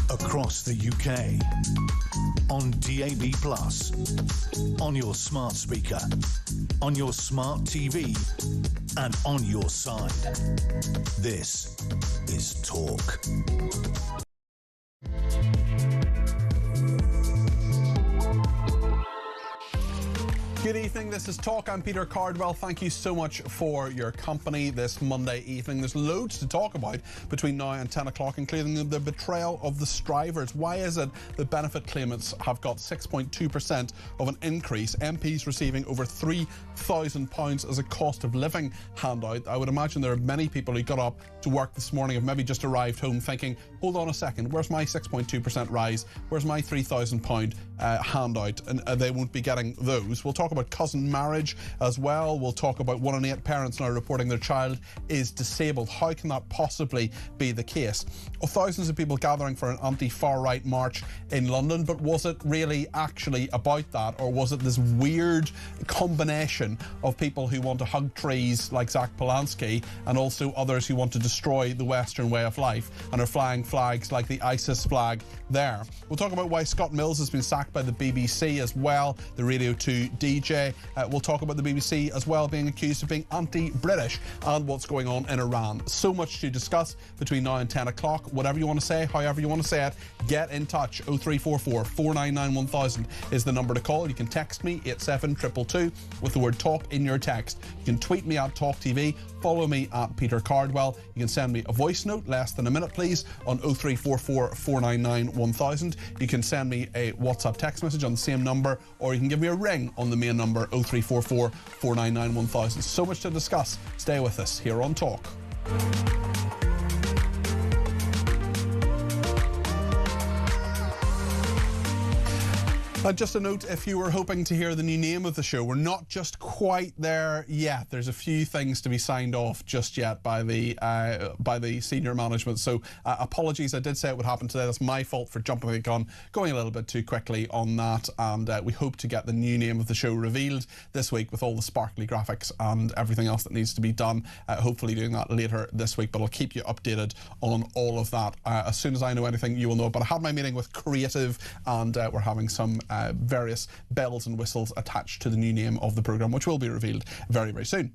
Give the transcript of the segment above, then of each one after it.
Across the UK, on DAB+, on your smart speaker, on your smart TV, and on your side. This is Talk. Good evening, this is Talk. I'm Peter Cardwell. Thank you so much for your company this Monday evening. There's loads to talk about between now and 10 o'clock, including the betrayal of the strivers. Why is it that benefit claimants have got 6.2% of an increase? MPs receiving over £3,000 as a cost of living handout. I would imagine there are many people who got up to work this morning, have maybe just arrived home thinking, hold on a second, where's my 6.2% rise? Where's my £3,000 handout? And they won't be getting those. We'll talk about cousin marriage as well. We'll talk about 1 in 8 parents now reporting their child is disabled. How can that possibly be the case? Thousands of people gathering for an anti-far right march in London, but was it really actually about that, or was it this weird combination of people who want to hug trees like Zach Polanski and also others who want to destroy the Western way of life and are flying flags like the ISIS flag there? We'll talk about why Scott Mills has been sacked by the BBC as well, the Radio 2 DJ. We'll talk about the BBC as well being accused of being anti-British and what's going on in Iran. So much to discuss between now and 10 o'clock. Whatever you want to say, however you want to say it, get in touch. 0344 499 1000 is the number to call. You can text me 87222 with the word talk in your text. You can tweet me at talkTV. Follow me at Peter Cardwell. You can send me a voice note, less than a minute please, on 0344 499 1000. You can send me a WhatsApp text message on the same number, or you can give me a ring on the main number 0344 499 1000. So much to discuss. Stay with us here on Talk. Just a note, if you were hoping to hear the new name of the show, we're not just quite there yet. There's a few things to be signed off just yet by the senior management. So apologies, I did say it would happen today. That's my fault for jumping the gun, going a little bit too quickly on that. And we hope to get the new name of the show revealed this week with all the sparkly graphics and everything else that needs to be done. Hopefully doing that later this week, but I'll keep you updated on all of that. As soon as I know anything, you will know. But I had my meeting with Creative, and we're having some various bells and whistles attached to the new name of the programme, which will be revealed very, very soon.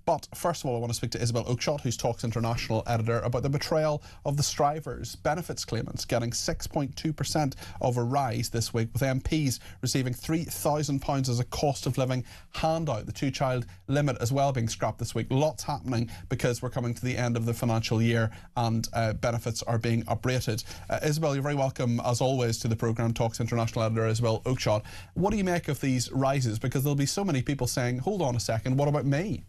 But first of all, I want to speak to Isabel Oakeshott, who's Talk's international editor, about the betrayal of the strivers, benefits claimants getting 6.2% of a rise this week, with MPs receiving £3,000 as a cost of living handout. The 2-child limit as well being scrapped this week. Lots happening because we're coming to the end of the financial year and benefits are being uprated. Isabel, you're very welcome, as always, to the programme. Talk's international editor, Isabel Oakeshott. What do you make of these rises? Because there'll be so many people saying, hold on a second, what about me?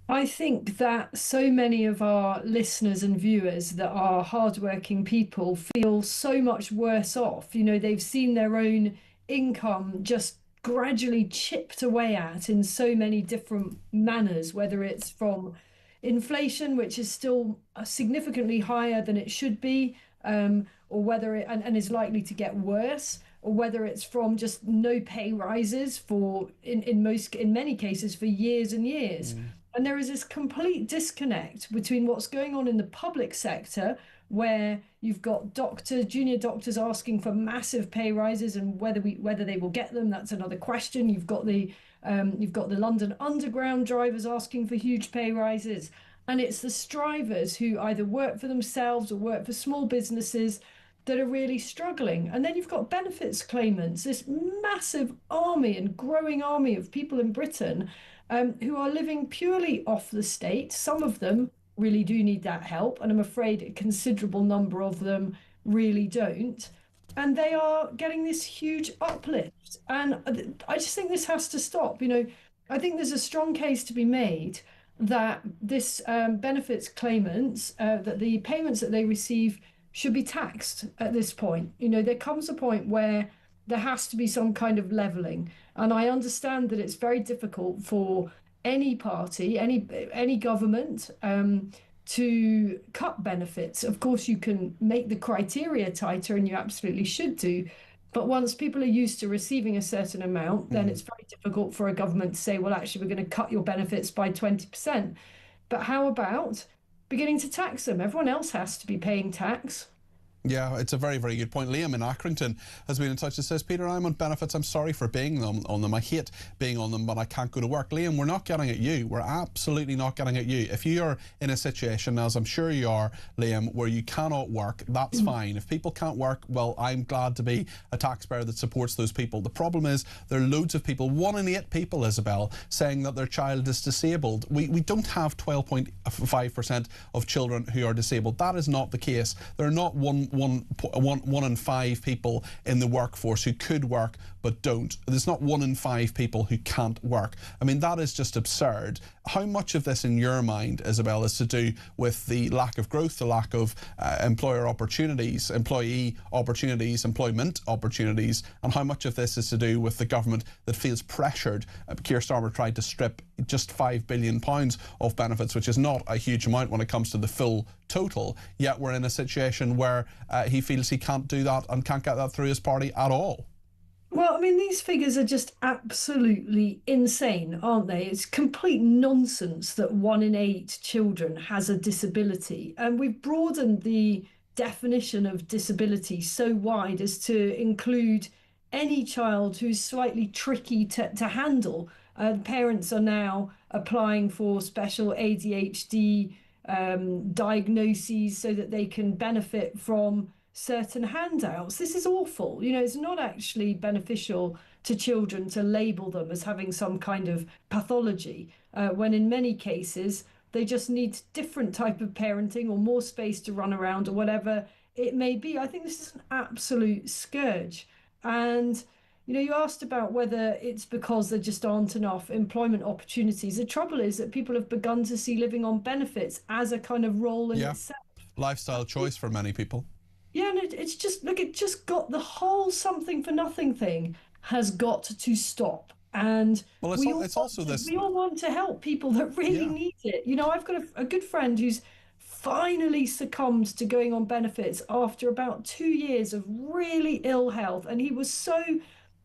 I think that so many of our listeners and viewers that are hardworking people feel so much worse off. You know, they've seen their own income just gradually chipped away at in so many different manners, whether it's from inflation, which is still significantly higher than it should be, or whether it and is likely to get worse, or whether it's from just no pay rises for in many cases for years and years. And there is this complete disconnect between what's going on in the public sector, where you've got junior doctors asking for massive pay rises, and whether they will get them, that's another question. You've got the London Underground drivers asking for huge pay rises, and it's the strivers who either work for themselves or work for small businesses that are really struggling. And then you've got benefits claimants, this massive army and growing army of people in Britain who are living purely off the state. Some of them really do need that help, and I'm afraid a considerable number of them really don't. And they are getting this huge uplift. And I just think this has to stop. You know, I think there's a strong case to be made that this benefits claimants, that the payments that they receive should be taxed at this point. You know, there comes a point where there has to be some kind of levelling. And I understand that it's very difficult for any party, any government to cut benefits. Of course, you can make the criteria tighter, and you absolutely should do. But once people are used to receiving a certain amount, then it's very difficult for a government to say, well, actually, we're going to cut your benefits by 20%. But how about beginning to tax them. Everyone else has to be paying tax. Yeah, it's a very, very good point. Liam in Accrington has been in touch and says, Peter, I'm on benefits. I'm sorry for being on them. I hate being on them, but I can't go to work. Liam, we're not getting at you. We're absolutely not getting at you. If you are in a situation, as I'm sure you are, Liam, where you cannot work, that's fine. If people can't work, well, I'm glad to be a taxpayer that supports those people. The problem is there are loads of people, 1 in 8 people, Isabel, saying that their child is disabled. We don't have 12.5% of children who are disabled. That is not the case. There are not one in 5 people in the workforce who could work but don't. There's not 1 in 5 people who can't work. I mean, that is just absurd. How much of this, in your mind, Isabel, is to do with the lack of growth, the lack of employer opportunities, employee opportunities, employment opportunities, and how much of this is to do with the government that feels pressured? Keir Starmer tried to strip just £5 billion of benefits, which is not a huge amount when it comes to the full total, yet we're in a situation where he feels he can't do that and can't get that through his party at all. Well, I mean, these figures are just absolutely insane, aren't they? It's complete nonsense that 1 in 8 children has a disability. And we've broadened the definition of disability so wide as to include any child who's slightly tricky to handle. Parents are now applying for special ADHD diagnoses so that they can benefit from certain handouts. This is awful. You know, it's not actually beneficial to children to label them as having some kind of pathology, when in many cases they just need different type of parenting or more space to run around or whatever it may be. I think this is an absolute scourge. And you know, you asked about whether it's because there just aren't enough employment opportunities. The trouble is that people have begun to see living on benefits as a kind of role in itself. Lifestyle choice for many people. Yeah, and it's just, look, it just got the whole something for nothing thing has got to stop. And well, we all want to help people that really need it. You know, I've got a good friend who's finally succumbed to going on benefits after about 2 years of really ill health. And he was so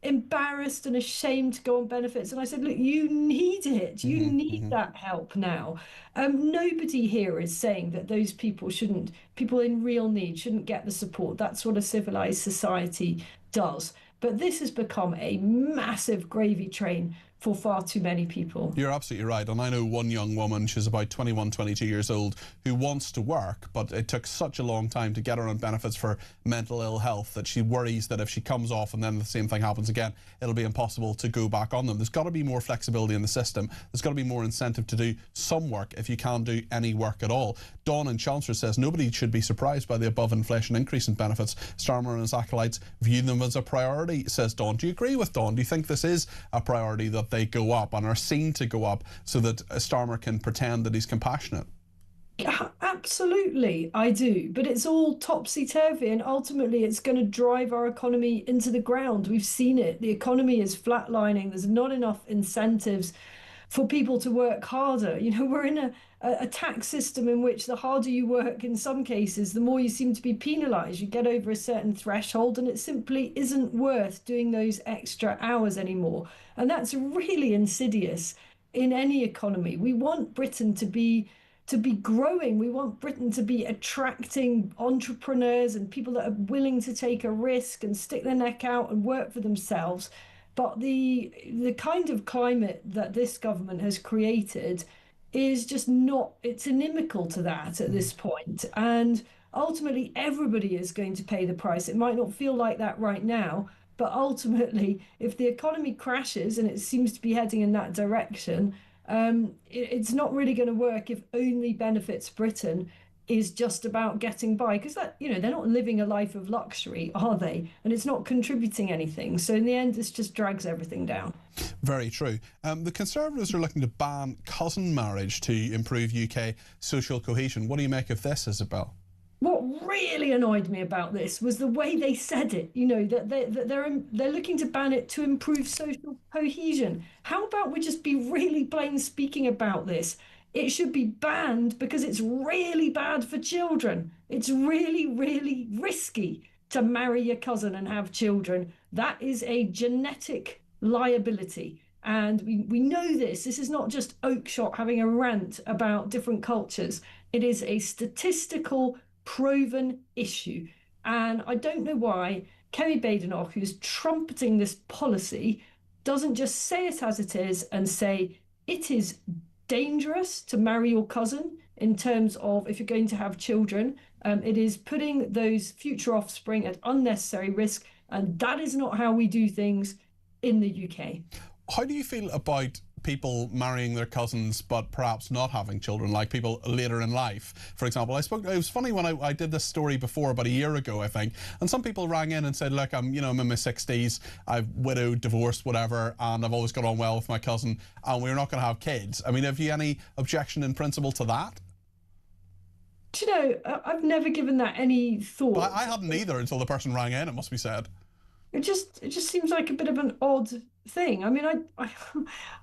embarrassed and ashamed to go on benefits. And I said, look, you need it. You need that help now. Nobody here is saying that those people people in real need shouldn't get the support. That's what a civilized society does. But this has become a massive gravy train for far too many people. You're absolutely right. And I know one young woman, she's about 21, 22 years old, who wants to work, but it took such a long time to get her on benefits for mental ill health that she worries that if she comes off and then the same thing happens again, it'll be impossible to go back on them. There's got to be more flexibility in the system. There's got to be more incentive to do some work if you can do any work at all. Dawn in Chelmsford says nobody should be surprised by the above inflation increase in benefits. Starmer and his acolytes view them as a priority, says Dawn. Do you agree with Dawn? Do you think this is a priority, that they go up and are seen to go up so that Starmer can pretend that he's compassionate? Yeah, absolutely, I do. But it's all topsy-turvy, and ultimately it's going to drive our economy into the ground. We've seen it. The economy is flatlining. There's not enough incentives for people to work harder. You know, we're in a tax system in which the harder you work, in some cases, the more you seem to be penalised. You get over a certain threshold and it simply isn't worth doing those extra hours anymore. And that's really insidious in any economy. We want Britain to be growing. We want Britain to be attracting entrepreneurs and people that are willing to take a risk and stick their neck out and work for themselves. But the kind of climate that this government has created is just not, it's inimical to that at this point. And ultimately, everybody is going to pay the price. It might not feel like that right now, but ultimately, if the economy crashes, and it seems to be heading in that direction, it's not really going to work if only benefits Britain is just about getting by, because that, you know, they're not living a life of luxury, are they? And it's not contributing anything. So in the end, this just drags everything down. Very true. The Conservatives are looking to ban cousin marriage to improve UK social cohesion. What do you make of this, Isabel? What really annoyed me about this was the way they said it. You know, that they're looking to ban it to improve social cohesion. How about we just be really plain speaking about this? It should be banned because it's really bad for children. It's really, really risky to marry your cousin and have children. That is a genetic liability. And we know this. This is not just Oakshott having a rant about different cultures. It is a statistical proven issue. And I don't know why Kerry Badenoch, who's trumpeting this policy, doesn't just say it as it is and say it is dangerous to marry your cousin in terms of if you're going to have children. It is putting those future offspring at unnecessary risk, and that is not how we do things in the UK. How do you feel about people marrying their cousins but perhaps not having children, like people later in life? For example, it was funny when I did this story before about a year ago, I think, and some people rang in and said, look, I'm in my 60s, I've widowed, divorced, whatever, and I've always got on well with my cousin, and we're not going to have kids. I mean, have you any objection in principle to that? Do you know, I've never given that any thought. But I hadn't either until the person rang in, it must be said. It just seems like a bit of an odd thing. I mean,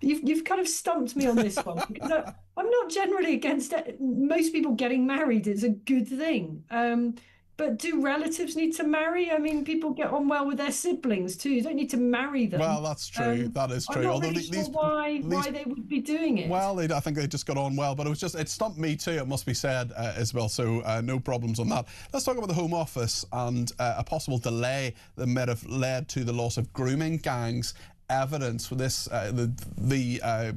you've kind of stumped me on this one. Because I'm not generally against it. Most people getting married is a good thing. But do relatives need to marry? I mean, people get on well with their siblings too. You don't need to marry them. Well, that's true. That is true. I'm not really sure why they would be doing it. Well, I think they just got on well, but it stumped me too, it must be said, as well. So no problems on that. Let's talk about the Home Office and a possible delay that might have led to the loss of grooming gangs. Evidence for this, the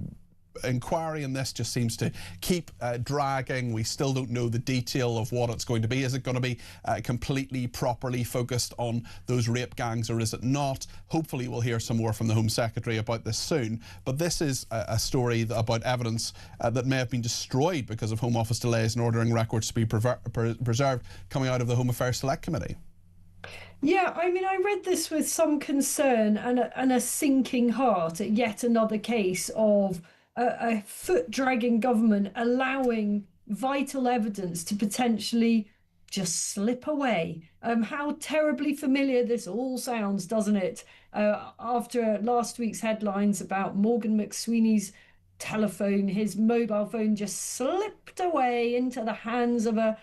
inquiry in this just seems to keep dragging. We still don't know the detail of what it's going to be. Is it going to be completely properly focused on those rape gangs, or is it not? Hopefully we'll hear some more from the Home Secretary about this soon, but this is a story about evidence that may have been destroyed because of Home Office delays in ordering records to be preserved, coming out of the Home Affairs Select Committee. Yeah, I mean, I read this with some concern and a sinking heart at yet another case of a foot-dragging government allowing vital evidence to potentially just slip away. How terribly familiar this all sounds, doesn't it? After last week's headlines about Morgan McSweeney's telephone, his mobile phone just slipped away into the hands of a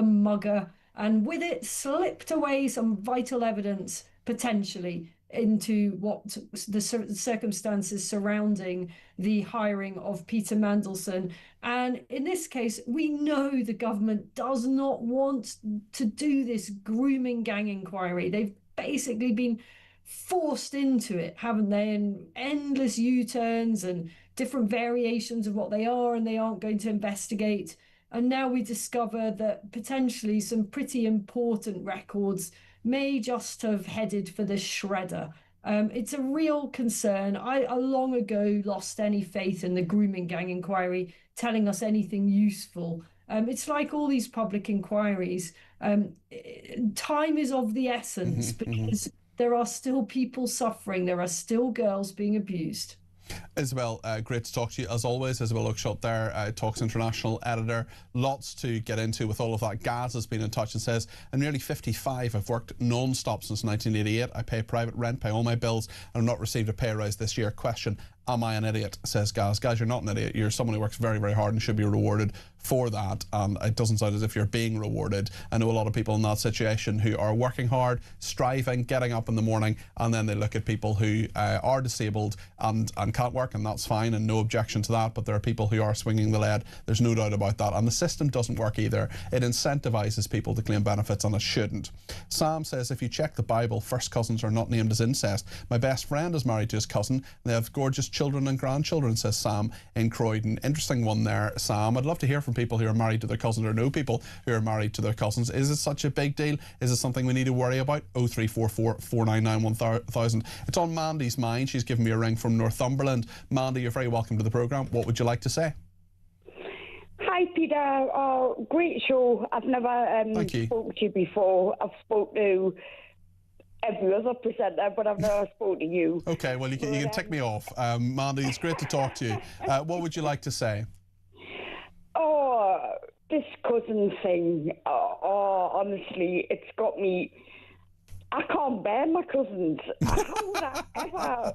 mugger, and with it slipped away some vital evidence potentially into what the circumstances surrounding the hiring of Peter Mandelson. And in this case, we know the government does not want to do this grooming gang inquiry. They've basically been forced into it, haven't they? And endless U-turns and different variations of what they are and they aren't going to investigate. And now we discover that potentially some pretty important records may just have headed for the shredder. It's a real concern. I long ago lost any faith in the grooming gang inquiry telling us anything useful. It's like all these public inquiries. Time is of the essence because there are still people suffering. There are still girls being abused. Isabel, great to talk to you as always. Isabel Oakeshott there, Talks International editor. Lots to get into with all of that. Gaz has been in touch and says, I'm nearly 55. I've worked non-stop since 1988. I pay private rent, pay all my bills, and I've not received a pay rise this year. Question, am I an idiot? Says Gaz. Gaz, you're not an idiot. You're someone who works very, very hard and should be rewarded for that. And it doesn't sound as if you're being rewarded. I know a lot of people in that situation who are working hard, striving, getting up in the morning, and then they look at people who are disabled and can't work, and that's fine and no objection to that. But there are people who are swinging the lead. There's no doubt about that. And the system doesn't work either. It incentivizes people to claim benefits, and it shouldn't. Sam says, if you check the Bible, first cousins are not named as incest. My best friend is married to his cousin. They have gorgeous children and grandchildren, says Sam in Croydon. Interesting one there, Sam. I'd love to hear from people who are married to their cousins or know people who are married to their cousins. Is it such a big deal? Is it something we need to worry about? 0344 499 1000. It's on Mandy's mind. She's given me a ring from Northumberland. Mandy, you're very welcome to the programme. What would you like to say? Hi, Peter. Great show. I've never spoken to you before. I've spoken to every other presenter, but I've never spoken to you. Okay, well, you can tick me off. Mandy, it's great to talk to you. What would you like to say? Oh, this cousin thing. Honestly, it's got me. I can't bear my cousins. How would I ever?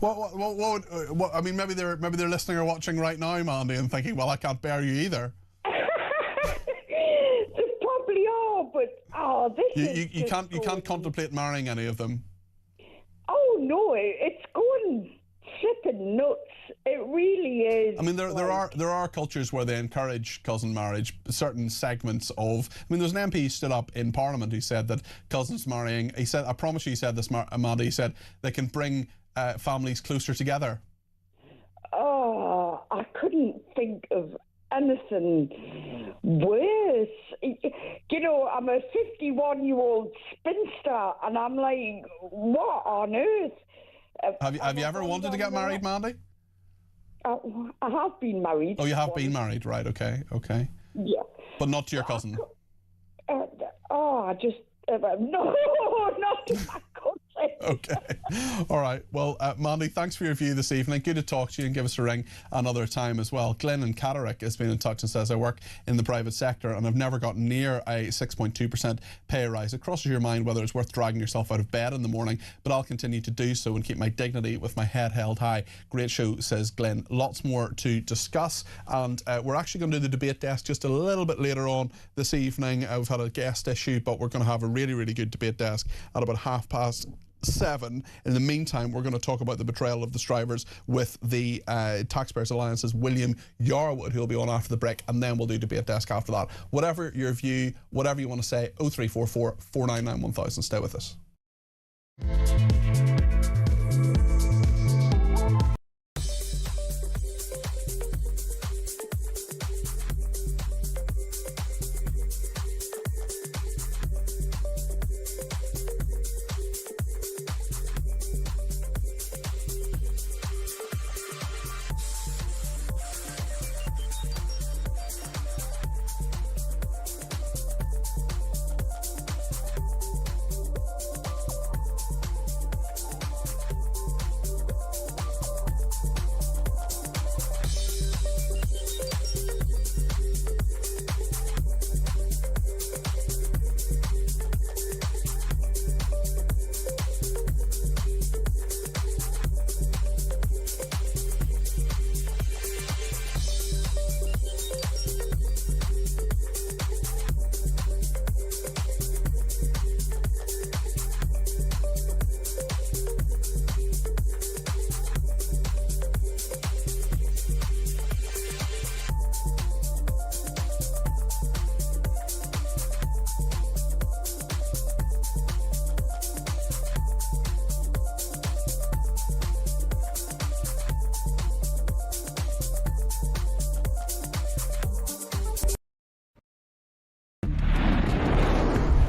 What, I mean, maybe they're listening or watching right now, Mandy, and thinking, well, I can't bear you either. They probably are, but you can't contemplate marrying any of them. Oh no, it's going flipping nuts. It really is. I mean, there are cultures where they encourage cousin marriage. Certain segments of. I mean, there's an MP who stood up in Parliament who said that cousins marrying. He said, "I promise you," he said this, Amanda. He said they can bring families closer together. Oh, I couldn't think of anything worse. You know, I'm a 51-year-old spinster, and I'm like, what on earth? Have you ever wanted to get married, Mandy? I have been married. Oh, you have been married, right? Okay. Yeah. But not to your cousin. No, not to my cousin. Okay. All right. Well, Mandy, thanks for your view this evening. Good to talk to you, and give us a ring another time as well. Glenn in Catterick has been in touch and says, I work in the private sector and I've never got near a 6.2% pay rise. It crosses your mind whether it's worth dragging yourself out of bed in the morning, but I'll continue to do so and keep my dignity with my head held high. Great show, says Glenn. Lots more to discuss, and we're actually going to do the debate desk just a little bit later on this evening. We've had a guest issue, but we're going to have a really, really good debate desk at about 7:30. In the meantime, we're going to talk about the betrayal of the strivers with the Taxpayers Alliance's William Yarwood, who will be on after the break, and then we'll do debate desk after that. Whatever your view, whatever you want to say, 0344 499 1000. Stay with us.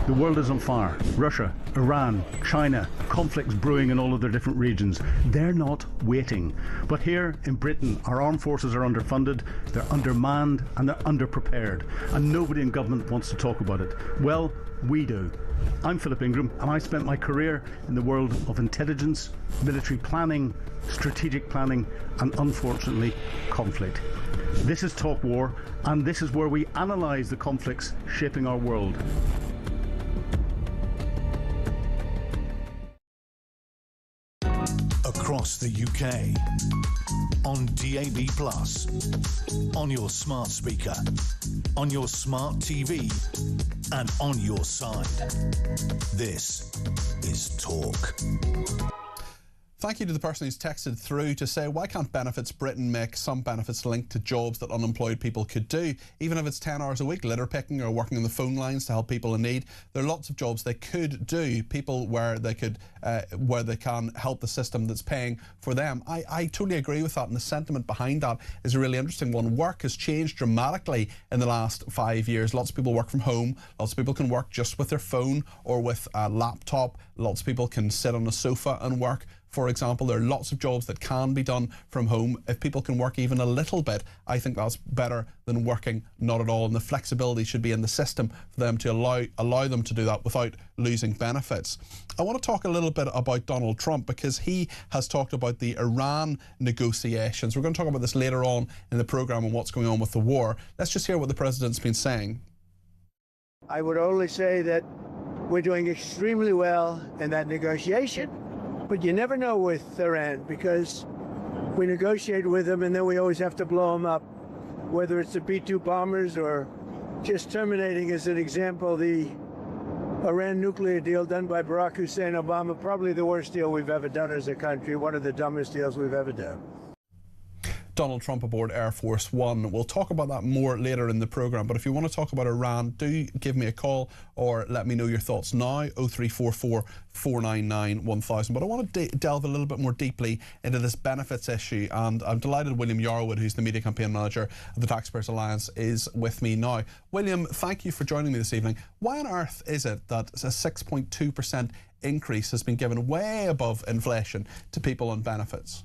The world is on fire. Russia, Iran, China, conflicts brewing in all of their different regions. They're not waiting. But here in Britain, our armed forces are underfunded, they're undermanned, and they're underprepared. And nobody in government wants to talk about it. Well, we do. I'm Philip Ingram, and I spent my career in the world of intelligence, military planning, strategic planning, and unfortunately, conflict. This is Talk War, and this is where we analyse the conflicts shaping our world. Across the UK, on DAB+, on your smart speaker, on your smart TV, and on your side. This is Talk. Thank you to the person who's texted through to say, why can't Benefits Britain make some benefits linked to jobs that unemployed people could do? Even if it's 10 hours a week, litter picking or working on the phone lines to help people in need. There are lots of jobs they could do, people where they can help the system that's paying for them. I totally agree with that, and the sentiment behind that is a really interesting one. Work has changed dramatically in the last 5 years. Lots of people work from home. Lots of people can work just with their phone or with a laptop. Lots of people can sit on a sofa and work. For example, there are lots of jobs that can be done from home. If people can work even a little bit, I think that's better than working not at all. And the flexibility should be in the system for them to allow them to do that without losing benefits. I want to talk a little bit about Donald Trump, because he has talked about the Iran negotiations. We're going to talk about this later on in the programme and what's going on with the war. Let's just hear what the president's been saying. I would only say that we're doing extremely well in that negotiation. But you never know with Iran, because we negotiate with them and then we always have to blow them up, whether it's the B-2 bombers or just terminating, as an example, the Iran nuclear deal done by Barack Hussein Obama, probably the worst deal we've ever done as a country, one of the dumbest deals we've ever done. Donald Trump aboard Air Force One. We'll talk about that more later in the programme, but if you want to talk about Iran, do give me a call or let me know your thoughts now, 0344 499 1000. But I want to delve a little bit more deeply into this benefits issue, and I'm delighted William Yarwood, who's the media campaign manager of the Taxpayers Alliance, is with me now. William, thank you for joining me this evening. Why on earth is it that a 6.2% increase has been given way above inflation to people on benefits?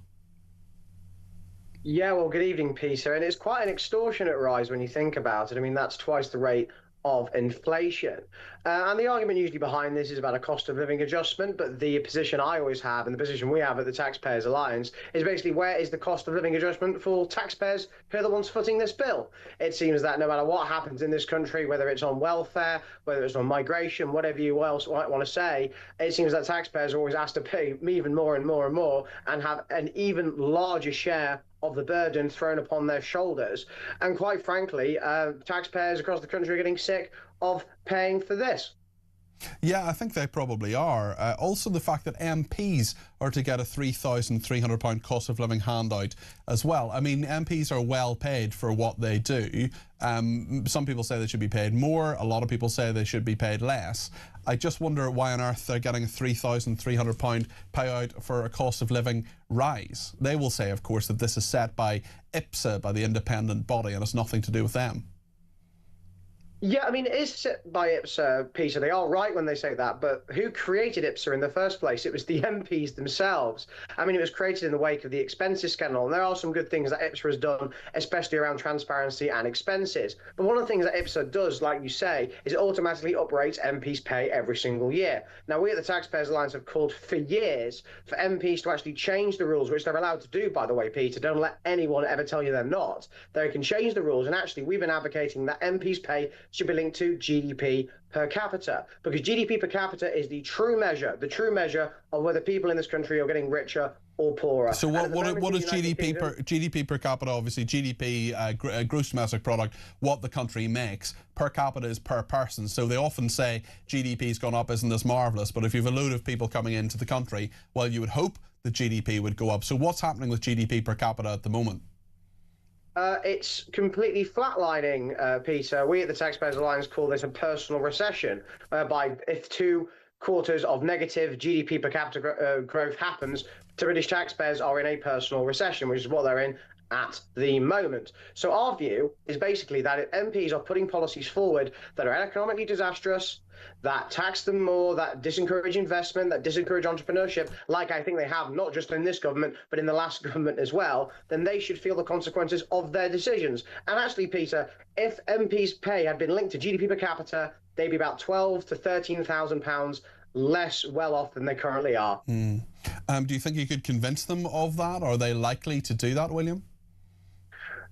Yeah, well, good evening, Peter. And it's quite an extortionate rise when you think about it. I mean, that's twice the rate of inflation. And the argument usually behind this is about a cost of living adjustment. But the position I always have, and the position we have at the Taxpayers Alliance, is basically, where is the cost of living adjustment for taxpayers who are the ones footing this bill? It seems that no matter what happens in this country, whether it's on welfare, whether it's on migration, whatever you else might want to say, it seems that taxpayers are always asked to pay even more and more and more, and have an even larger share of the burden thrown upon their shoulders. And quite frankly, taxpayers across the country are getting sick of paying for this. Yeah, I think they probably are. Also, the fact that MPs are to get a £3,300 cost of living handout as well. I mean, MPs are well paid for what they do. Some people say they should be paid more. A lot of people say they should be paid less. I just wonder why on earth they're getting a £3,300 payout for a cost of living rise. They will say, of course, that this is set by IPSA, by the independent body, and it's nothing to do with them. Yeah, I mean, it is set by IPSA, Peter. They are right when they say that, but who created IPSA in the first place? It was the MPs themselves. I mean, it was created in the wake of the expenses scandal, and there are some good things that IPSA has done, especially around transparency and expenses. But one of the things that IPSA does, like you say, is it automatically uprates MPs' pay every single year. Now, we at the Taxpayers Alliance have called for years for MPs to actually change the rules, which they're allowed to do, by the way, Peter. Don't let anyone ever tell you they're not. They can change the rules, and actually, we've been advocating that MPs' pay should be linked to GDP per capita, because GDP per capita is the true measure of whether people in this country are getting richer or poorer. So what is GDP per capita? Obviously, GDP, gross domestic product, what the country makes. Per capita is per person. So they often say GDP's gone up, isn't this marvellous? But if you have a load of people coming into the country, well, you would hope the GDP would go up. So what's happening with GDP per capita at the moment? It's completely flatlining, Peter. We at the Taxpayers Alliance call this a personal recession, whereby if 2 quarters of negative GDP per capita growth happens, the British taxpayers are in a personal recession, which is what they're in at the moment. So our view is basically that if MPs are putting policies forward that are economically disastrous, that tax them more, that disencourage investment, that disencourage entrepreneurship, like I think they have not just in this government, but in the last government as well, then they should feel the consequences of their decisions. And actually, Peter, if MPs' pay had been linked to GDP per capita, they'd be about £12,000 to £13,000 less well off than they currently are. Do you think you could convince them of that? Are they likely to do that, William?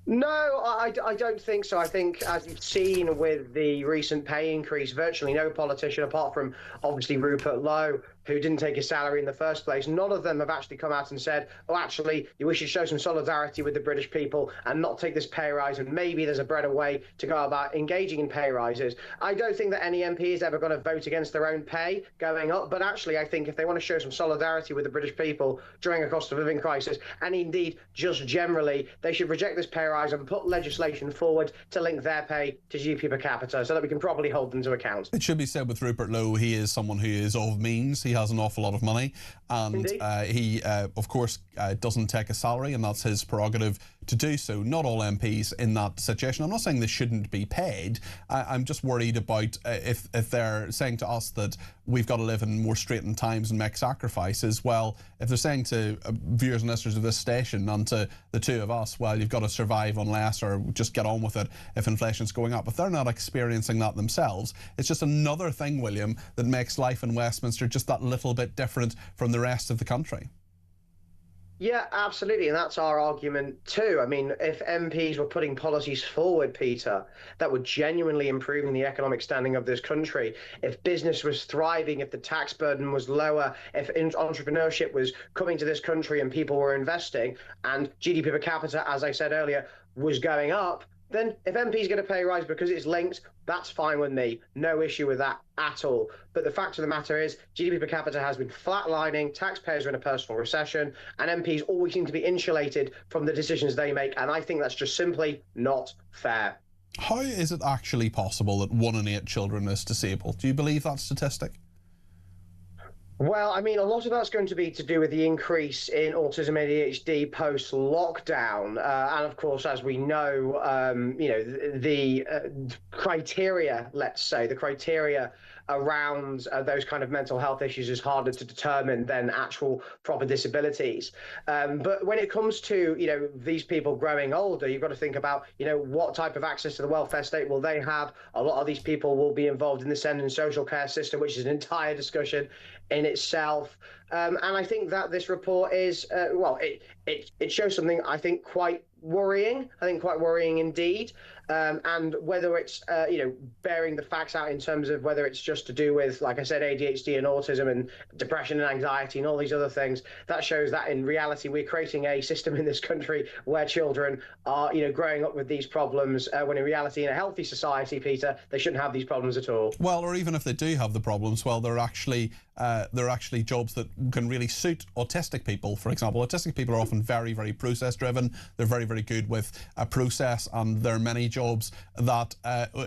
No, I don't think so. I think, as you've seen with the recent pay increase, virtually no politician, apart from obviously Rupert Lowe, who didn't take his salary in the first place, none of them have actually come out and said, oh, actually, we should show some solidarity with the British people and not take this pay rise, and maybe there's a better way to go about engaging in pay rises. I don't think that any MP is ever going to vote against their own pay going up, but actually I think if they want to show some solidarity with the British people during a cost of living crisis, and indeed just generally, they should reject this pay rise and put legislation forward to link their pay to GDP per capita so that we can properly hold them to account. It should be said with Rupert Lowe, he is someone who is of means. He has an awful lot of money, and he of course doesn't take a salary, and that's his prerogative to do so. Not all MPs in that situation. I'm not saying they shouldn't be paid. I'm just worried about if they're saying to us that we've got to live in more straitened times and make sacrifices. Well, if they're saying to viewers and listeners of this station and to the two of us, well, you've got to survive on less or just get on with it if inflation's going up. If they're not experiencing that themselves, it's just another thing, William, that makes life in Westminster just that little bit different from the rest of the country. Yeah, absolutely. And that's our argument too. I mean, if MPs were putting policies forward, Peter, that were genuinely improving the economic standing of this country, if business was thriving, if the tax burden was lower, if entrepreneurship was coming to this country and people were investing, and GDP per capita, as I said earlier, was going up, then if MP's get a pay rise because it's linked, that's fine with me. No issue with that at all. But the fact of the matter is, GDP per capita has been flatlining, taxpayers are in a personal recession, and MPs always seem to be insulated from the decisions they make, and I think that's just simply not fair. How is it actually possible that 1 in 8 children is disabled? Do you believe that statistic? Well, I mean, a lot of that's going to be to do with the increase in autism ADHD post-lockdown, and of course, as we know, the criteria, let's say, the criteria around those kind of mental health issues is harder to determine than actual proper disabilities. But when it comes to, these people growing older, you've got to think about, what type of access to the welfare state will they have? A lot of these people will be involved in the SEND and social care system, which is an entire discussion in itself. And I think that this report is, it shows something I think quite worrying. I think quite worrying indeed. And whether it's, bearing the facts out in terms of whether it's just to do with, like I said, ADHD and autism and depression and anxiety and all these other things, that shows that in reality, we're creating a system in this country where children are, growing up with these problems, when in reality, in a healthy society, Peter, they shouldn't have these problems at all. Well, or even if they do have the problems, well, they're actually jobs that can really suit autistic people. For example, autistic people are often very, very process driven. They're very, very good with a process, and there are many jobs that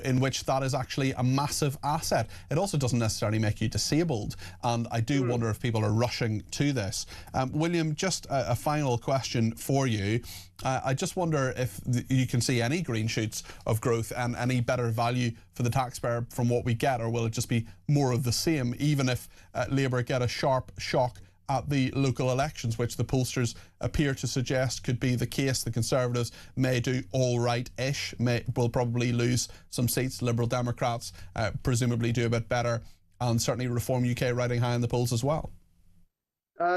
in which that is actually a massive asset. It also doesn't necessarily make you disabled, and I do wonder if people are rushing to this. William, just a final question for you. I just wonder if you can see any green shoots of growth and any better value for the taxpayer from what we get, or will it just be more of the same, even if Labour get a sharp shock at the local elections, which the pollsters appear to suggest could be the case? The Conservatives may do all right-ish, will probably lose some seats. Liberal Democrats presumably do a bit better, and certainly Reform UK riding high in the polls as well.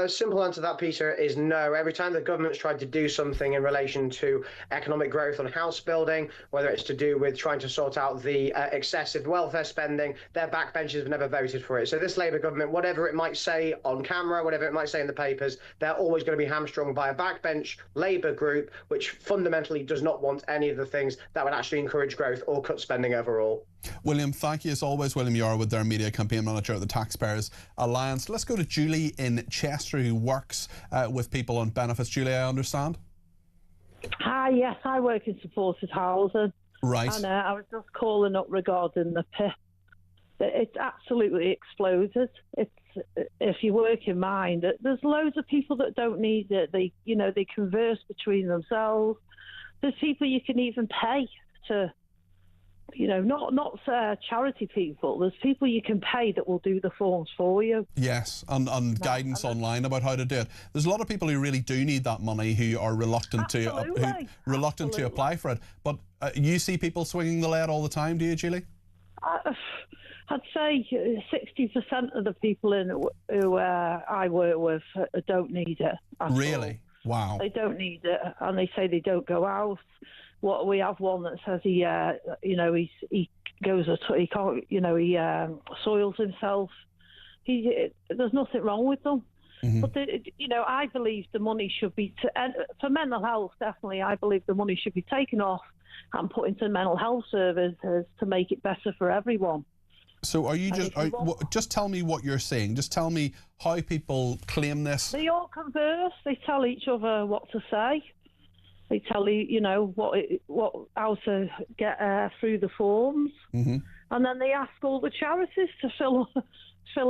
Simple answer to that, Peter, is no. Every time the government's tried to do something in relation to economic growth and house building, whether it's to do with trying to sort out the excessive welfare spending, their backbenchers have never voted for it. So this Labour government, whatever it might say on camera, whatever it might say in the papers, they're always going to be hamstrung by a backbench Labour group, which fundamentally does not want any of the things that would actually encourage growth or cut spending overall. William, thank you as always. William Yarwood, their media campaign manager at the Taxpayers Alliance. Let's go to Julie in Chester, who works with people on benefits. Julie, I understand. Hi, yes, I work in supported housing. Right. And I was just calling up regarding the PIP. It's absolutely exploded. If you work in mind, there's loads of people that don't need it. They converse between themselves. There's people you can even pay to, not charity people. There's people you can pay that will do the forms for you. Yes, and guidance online about how to do it. There's a lot of people who really do need that money who are reluctant to apply for it. But you see people swinging the lead all the time, do you, Julie? I'd say 60% of the people who I work with don't need it. Really? Wow. They don't need it, and they say they don't go out. What we have one that says he goes, he can't, he soils himself. There's nothing wrong with them. Mm-hmm. But I believe the money should be for mental health. Definitely, I believe the money should be taken off and put into mental health services to make it better for everyone. So are you just tell me what you're saying. Just tell me how people claim this. They all converse. They tell each other what to say. They tell you, how to get through the forms, mm-hmm. and then they ask all the charities to fill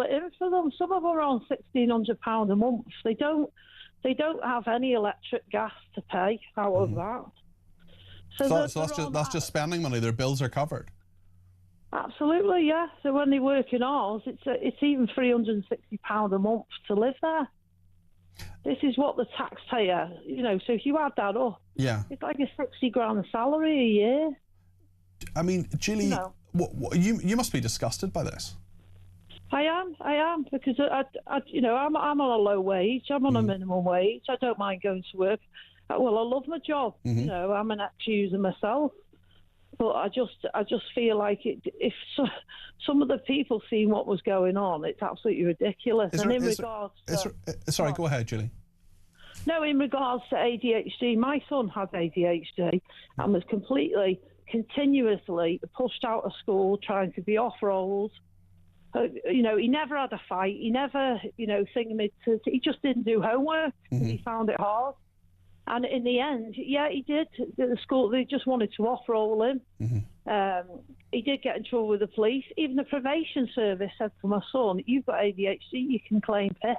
it in for them. Some of them are on £1,600 a month. They don't have any electric, gas to pay out of that. So that's just spending money. Their bills are covered. Absolutely, yeah. So when they work in ours, it's even £360 a month to live there. This is what the taxpayer, so if you add that up, yeah, it's like a 60 grand salary a year. I mean, Julie, you must be disgusted by this. I am, because I'm on a low wage. I'm on a minimum wage. I don't mind going to work. Well, I love my job. Mm-hmm. I'm an ex-user myself. But I just feel like if some of the people seen what was going on, it's absolutely ridiculous. Sorry, go ahead, Julie. No, in regards to ADHD, my son had ADHD and was continuously pushed out of school, trying to be off-rolled. You know, he never had a fight. He never, you know, he just didn't do homework. He found it hard. And in the end, yeah, he did. The school, they just wanted to off-roll him. He did get in trouble with the police. Even the probation service said to my son, "You've got ADHD, you can claim PIP."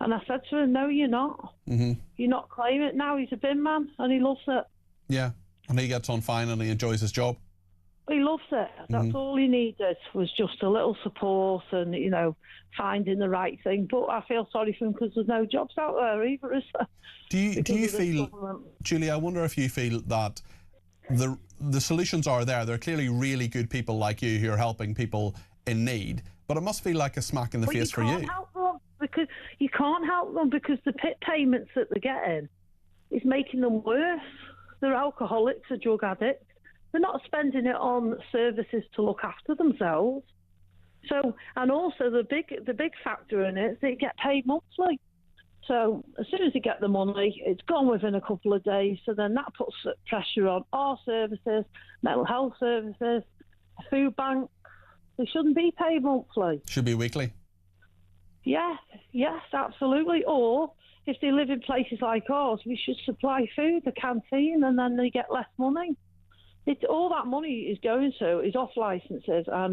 And I said to him, "No, you're not. You're not claiming it." Now he's a bin man and he loves it. Yeah, and he gets on fine and he enjoys his job. He loves it. That's all he needed, was just a little support and, you know, finding the right thing. But I feel sorry for him because there's no jobs out there either, is there? Do you feel, Julie, I wonder if you feel that the solutions are there. There are clearly really good people like you who are helping people in need, but it must feel like a smack in the face for you. You can't help them because the PIP payments that they're getting is making them worse. They're alcoholics, they're drug addicts. They're not spending it on services to look after themselves. So, and also the big factor in it is they get paid monthly. So as soon as they get the money, it's gone within a couple of days. So then that puts pressure on our services, mental health services, food banks. They shouldn't be paid monthly. Should be weekly. Yes, absolutely. Or if they live in places like ours, we should supply food, the canteen, and then they get less money. All that money is going to is off licences and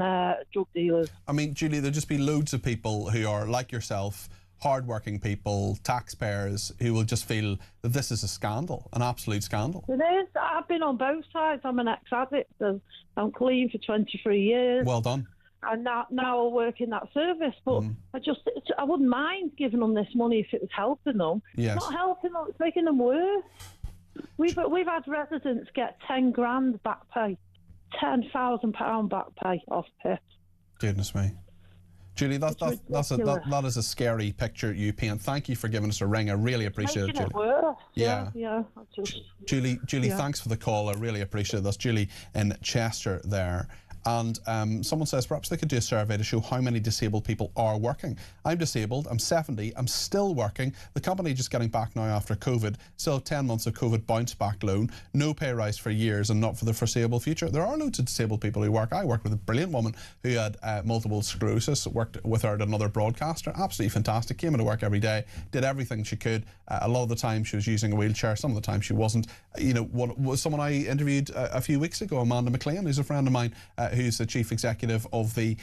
drug dealers. I mean, Julie, there'll just be loads of people who are like yourself, hard-working people, taxpayers, who will just feel that this is a scandal, an absolute scandal. It is. I've been on both sides. I'm an ex-addict. I'm clean for 23 years. Well done. And now I work in that service, but I wouldn't mind giving them this money if it was helping them. Yes. It's not helping them, it's making them worse. We've had residents get 10 grand back pay, £10,000 back pay off PIP. Goodness me. Julie, that is a scary picture you paint. Thank you for giving us a ring. I really appreciate it, Julie. Yeah. Julie, thanks for the call. I really appreciate it. That's Julie in Chester there. And someone says perhaps they could do a survey to show how many disabled people are working. I'm disabled, I'm 70, I'm still working. The company just getting back now after COVID. Still have 10 months of COVID bounce back loan. No pay rise for years and not for the foreseeable future. There are loads of disabled people who work. I worked with a brilliant woman who had multiple sclerosis, worked with her at another broadcaster. Absolutely fantastic. Came into work every day, did everything she could. A lot of the time she was using a wheelchair, some of the time she wasn't. You know, was someone I interviewed a few weeks ago, Amanda McLean, who's a friend of mine, who's the chief executive of the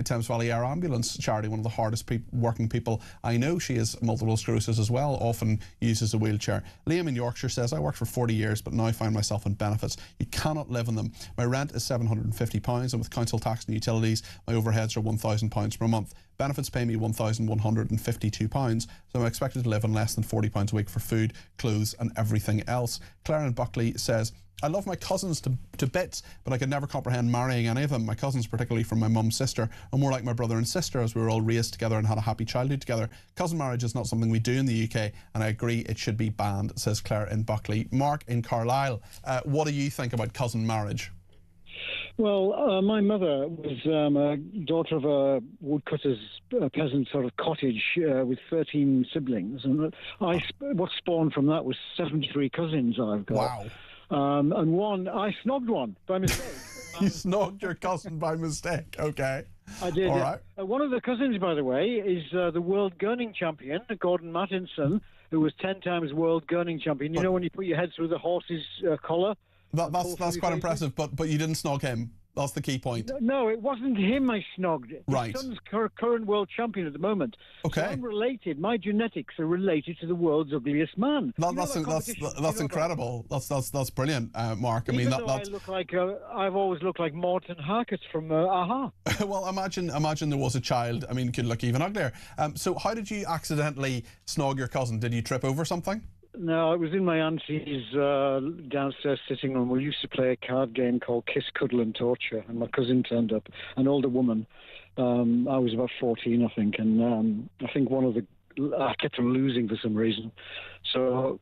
Thames Valley Air Ambulance charity, one of the hardest working people I know. She has multiple sclerosis as well, often uses a wheelchair. Liam in Yorkshire says, I worked for 40 years but now find myself on benefits. You cannot live on them. My rent is £750 and with council tax and utilities my overheads are £1,000 per month. Benefits pay me £1,152, so I'm expected to live on less than £40 a week for food, clothes and everything else. Claire in Buckley says, I love my cousins to bits, but I could never comprehend marrying any of them. My cousins, particularly from my mum's sister, are more like my brother and sister as we were all raised together and had a happy childhood together. Cousin marriage is not something we do in the UK, and I agree it should be banned, says Claire in Buckley. Mark in Carlisle, what do you think about cousin marriage? Well, my mother was a daughter of a woodcutter's peasant sort of cottage with 13 siblings, and what spawned from that was 73 cousins I've got. Wow. And I snogged one by mistake. You snogged your cousin by mistake, okay. I did. All right. One of the cousins, by the way, is the world gurning champion, Gordon Mattinson, who was 10 times world gurning champion. You know when you put your head through the horse's collar? That's quite impressive, but you didn't snog him. That's the key point. No, it wasn't him I snogged. Right. His son's current world champion at the moment. Okay. So I'm related. My genetics are related to the world's ugliest man. That's incredible. That's brilliant, Mark. I mean, I've always looked like Morton Harkett from Aha. Well, imagine there was a child. I mean, could look even uglier. So how did you accidentally snog your cousin? Did you trip over something? No, it was in my auntie's downstairs sitting room. We used to play a card game called Kiss, Cuddle and Torture, and my cousin turned up, an older woman. I was about 14, I think, and I think I kept on losing for some reason. So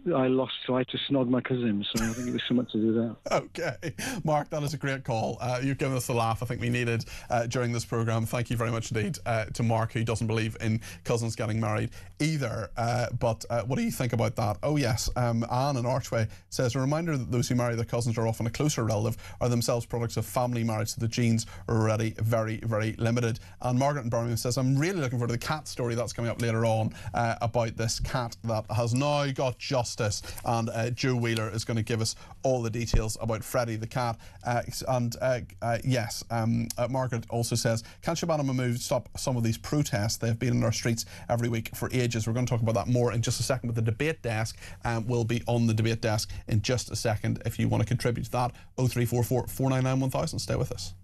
I lost, so I had to snog my cousin. So I think it was something to do with that. Okay, Mark, that is a great call. You've given us the laugh I think we needed during this programme. Thank you very much indeed to Mark, who doesn't believe in cousins getting married either. But what do you think about that? Oh yes, Anne in Archway says, a reminder that those who marry their cousins are often a closer relative, are themselves products of family marriage, so the genes are already very, very limited. And Margaret in Birmingham says, I'm really looking forward to the cat story that's coming up later on about this cat that has now got justice, and Joe Wheeler is going to give us all the details about Freddie the cat. Yes, Margaret also says, can Shabana Mahmood stop some of these protests? They've been in our streets every week for ages. We're going to talk about that more in just a second, but the debate desk will be on the debate desk in just a second if you want to contribute to that. 0344 499 1000. Stay with us.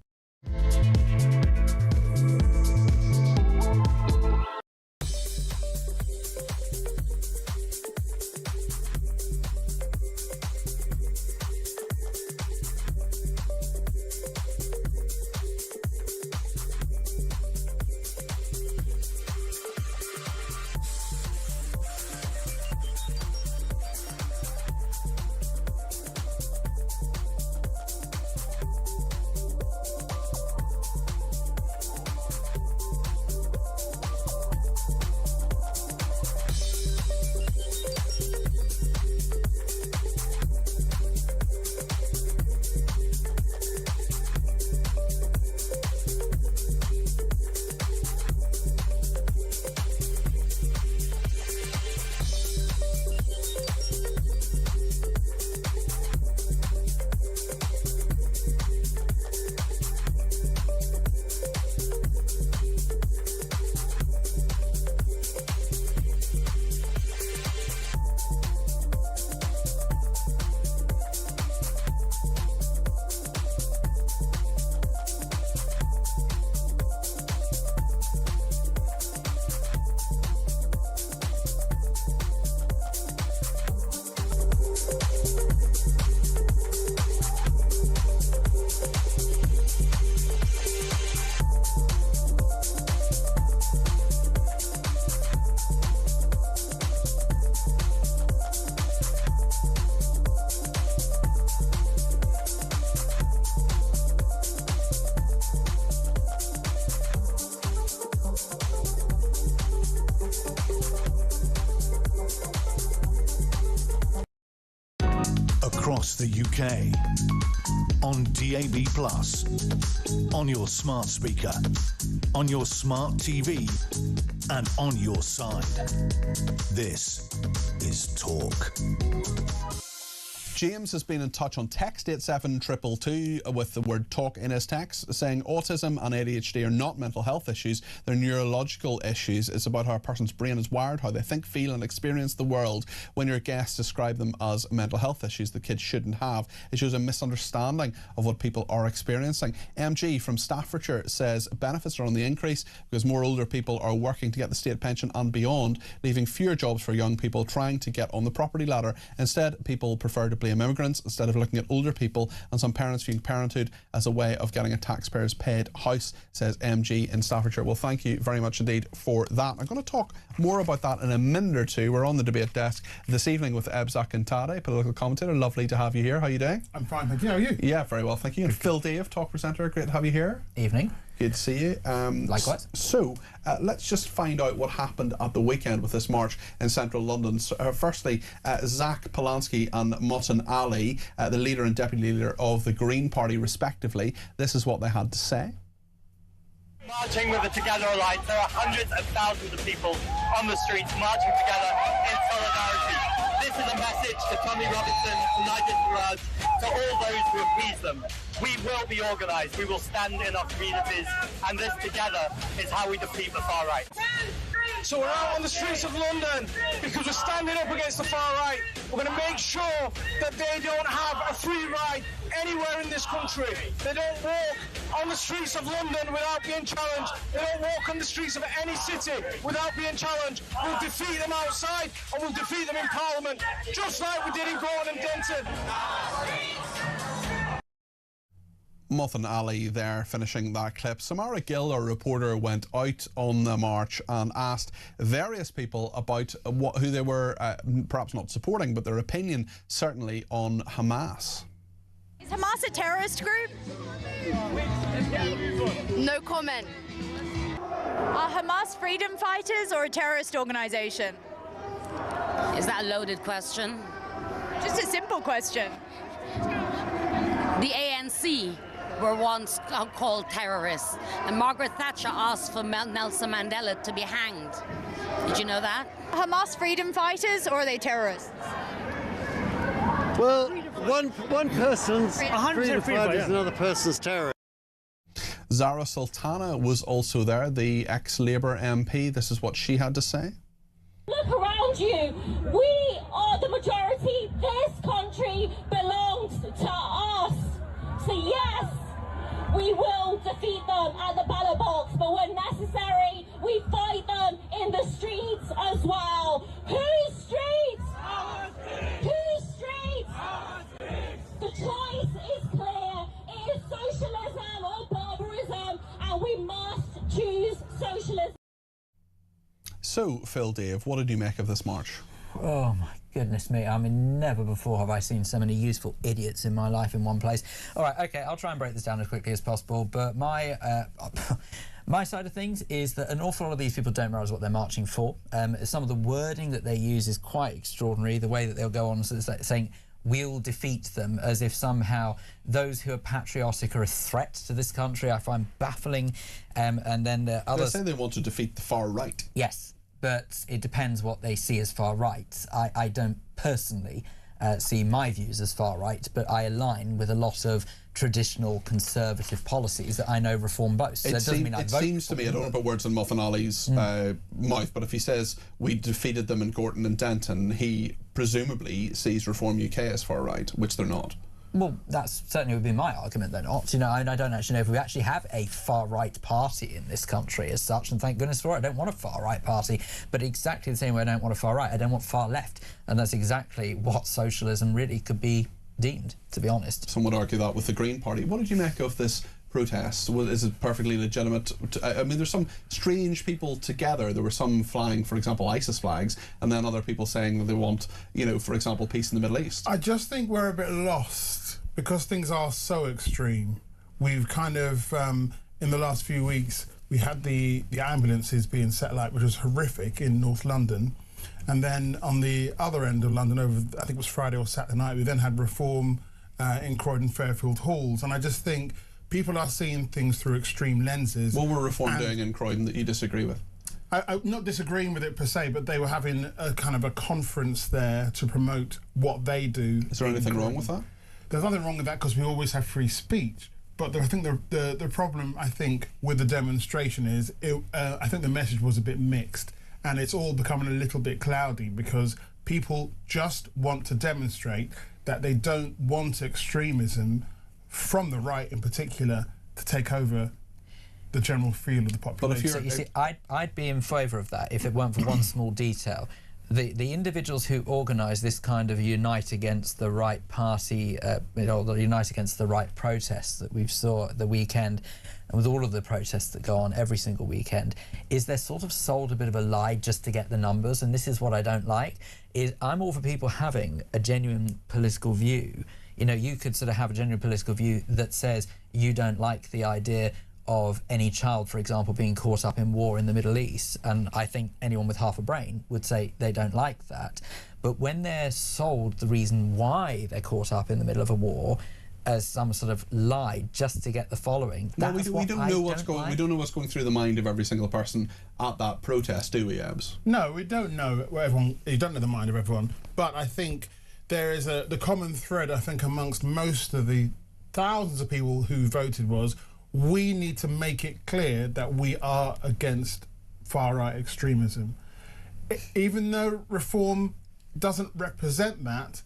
Across the UK, on DAB+, on your smart speaker, on your smart TV, and on your side. This is Talk. James has been in touch on text 87222 with the word talk in his text, saying autism and ADHD are not mental health issues, they're neurological issues. It's about how a person's brain is wired, how they think, feel and experience the world. When your guests describe them as mental health issues the kids shouldn't have, it shows a misunderstanding of what people are experiencing. MG from Staffordshire says benefits are on the increase because more older people are working to get the state pension and beyond, leaving fewer jobs for young people trying to get on the property ladder. Instead, people prefer to blame immigrants instead of looking at older people, and some parents viewing parenthood as a way of getting a taxpayer's paid house, says MG in Staffordshire. Well, thank you very much indeed for that. I'm going to talk more about that in a minute or two. We're on the debate desk this evening with Ebzak Kintade, political commentator. Lovely to have you here. How are you doing? I'm fine, thank you. How are you? Yeah, very well, thank you. And Phil Dave, talk presenter. Great to have you here. Evening. Good to see you. Likewise. So, let's just find out what happened at the weekend with this march in central London. So, firstly, Zach Polanski and Mutton Ali, the leader and deputy leader of the Green Party, respectively. This is what they had to say. Marching with the Together Alliance, there are hundreds of thousands of people on the streets marching together in solidarity. This is a message to Tommy Robinson, to Nigel Farage, to all those who appease them. We will be organised, we will stand in our communities, and this together is how we defeat the far right. So we're out on the streets of London because we're standing up against the far right. We're going to make sure that they don't have a free ride anywhere in this country. They don't walk on the streets of London without being challenged. They don't walk on the streets of any city without being challenged. We'll defeat them outside and we'll defeat them in Parliament, just like we did in Gordon and Denton. Muffin Ali there, finishing that clip. Samara Gill, a reporter, went out on the march and asked various people about who they were perhaps not supporting, but their opinion certainly on Hamas. Is Hamas a terrorist group? No comment. Are Hamas freedom fighters or a terrorist organisation? Is that a loaded question? Just a simple question. The ANC were once called terrorists, and Margaret Thatcher asked for Nelson Mandela to be hanged. Did you know that? Hamas freedom fighters or are they terrorists? Well, one person's freedom fighter is another person's terrorist. Zara Sultana was also there, the ex-Labour MP. This is what she had to say. Look around you. We are the majority. This country belongs to us. So yes, we will defeat them at the ballot box, but when necessary, we fight them in the streets as well. Whose streets? Our streets. Whose streets? Our streets. The choice is clear. It is socialism or barbarism, and we must choose socialism. So, Phil Dave, what did you make of this march? Oh my goodness me, I mean, never before have I seen so many useful idiots in my life in one place. All right, OK, I'll try and break this down as quickly as possible, but my my side of things is that an awful lot of these people don't realise what they're marching for. Some of the wording that they use is quite extraordinary, the way that they'll go on saying, we'll defeat them, as if somehow those who are patriotic are a threat to this country. I find baffling. And then the others... They say they want to defeat the far right. Yes, but it depends what they see as far right. I don't personally see my views as far right, but I align with a lot of traditional conservative policies that I know Reform boasts. It seems to me, I don't want to put words in Muffin Ali's mouth, but if he says we defeated them in Gorton and Denton, he presumably sees Reform UK as far right, which they're not. Well, that's certainly would be my argument, they're not. You know, I don't actually know if we actually have a far-right party in this country as such, and thank goodness for it. I don't want a far-right party, but exactly the same way I don't want a far-right, I don't want far-left, and that's exactly what socialism really could be deemed, to be honest. Some would argue that with the Green Party. What did you make of this protest? Is it perfectly legitimate? I mean, there's some strange people together. There were some flying, for example, ISIS flags, and then other people saying that they want, you know, for example, peace in the Middle East. I just think we're a bit lost because things are so extreme. We've kind of, in the last few weeks, we had the ambulances being set alight, which was horrific in North London. And then on the other end of London, over, I think it was Friday or Saturday night, we then had Reform in Croydon Fairfield Halls. And I just think people are seeing things through extreme lenses. What were Reform doing in Croydon that you disagree with? I'm not disagreeing with it per se, but they were having a kind of a conference there to promote what they do. Is there anything wrong with that? There's nothing wrong with that because we always have free speech. But I think the problem, I think, with the demonstration is, I think the message was a bit mixed, and it's all becoming a little bit cloudy because people just want to demonstrate that they don't want extremism from the right in particular to take over the general feel of the population. But you see, I'd be in favour of that if it weren't for one small detail. The individuals who organise this kind of unite against the right party, unite against the right protests that we've saw at the weekend, and with all of the protests that go on every single weekend, is they're sort of sold a bit of a lie just to get the numbers, and this is what I don't like, is I'm all for people having a genuine political view. You know, you could sort of have a genuine political view that says you don't like the idea of any child, for example, being caught up in war in the Middle East, and I think anyone with half a brain would say they don't like that. But when they're sold the reason why they're caught up in the middle of a war as some sort of lie just to get the following, we don't know what's going through the mind of every single person at that protest, do we, Ebbs? No, we don't know what everyone. You don't know the mind of everyone, but I think there is the common thread, I think, amongst most of the thousands of people who voted was, we need to make it clear that we are against far-right extremism. Even though Reform doesn't represent that,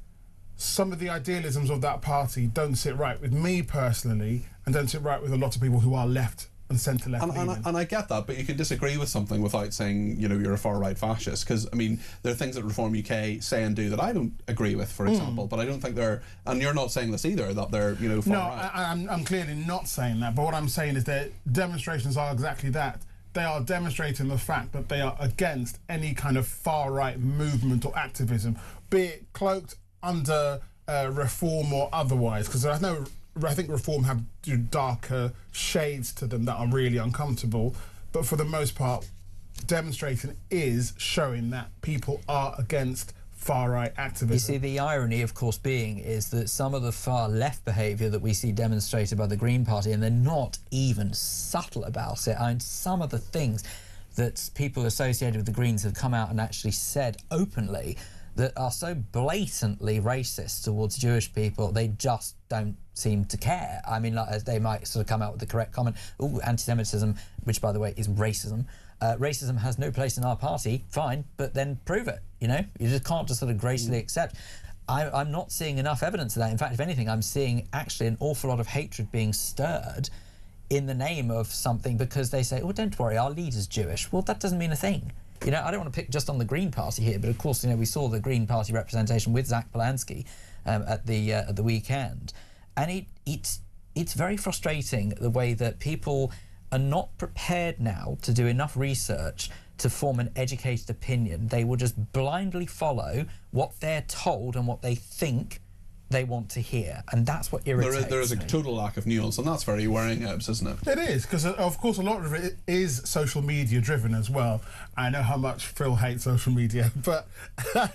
some of the idealisms of that party don't sit right with me personally and don't sit right with a lot of people who are left and centre-left leaning. And I get that, but you can disagree with something without saying, you know, you're a far-right fascist, because, I mean, there are things that Reform UK say and do that I don't agree with, for example, but I don't think they're, and you're not saying this either, that they're, you know, far-right. No, I'm clearly not saying that, but what I'm saying is that demonstrations are exactly that. They are demonstrating the fact that they are against any kind of far-right movement or activism, be it cloaked under Reform or otherwise, because I think Reform have darker shades to them that are really uncomfortable, but for the most part, demonstrating is showing that people are against far-right activism. You see, the irony, of course, being is that some of the far-left behaviour that we see demonstrated by the Green Party, and they're not even subtle about it, I mean, some of the things that people associated with the Greens have come out and actually said openly that are so blatantly racist towards Jewish people, they just don't seem to care. I mean, like, they might sort of come out with the correct comment, ooh, anti-Semitism, which, by the way, is racism. Racism has no place in our party, fine, but then prove it, you know? You just can't just sort of gracefully accept. I'm not seeing enough evidence of that. In fact, if anything, I'm seeing actually an awful lot of hatred being stirred in the name of something because they say, oh, don't worry, our leader's Jewish. Well, that doesn't mean a thing. You know, I don't want to pick just on the Green Party here, but of course, you know, we saw the Green Party representation with Zach Polanski at the weekend, and it's very frustrating the way that people are not prepared now to do enough research to form an educated opinion. They will just blindly follow what they're told and what they think they want to hear, and that's what irritates there is a total lack of nuance, and that's very worrying, isn't it? It is, because of course a lot of it is social media driven as well. I know how much Phil hates social media, but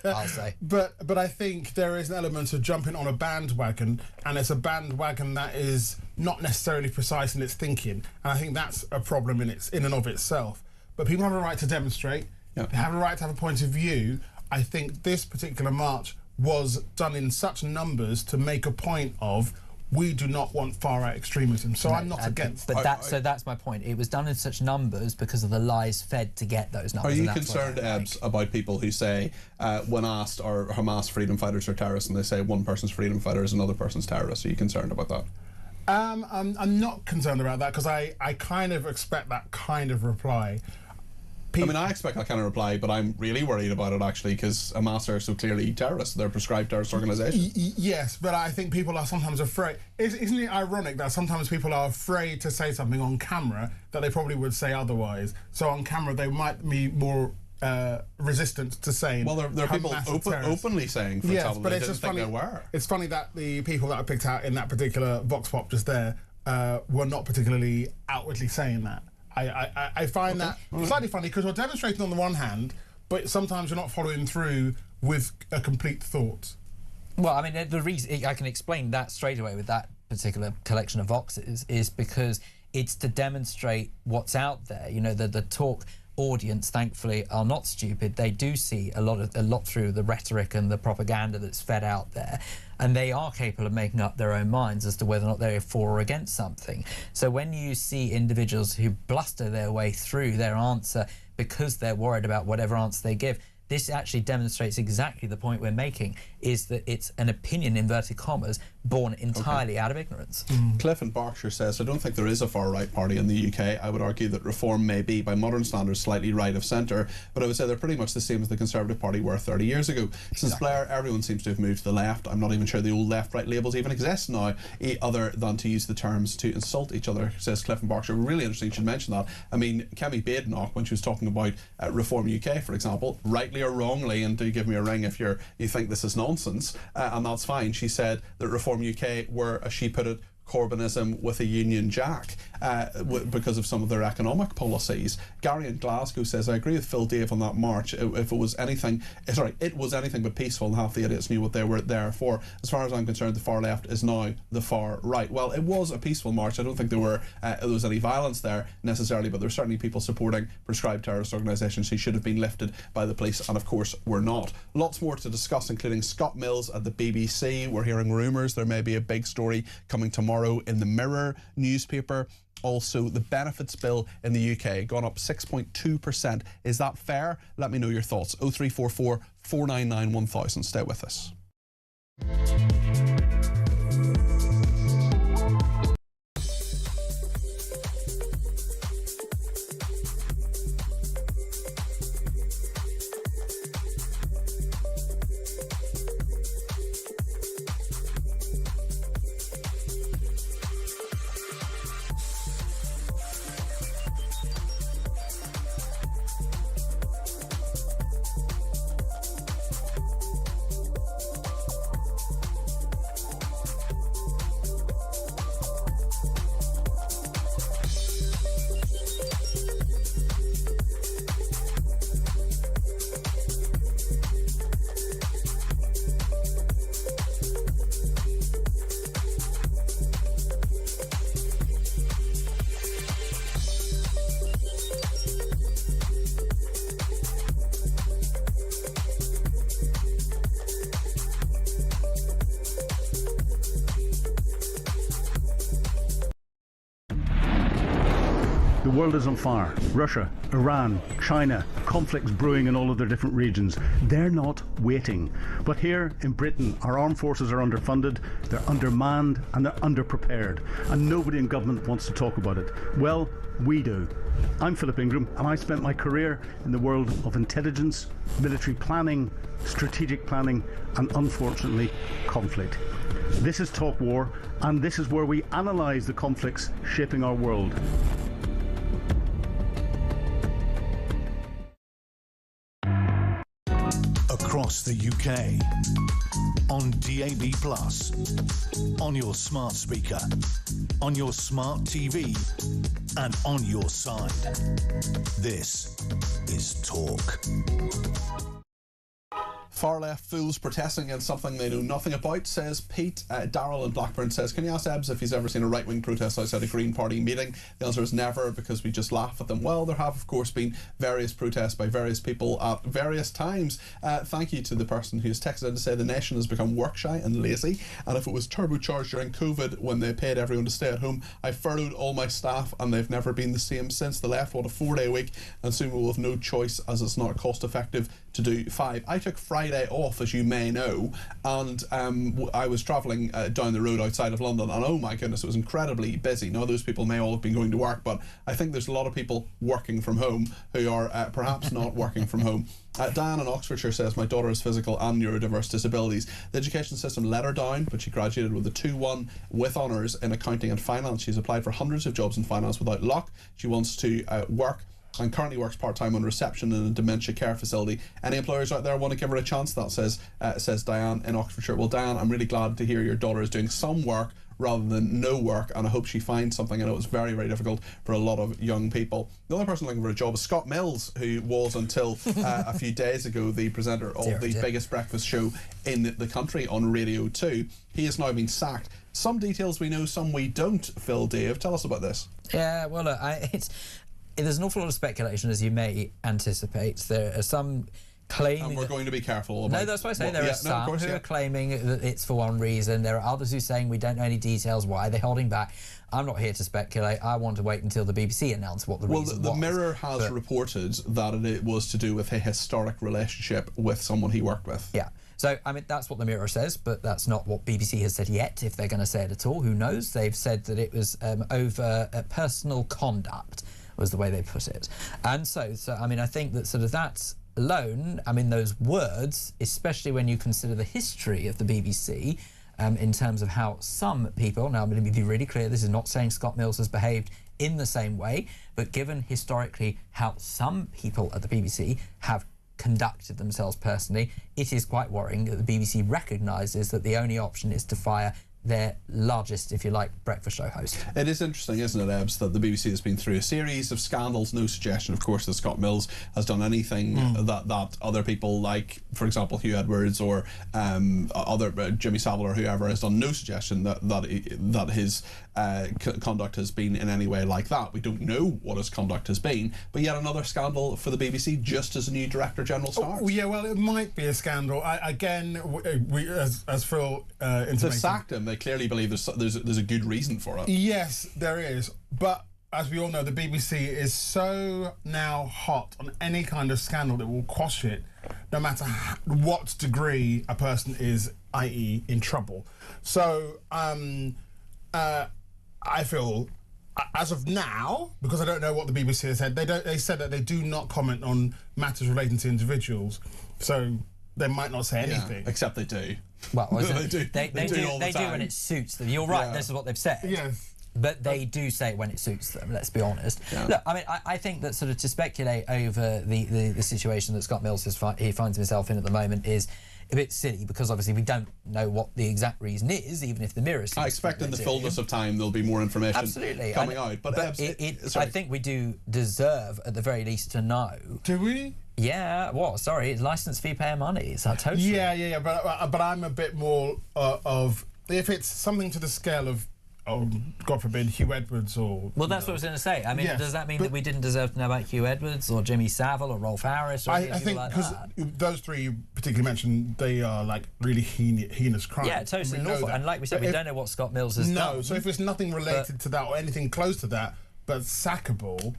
I'll say. But I think there is an element of jumping on a bandwagon, and it's a bandwagon that is not necessarily precise in its thinking, and I think that's a problem in and of itself. But people have a right to demonstrate. They have a right to have a point of view. I think this particular march was done in such numbers to make a point of, we do not want far-right extremism, so I'm not against. But so that's my point. It was done in such numbers because of the lies fed to get those numbers. Are you concerned, Ebbs, about people who say, when asked, are Hamas freedom fighters or terrorists, and they say one person's freedom fighter is another person's terrorist? Are you concerned about that? I'm not concerned about that, because I kind of expect that kind of reply. I mean, I expect that kind of reply, but I'm really worried about it, actually, because Hamas are so clearly terrorists. They're a prescribed terrorist organisation. Yes, but I think people are sometimes afraid. Isn't it ironic that sometimes people are afraid to say something on camera that they probably would say otherwise? So on camera, they might be more resistant to saying. Well, there are people openly saying, for example, but they it's didn't just think funny. they were. It's funny that the people that are picked out in that particular vox pop just there were not particularly outwardly saying that. I find that slightly funny, because we're demonstrating on the one hand, but sometimes you're not following through with a complete thought. Well, I mean, the reason I can explain that straight away with that particular collection of voxes is because it's to demonstrate what's out there. You know, the talk audience, thankfully, are not stupid. They do see a lot through the rhetoric and the propaganda that's fed out there, and they are capable of making up their own minds as to whether or not they're for or against something. So when you see individuals who bluster their way through their answer because they're worried about whatever answer they give, this actually demonstrates exactly the point we're making, is that it's an opinion, inverted commas, born entirely out of ignorance. Cliff in Berkshire says, I don't think there is a far-right party in the UK. I would argue that Reform may be, by modern standards, slightly right of centre, but I would say they're pretty much the same as the Conservative Party were 30 years ago. Since Blair, everyone seems to have moved to the left. I'm not even sure the old left-right labels even exist now, other than to use the terms to insult each other, says Cliff in Berkshire. Really interesting you should mention that. I mean, Kemi Badenoch, when she was talking about Reform UK, for example, rightly or wrongly, and do give me a ring if you think this is nonsense, and that's fine, she said that Reform UK were, as she put it, Corbynism with a Union Jack because of some of their economic policies. Gary in Glasgow says, I agree with Phil Dave on that march. If it was anything, it was anything but peaceful, and half the idiots knew what they were there for. As far as I'm concerned, the far left is now the far right. Well, it was a peaceful march. I don't think there was any violence there necessarily, but there were certainly people supporting prescribed terrorist organisations who should have been lifted by the police, and of course were not. Lots more to discuss, including Scott Mills at the BBC. We're hearing rumours there may be a big story coming tomorrow in the Mirror newspaper. Also, the benefits bill in the UK gone up 6.2%. Is that fair? Let me know your thoughts. 0344 499 1000. Stay with us. world is on fire. Russia, Iran, China, conflicts brewing in all of their different regions. They're not waiting. But here in Britain, our armed forces are underfunded, they're undermanned, and they're underprepared. And nobody in government wants to talk about it. Well, we do. I'm Philip Ingram, and I spent my career in the world of intelligence, military planning, strategic planning, and unfortunately, conflict. This is Talk War, and this is where we analyse the conflicts shaping our world. Across the UK, on DAB+, on your smart speaker, on your smart TV, and on your side. This is Talk. Far left fools protesting against something they know nothing about, says Pete. Darryl in Blackburn says, can you ask Ebbs if he's ever seen a right-wing protest outside a Green Party meeting? The answer is never, because we just laugh at them. Well, there have, of course, been various protests by various people at various times. Thank you to the person who's texted in to say the nation has become work-shy and lazy, and if it was turbocharged during COVID when they paid everyone to stay at home, I furloughed all my staff and they've never been the same since. The left want a 4-day week and soon we will have no choice as it's not cost-effective to do 5. I took Friday off, as you may know, and I was travelling down the road outside of London, and oh my goodness, it was incredibly busy. Now, those people may all have been going to work, but I think there's a lot of people working from home who are perhaps not working from home. Diane in Oxfordshire says, my daughter has physical and neurodiverse disabilities. The education system let her down, but she graduated with a 2-1 with honours in accounting and finance. She's applied for hundreds of jobs in finance without luck. She wants to work and currently works part-time on reception in a dementia care facility. Any employers out there want to give her a chance? That says Diane in Oxfordshire. Well, Diane, I'm really glad to hear your daughter is doing some work rather than no work, and I hope she finds something. I know it's very, very difficult for a lot of young people. The other person looking for a job is Scott Mills, who was until a few days ago the presenter of the biggest breakfast show in the country on Radio 2. He has now been sacked. Some details we know, some we don't. Phil, Dave, tell us about this. Yeah, well, look, there's an awful lot of speculation, as you may anticipate. There are some claiming... And we're going to be careful about... No, that's why I say there are some who are claiming that it's for one reason. There are others who are saying we don't know any details. Why are they holding back? I'm not here to speculate. I want to wait until the BBC announce what the reason was. Well, the Mirror has reported that it was to do with a historic relationship with someone he worked with. Yeah. So, I mean, that's what the Mirror says, but that's not what BBC has said yet, if they're going to say it at all. Who knows? They've said that it was over personal conduct, was the way they put it. And so I mean, I think that sort of that alone, I mean, those words, especially when you consider the history of the BBC, in terms of how some people, now I'm going to be really clear, this is not saying Scott Mills has behaved in the same way, but given historically how some people at the BBC have conducted themselves personally, it is quite worrying that the BBC recognises that the only option is to fire their largest, if you like, breakfast show host. It is interesting, isn't it, Ebbs, that the BBC has been through a series of scandals. No suggestion, of course, that Scott Mills has done anything that other people, like, for example, Hugh Edwards or other Jimmy Savile or whoever, has done no suggestion that his conduct has been in any way like that. We don't know what his conduct has been, but yet another scandal for the BBC, just as a new Director General starts. Oh, yeah, well, it might be a scandal. As Phil intimated, they've sacked him. They clearly believe there's a good reason for it. Yes, there is, but as we all know, the BBC is so now hot on any kind of scandal that will quash it, no matter what degree a person is, i.e. in trouble. So I feel, as of now, because I don't know what the BBC has said, they said that they do not comment on matters relating to individuals, so they might not say anything. Yeah, except they do. Well, they do when it suits them. You're right, this is what they've said. Yes. But they do say it when it suits them, let's be honest. Yeah. Look, I mean, I think that sort of to speculate over the situation that Scott Mills he finds himself in at the moment is a bit silly, because obviously we don't know what the exact reason is, even if the Mirror seems I expect in the fullness of time there'll be more information coming out. But I think we do deserve, at the very least, to know. Do we? Yeah, what? Sorry, it's licence fee payer money. Is that totally? Yeah. But I'm a bit more of, if it's something to the scale of, oh, God forbid, Hugh Edwards or... Well, that's what I was going to say. I mean, does that mean that we didn't deserve to know about Hugh Edwards or Jimmy Savile or Rolf Harris? Or I think because those three you particularly mentioned, they are like really heinous crimes. Yeah, totally awful. And like we said, we don't know what Scott Mills has done. No, so if it's nothing related to that or anything close to that, but sackable,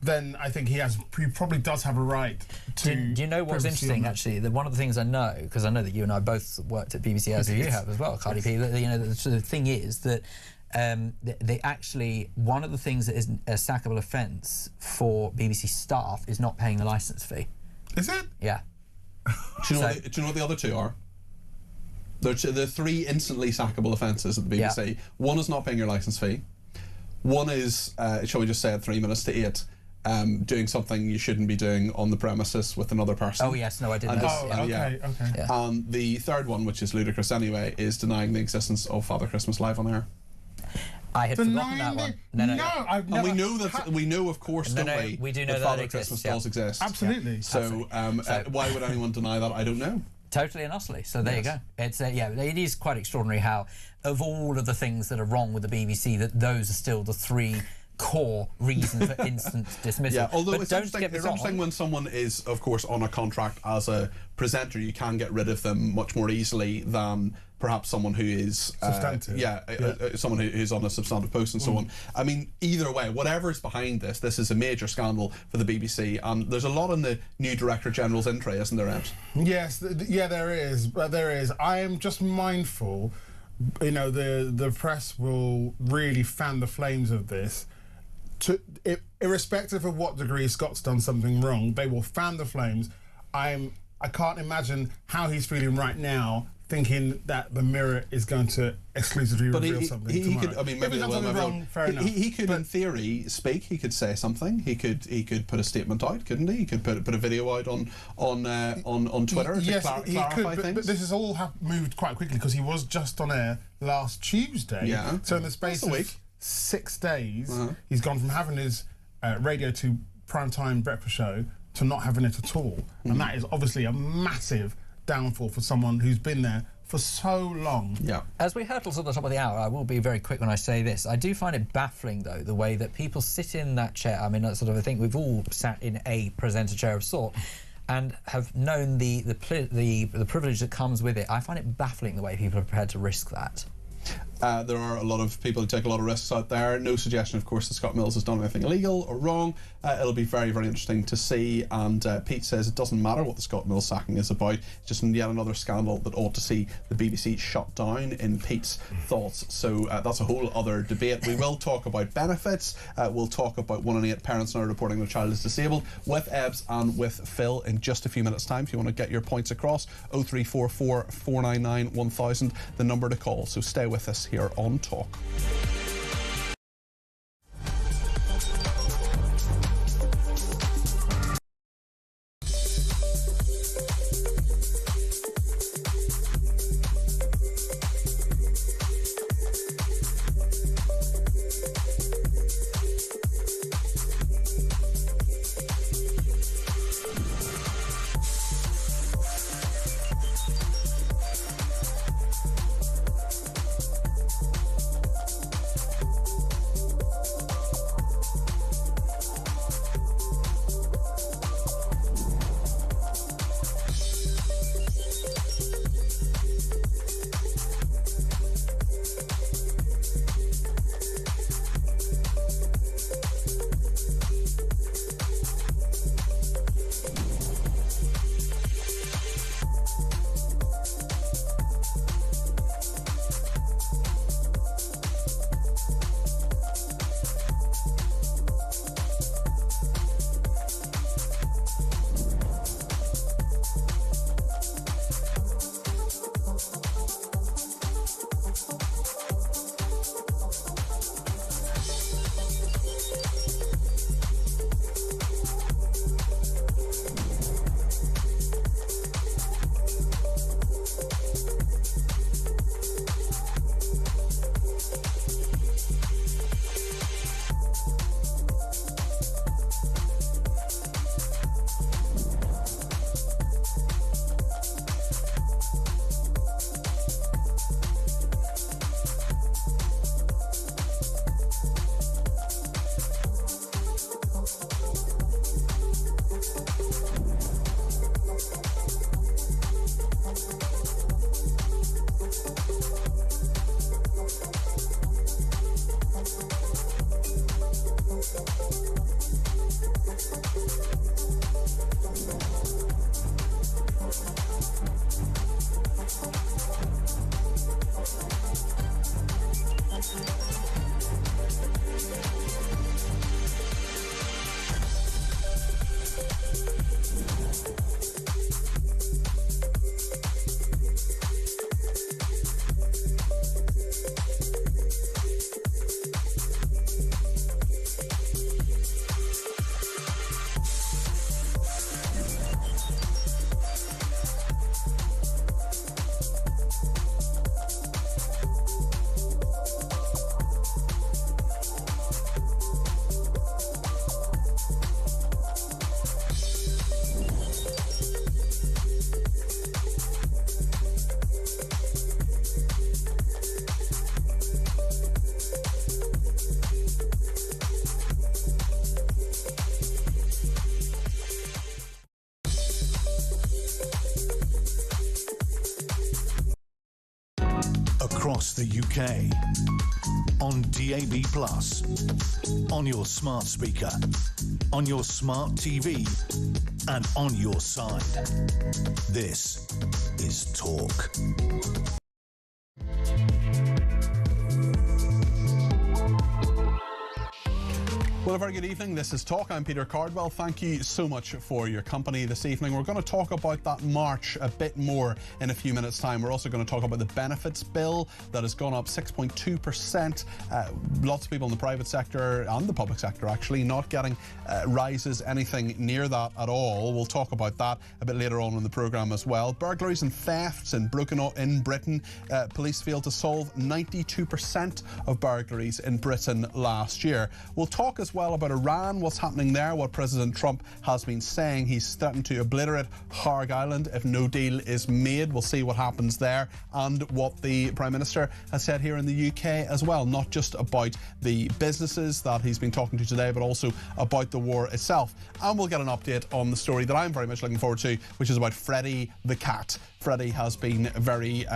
then I think he probably does have a right to. Do you know what's interesting? Actually, one of the things I know, because I know that you and I both worked at BBC as you have as well, Cardi P. The thing is that they actually, one of the things that is a sackable offence for BBC staff is not paying the licence fee. Is it? Yeah. Do you know what the other two are? There are 3 instantly sackable offences at the BBC. Yeah. One is not paying your licence fee. One is, shall we just say at 3 minutes to 8, doing something you shouldn't be doing on the premises with another person. Oh yes, no, I didn't know. Okay. Yeah. And the third one, which is ludicrous anyway, is denying the existence of Father Christmas live on air. I had forgotten that one. No. And we know, of course, we do know that Father Christmas does exist. Absolutely. So, why would anyone deny that? I don't know. Totally and utterly. So there you go. It's it is quite extraordinary how, of all of the things that are wrong with the BBC, that those are still the 3 core reasons for instant dismissal. Yeah, although it's interesting when someone is, of course, on a contract as a presenter, you can get rid of them much more easily than perhaps someone who is substantive. Someone who's on a substantive post and so on. I mean, either way, whatever's behind this is a major scandal for the BBC, and there's a lot in the new Director General's entry, isn't there, Ed? Yes, there is. I am just mindful, the press will really fan the flames of this. Irrespective of what degree Scott's done something wrong, they will fan the flames. I can't imagine how he's feeling right now, thinking that the Mirror is going to exclusively reveal something tomorrow. He could, I mean, maybe they will. Wrong, fair enough. He could, in theory, speak. He could say something. He could put a statement out, couldn't he? He could put a video out on Twitter to clarify things. But this has all moved quite quickly because he was just on air last Tuesday. Yeah. So in the space of 6 days, he's gone from having his Radio 2 primetime breakfast show to not having it at all. And that is obviously a massive downfall for someone who's been there for so long. Yeah. As we hurtle to the top of the hour, I will be very quick when I say this. I do find it baffling, though, the way that people sit in that chair. I mean, I think we've all sat in a presenter chair of sort and have known the privilege that comes with it. I find it baffling the way people are prepared to risk that. There are a lot of people who take a lot of risks out there. No suggestion, of course, that Scott Mills has done anything illegal or wrong. It'll be very, very interesting to see. And Pete says it doesn't matter what the Scott Mills sacking is about. It's just yet another scandal that ought to see the BBC shut down, in Pete's thoughts. So that's a whole other debate. We will talk about benefits. We'll talk about 1 in 8 parents now reporting their child is disabled with Ebbs and with Phil in just a few minutes' time. If you want to get your points across, 0344 499 1000, the number to call. So stay with us here on Talk. across the UK. On DAB+, on your smart speaker, on your smart TV, and on your side. This is Talk. Well, a very good evening. This is Talk. I'm Peter Cardwell. Thank you so much for your company this evening. We're going to talk about that march a bit more in a few minutes' time. We're also going to talk about the benefits bill that has gone up 6.2%. Lots of people in the private sector and the public sector actually not getting rises anything near that at all. We'll talk about that a bit later on in the programme as well. Burglaries and thefts in Britain. Police failed to solve 92% of burglaries in Britain last year. We'll talk as well about Iran, what's happening there, what President Trump has been saying. He's threatened to obliterate Harg Island if no deal is made. We'll see what happens there, and what the Prime Minister has said here in the UK as well, not just about the businesses that he's been talking to today, but also about the war itself. And we'll get an update on the story that I'm very much looking forward to, which is about Freddie the cat. Freddie has been very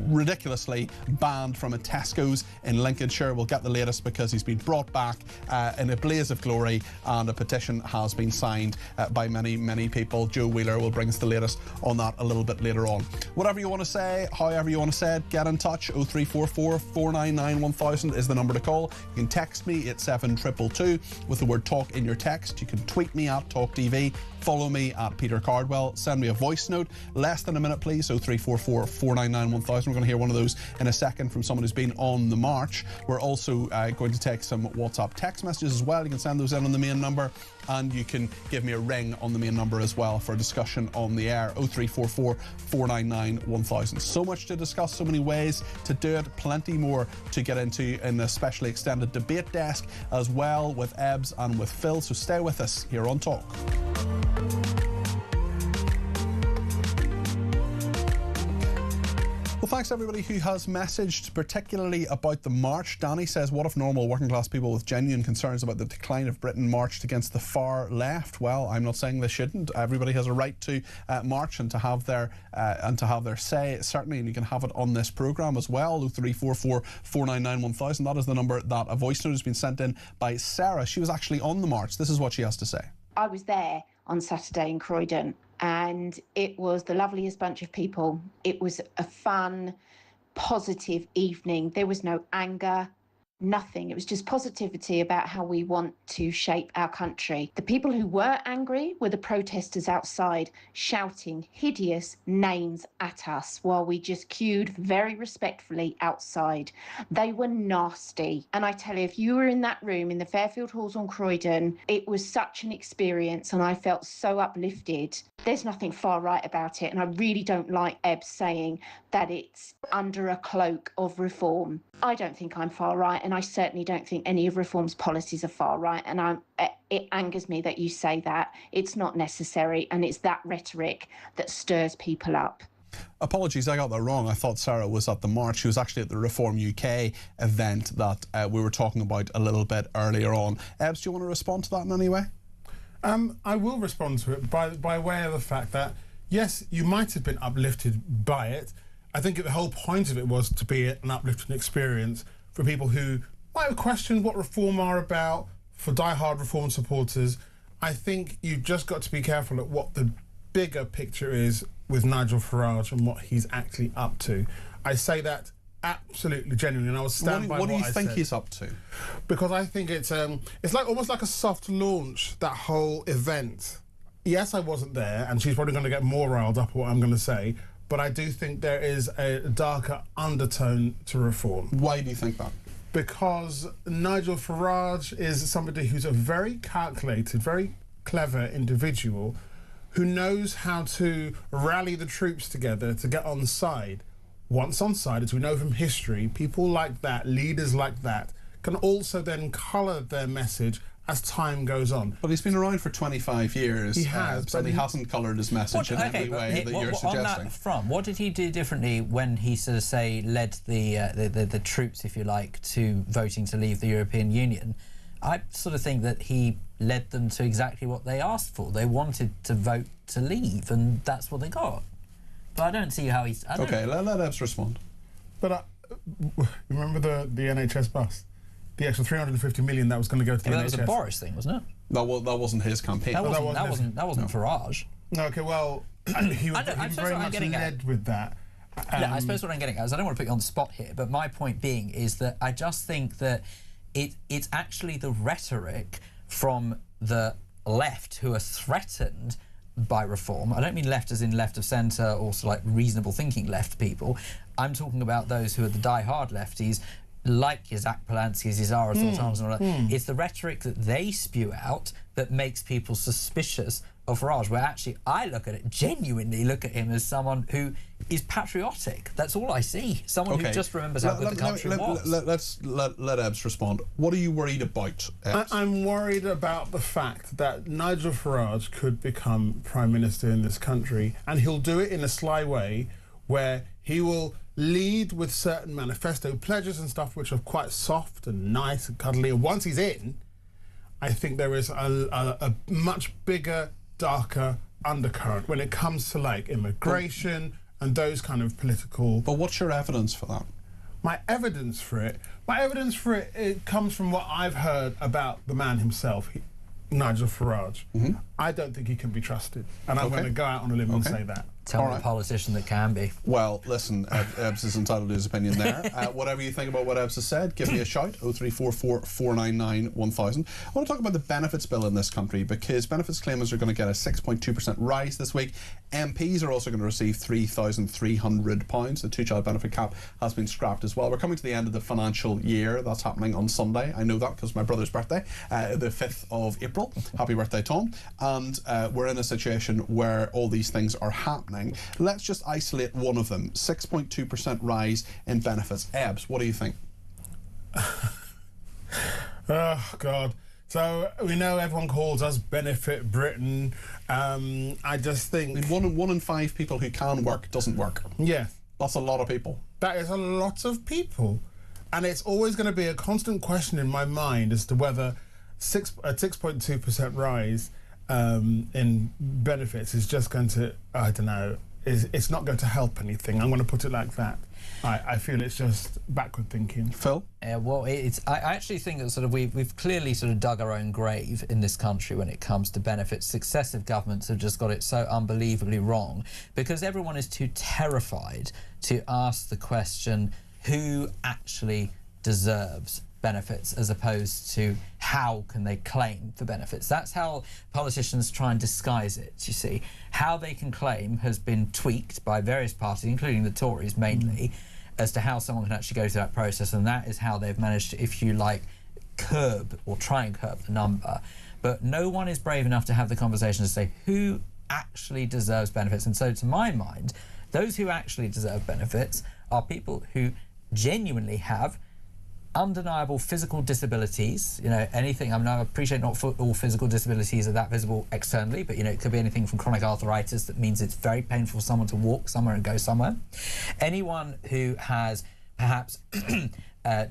ridiculously banned from a Tesco's in Lincolnshire. We'll get the latest because he's been brought back in a blaze of glory, and a petition has been signed by many people. Joe Wheeler will bring us the latest on that a little bit later on. Whatever you want to say, however you want to say it, get in touch. 0344 499 1000 is the number to call. You can text me at 7222 with the word talk in your text. You can tweet me at talkTV. Follow me at Peter Cardwell. Send me a voice note, less than a minute please, 0344 499 1000. We're going to hear one of those in a second from someone who's been on the march. We're also going to take some WhatsApp text messages as well. You can send those in on the main number, and you can give me a ring on the main number as well for a discussion on the air, 0344 499 1000. So much to discuss, so many ways to do it, plenty more to get into in a specially extended debate desk as well, with Ebbs and with Phil. So stay with us here on Talk. Well, thanks everybody who has messaged, particularly about the march. Danny says, what if normal working class people with genuine concerns about the decline of Britain marched against the far left? Well, I'm not saying they shouldn't. Everybody has a right to march and to have their say, certainly, and you can have it on this programme as well. 0344 499 1000. That is the number that a voice note has been sent in by Sarah. She was actually on the march. This is what she has to say. I was there on Saturday in Croydon, and it was the loveliest bunch of people. It was a fun, positive evening. There was no anger, nothing. It was just positivity about how we want to shape our country. The people who were angry were the protesters outside shouting hideous names at us while we just queued very respectfully outside. They were nasty. And I tell you, if you were in that room in the Fairfield Halls on Croydon, it was such an experience, and I felt so uplifted. There's nothing far right about it, and I really don't like Ebb saying that it's under a cloak of reform. I don't think I'm far right, and I certainly don't think any of Reform's policies are far right, and it angers me that you say that. It's not necessary, and it's that rhetoric that stirs people up. Apologies, I got that wrong. I thought Sarah was at the march. She was actually at the Reform UK event that we were talking about a little bit earlier on. Ebbs, do you want to respond to that in any way? I will respond to it by way of the fact that, yes, you might have been uplifted by it. I think the whole point of it was to be an uplifting experience for people who might have questioned what reform are about, for die-hard reform supporters. I think you've just got to be careful at what the bigger picture is with Nigel Farage and what he's actually up to. I say that absolutely genuinely, and I will stand by what I said. What do you think he's up to? Because I think it's like almost like a soft launch, that whole event. Yes, I wasn't there, and she's probably going to get more riled up at what I'm going to say, but I do think there is a darker undertone to reform. Why do you think that? Because Nigel Farage is somebody who's a very calculated, very clever individual who knows how to rally the troops together to get on side. Once on side, as we know from history, people like that, leaders like that, can also then colour their message as time goes on. But he's been around for 25 years. He has, but he hasn't coloured his message in any way that you're suggesting. On that front, what did he do differently when he sort of led the troops, if you like, to voting to leave the European Union? I sort of think that he led them to exactly what they asked for. They wanted to vote to leave, and that's what they got. But I don't see how he's... Okay, let Ebbs respond. But remember the NHS bus? The extra 350 million that was going to go to the NHS. That was a Boris thing, wasn't it? That wasn't his campaign. That wasn't Farage. Okay, well, he was very much led with that. I suppose what I'm getting at is I don't want to put you on the spot here, but my point being is that I just think that it's actually the rhetoric from the left who are threatened by reform. I don't mean left as in left of centre or sort of like reasonable thinking left people. I'm talking about those who are the die-hard lefties, like your Zach Polanski's, your Zara Sultans and all that. It's the rhetoric that they spew out that makes people suspicious of Farage, where actually I genuinely look at him as someone who is patriotic. That's all I see. Someone who just remembers how good the country was. Let's let Ebs respond. What are you worried about, Ebs? I'm worried about the fact that Nigel Farage could become Prime Minister in this country, and he'll do it in a sly way where he will lead with certain manifesto pledges and stuff which are quite soft and nice and cuddly. And once he's in, I think there is a much bigger, darker undercurrent when it comes to like immigration and those kind of political. But what's your evidence for that? My evidence for it, it comes from what I've heard about the man himself, Nigel Farage. I don't think he can be trusted, and I'm going to go out on a limb and say that. Tell me a politician that can be. Well, listen, Ebs is entitled to his opinion there. Whatever you think about what Ebs has said, give me a shout, 0344 499 1000. I want to talk about the benefits bill in this country, because benefits claimants are going to get a 6.2% rise this week. MPs are also going to receive £3,300. The two-child benefit cap has been scrapped as well. We're coming to the end of the financial year. That's happening on Sunday. I know that because my brother's birthday, the 5th of April. Happy birthday, Tom. And we're in a situation where all these things are happening. Let's just isolate one of them. 6.2% rise in benefits. Ebs, what do you think? Oh, God. So we know everyone calls us Benefit Britain. I just think... one in 5 people who can work doesn't work. Yeah. That's a lot of people. That is a lot of people. And it's always going to be a constant question in my mind as to whether a 6.2% rise in benefits is just going to, I don't know, it's not going to help anything. I'm going to put it like that. I feel it's just backward thinking. Phil? Well, I actually think that sort of we've clearly sort of dug our own grave in this country when it comes to benefits. Successive governments have just got it so unbelievably wrong because everyone is too terrified to ask the question, who actually deserves benefits, as opposed to how can they claim for benefits. That's how politicians try and disguise it, you see. How they can claim has been tweaked by various parties, including the Tories mainly, as to how someone can actually go through that process, and that is how they've managed to, if you like, curb or try and curb the number. But no one is brave enough to have the conversation to say who actually deserves benefits. And so to my mind, those who actually deserve benefits are people who genuinely have undeniable physical disabilities, anything. I mean, I appreciate not all physical disabilities are that visible externally, but, it could be anything from chronic arthritis that means it's very painful for someone to walk somewhere and go somewhere. Anyone who has perhaps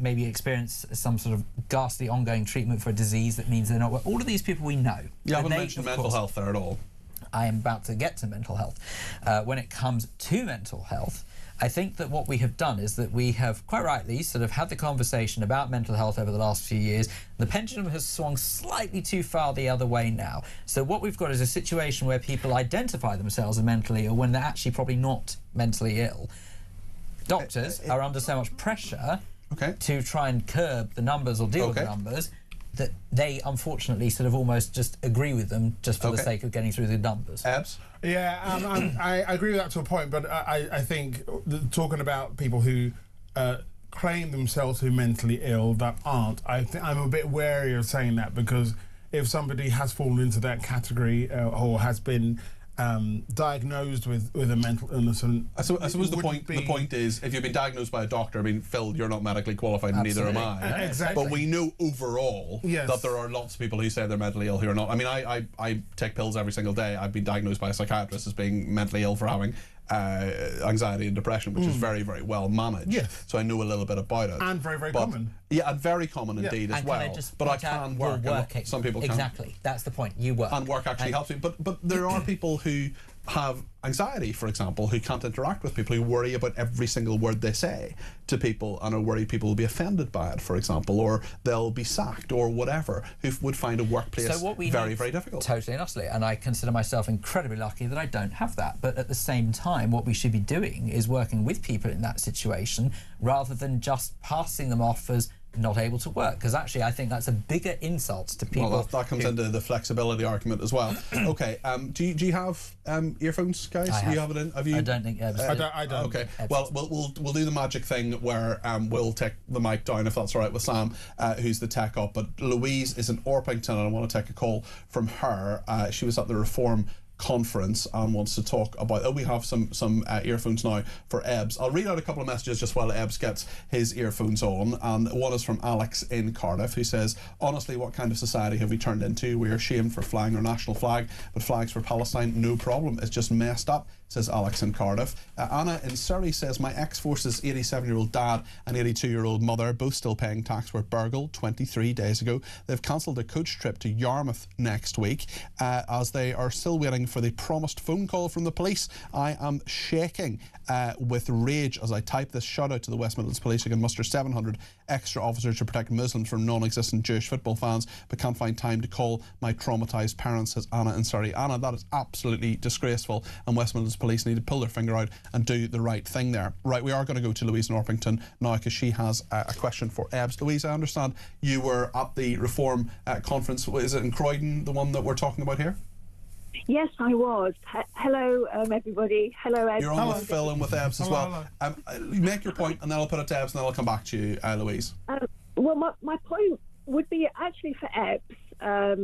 maybe experienced some sort of ghastly ongoing treatment for a disease that means they're not well. All of these people we know. You haven't mentioned mental health there at all. I am about to get to mental health. When it comes to mental health, I think that what we have done is that we have, quite rightly, sort of had the conversation about mental health over the last few years. The pendulum has swung slightly too far the other way now. So what we've got is a situation where people identify themselves as mentally ill when they're actually probably not mentally ill. Doctors are under so much pressure to try and curb the numbers or deal with the numbers that they unfortunately sort of almost just agree with them just for the sake of getting through the numbers. Abs? Yeah, I agree with that to a point, but I think talking about people who claim themselves to be mentally ill that aren't, I'm a bit wary of saying that, because if somebody has fallen into that category or has been diagnosed with a mental illness, and I suppose the point is, if you've been diagnosed by a doctor, I mean, Phil, you're not medically qualified, and neither am I. Exactly. But we know overall that there are lots of people who say they're mentally ill who are not. I mean, I take pills every single day. I've been diagnosed by a psychiatrist as being mentally ill for having anxiety and depression, which is very, very well managed. Yes. So I know a little bit about it. And very, very common. Yeah, and very common indeed as well. But I can work. Some people can't. Exactly. That's the point. You work. And work actually helps me. But there are people who have anxiety, for example, who can't interact with people, who worry about every single word they say to people and are worried people will be offended by it, for example, or they'll be sacked or whatever, who would find a workplace very, very difficult. Totally and utterly. And I consider myself incredibly lucky that I don't have that. But at the same time, what we should be doing is working with people in that situation rather than just passing them off as not able to work, because actually I think that's a bigger insult to people. Well, that comes into the flexibility argument as well. Okay, do you have earphones, guys? I have. You have it in? Have you? I don't think Ebbs. I don't. Okay. Well, we'll do the magic thing where we'll take the mic down, if that's all right with Sam, who's the tech op. But Louise is in Orpington, and I want to take a call from her. She was at the Reform conference and wants to talk about we have some earphones now for Ebbs. I'll read out a couple of messages just while Ebbs gets his earphones on, and one is from Alex in Cardiff, who says, honestly, what kind of society have we turned into? We are ashamed for flying our national flag, but flags for Palestine, no problem. It's just messed up, says Alex in Cardiff. Anna in Surrey says, my ex-force's 87-year-old dad and 82-year-old mother, both still paying tax, were burgled 23 days ago. They've cancelled a coach trip to Yarmouth next week as they are still waiting for the promised phone call from the police. I am shaking with rage as I type this. Shout out to the West Midlands Police, who can muster 700 extra officers to protect Muslims from non-existent Jewish football fans, but can't find time to call my traumatised parents, says Anna in Surrey. Anna, that is absolutely disgraceful, and West Midlands Police need to pull their finger out and do the right thing there. Right, we are going to go to Louise in Orpington now, because she has a question for Ebbs. Louise, I understand you were at the Reform conference. Is it in Croydon, the one that we're talking about here? Yes, I was. Hello, everybody. Hello, Ebbs. You're on with Phil and with Ebbs as well. Make your point, and then I'll put it to Ebbs, and then I'll come back to you, Louise. Well, my point would be actually for Ebbs.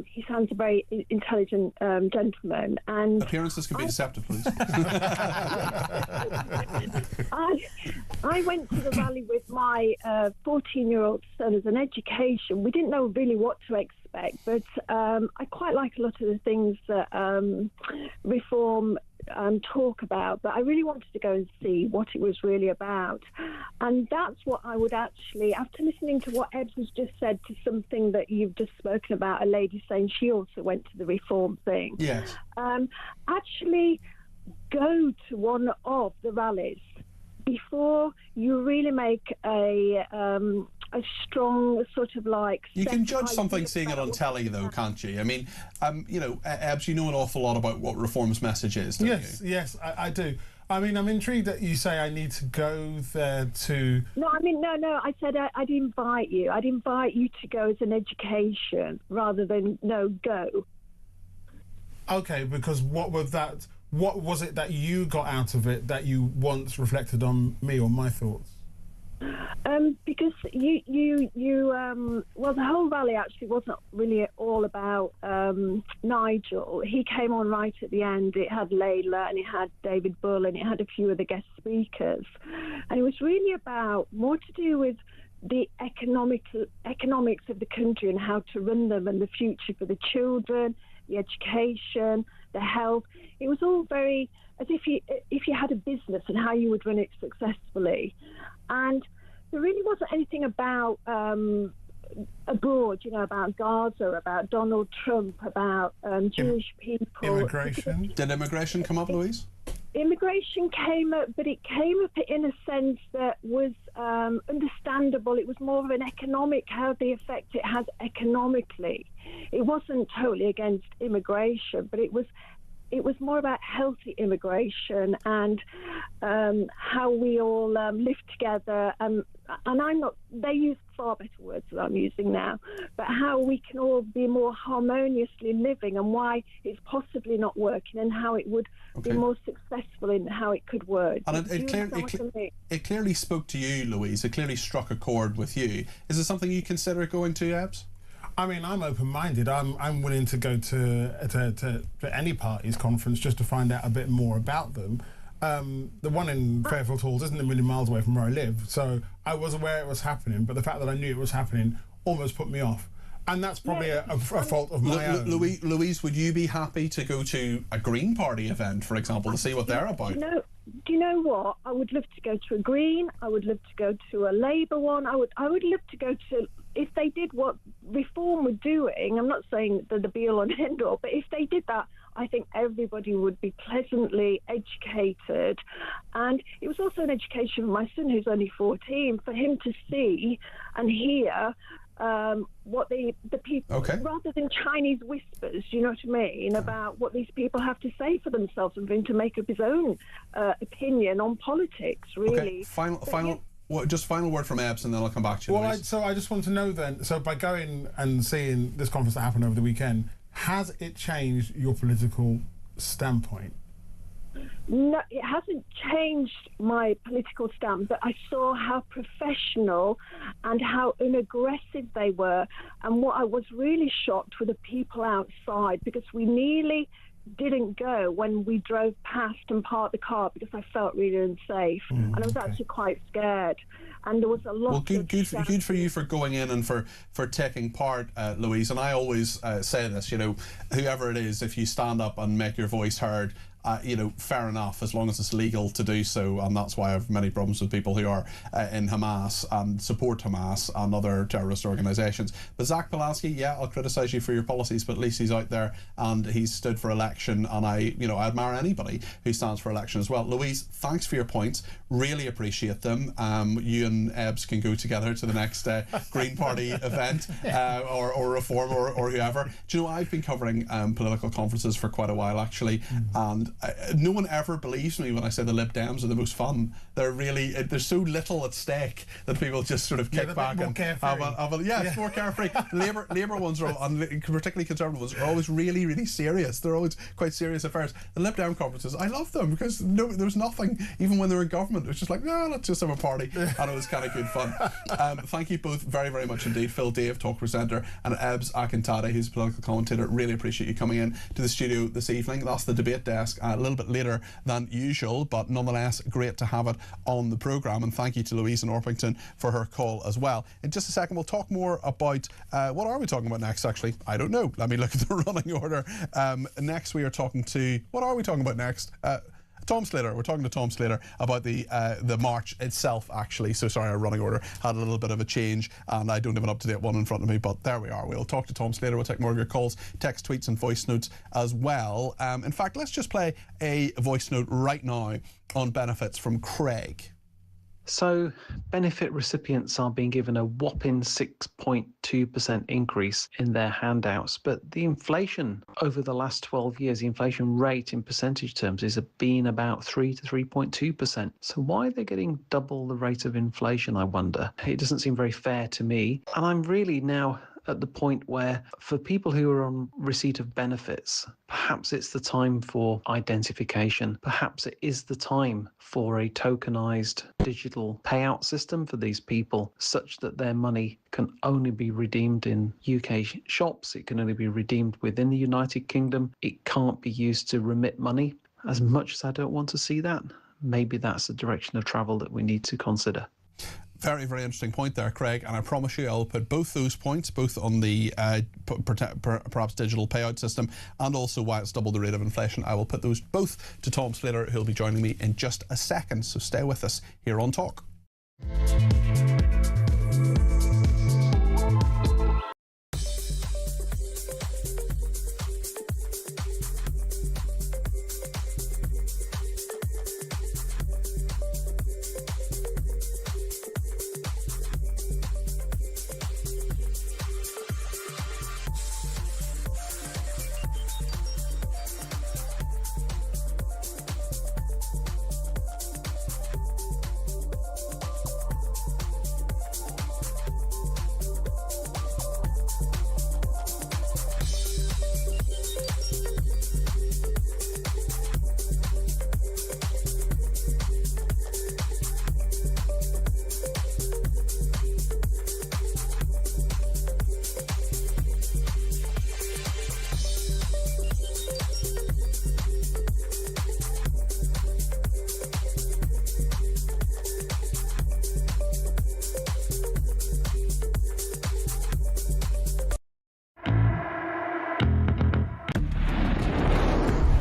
He sounds a very intelligent gentleman. And appearances can be deceptive, please. I went to the rally with my 14-year-old son as an education. We didn't know really what to expect, but I quite like a lot of the things that Reform talk about, but I really wanted to go and see what it was really about. And that's what I would actually, after listening to what Ebbs has just said, to something that you've just spoken about, a lady saying she also went to the Reform thing. Yes. Actually go to one of the rallies before you really make a strong sort of like... You can judge something seeing it on telly, though, can't you? I mean, you know, Ebbs, you know an awful lot about what Reform's message is, don't you? Yes, I do. I mean, I'm intrigued that you say I need to go there to... No, I mean, no, I said I'd invite you. I'd invite you to go as an education rather than, go. Okay, because what was it that you got out of it that you once reflected on me or my thoughts? Because well, the whole rally actually wasn't really all about Nigel. He came on right at the end. It had Layla and it had David Bull and it had a few other guest speakers. And it was really about more to do with the economics of the country and how to run them and the future for the children, the education, the health. It was all very as if you had a business and how you would run it successfully. And there really wasn't anything about abroad, about Gaza, about Donald Trump, about Jewish people. Immigration. Did immigration come up, Louise? Immigration came up, but it came up in a sense that was understandable. It was more of an economic, how the effect it has economically. It wasn't totally against immigration, but it was more about healthy immigration and how we all live together. And they use far better words than I'm using now, but how we can all be more harmoniously living and why it's possibly not working and how it would be more successful in how it could work. And it clearly spoke to you, Louise. It clearly struck a chord with you. Is it something you consider going to, Ebbs? I mean, I'm open-minded. I'm willing to go to any party's conference just to find out a bit more about them. The one in Fairfield Halls isn't a million miles away from where I live, so I was aware it was happening, but the fact that I knew it was happening almost put me off. And that's probably a fault of my own. Louise, would you be happy to go to a Green Party event, for example, to see what they're about? Do you know what? I would love to go to a Green. I would love to go to a Labour one. I would love to go to... If they did what Reform were doing, I'm not saying they're the be-all and end-all, but if they did that, I think everybody would be pleasantly educated. And it was also an education for my son, who's only 14, for him to see and hear what the people, rather than Chinese whispers, you know what I mean, about what these people have to say for themselves, and for him to make up his own opinion on politics, really. Okay. Just final word from Ebbs, and then I'll come back to you. Well, so I just want to know then, so by going and seeing this conference that happened over the weekend, has it changed your political standpoint? No, it hasn't changed my political stand, but I saw how professional and how unaggressive they were. And what I was really shocked were the people outside, because we nearly didn't go when we drove past and parked the car because I felt really unsafe, and I was actually quite scared. And there was a lot. Well, good for you for going in and for taking part, Louise. And I always say this, you know, whoever it is, if you stand up and make your voice heard, you know, fair enough, as long as it's legal to do so. And that's why I have many problems with people who are in Hamas and support Hamas and other terrorist organisations. But Zach Pulaski, yeah, I'll criticise you for your policies, but at least he's out there and he's stood for election. And I admire anybody who stands for election as well. Louise, thanks for your points. Really appreciate them. You and Ebbs can go together to the next Green Party event or Reform or whoever. Do you know, I've been covering political conferences for quite a while, actually, and no one ever believes me when I say the Lib Dems are the most fun. They're really, there's so little at stake that people just sort of kick back and it's more carefree. Labour ones are, and particularly Conservative ones, are always really, really serious. They're always quite serious affairs. The Lib Dem conferences, I love them because there was nothing, even when they were in government, it was just like, no, let's just have a party, and it was kind of good fun. Thank you both very, very much indeed. Phil Dave, talk presenter, and Ebbs Akintade, who's a political commentator. Really appreciate you coming in to the studio this evening. That's the debate desk. A little bit later than usual, but nonetheless great to have it on the programme, and thank you to Louise in Orpington for her call as well. In just a second we'll talk more about what are we talking about next, actually? I don't know. Let me look at the running order. Next we are talking to, what are we talking about next? Tom Slater. We're talking to Tom Slater about the march itself, actually. So sorry, our running order had a little bit of a change, and I don't have an up-to-date one in front of me, but there we are. We'll talk to Tom Slater. We'll take more of your calls, text, tweets and voice notes as well. In fact, let's just play a voice note right now on benefits from Craig. So, benefit recipients are being given a whopping 6.2% increase in their handouts, but the inflation over the last 12 years, the inflation rate in percentage terms has been about 3 to 3.2%. So why are they getting double the rate of inflation, I wonder? It doesn't seem very fair to me. And I'm really now at the point where, for people who are on receipt of benefits, perhaps it's the time for identification. Perhaps it is the time for a tokenized digital payout system for these people, such that their money can only be redeemed in UK shops. It can only be redeemed within the United Kingdom. It can't be used to remit money. As much as I don't want to see that, maybe that's the direction of travel that we need to consider. Very, very interesting point there, Craig, and I promise you I'll put both those points, both on the perhaps digital payout system and also why it's double the rate of inflation. I will put those both to Tom Slater, who'll be joining me in just a second, so stay with us here on Talk.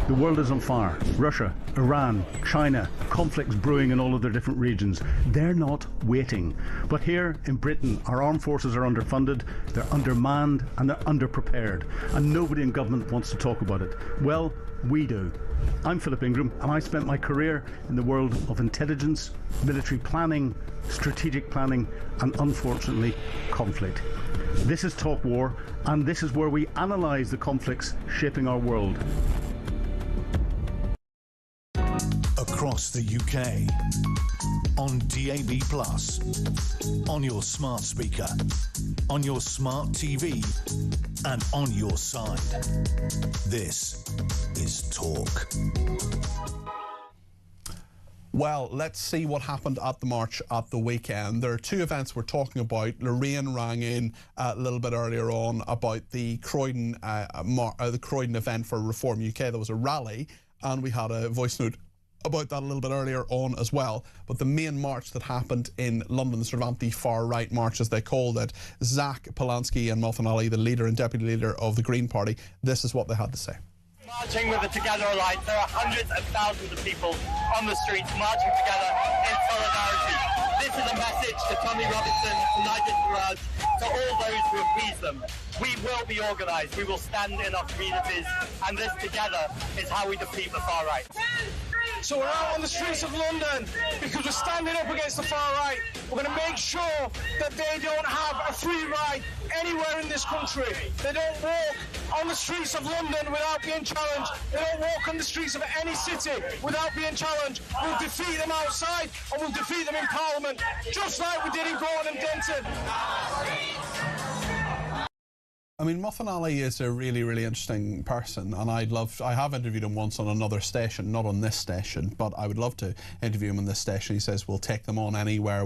The world is on fire. Russia, Iran, China, conflicts brewing in all of their different regions. They're not waiting. But here in Britain, our armed forces are underfunded, they're undermanned, and they're underprepared. And nobody in government wants to talk about it. Well, we do. I'm Philip Ingram, and I spent my career in the world of intelligence, military planning, strategic planning, and unfortunately, conflict. This is Talk War, and this is where we analyse the conflicts shaping our world. Across the UK, on DAB+, on your smart speaker, on your smart TV, and on your side. This is Talk. Well, let's see what happened at the march at the weekend. There are two events we're talking about. Lorraine rang in a little bit earlier on about the Croydon event for Reform UK. There was a rally, and we had a voice note about that a little bit earlier on as well. But the main march that happened in London, the sort of anti-far right march as they called it, Zach Polanski and Muffin Ali, the leader and deputy leader of the Green Party, this is what they had to say. Marching with the Together Alliance, there are hundreds of thousands of people on the streets marching together in solidarity. This is a message to Tommy Robinson, to Nigel Farage, to all those who appease them. We will be organised, we will stand in our communities, and this together is how we defeat the far right. So we're out on the streets of London because we're standing up against the far right. We're going to make sure that they don't have a free ride anywhere in this country. They don't walk on the streets of London without being challenged. They don't walk on the streets of any city without being challenged. We'll defeat them outside and we'll defeat them in Parliament, just like we did in Gordon and Denton. I mean, Muffin Ali is a really, really interesting person, and I have interviewed him once on another station, not on this station, but I would love to interview him on this station. He says we'll take them on anywhere.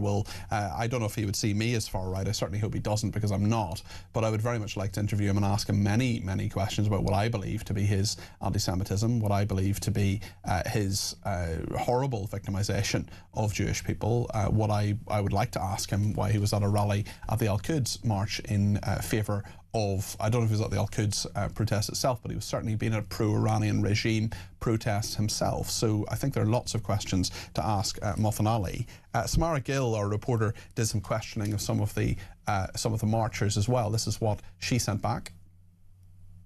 I don't know if he would see me as far right. I certainly hope he doesn't, because I'm not, but I would very much like to interview him and ask him many, many questions about what I believe to be his anti-Semitism, what I believe to be his horrible victimisation of Jewish people, what I would like to ask him why he was at a rally at the Al-Quds march in favour of, I don't know if he was at the Al-Quds protest itself, but he was certainly being at a pro-Iranian regime protests himself. So I think there are lots of questions to ask Muffin Ali. Samara Gill, our reporter, did some questioning of some of the marchers as well. This is what she sent back.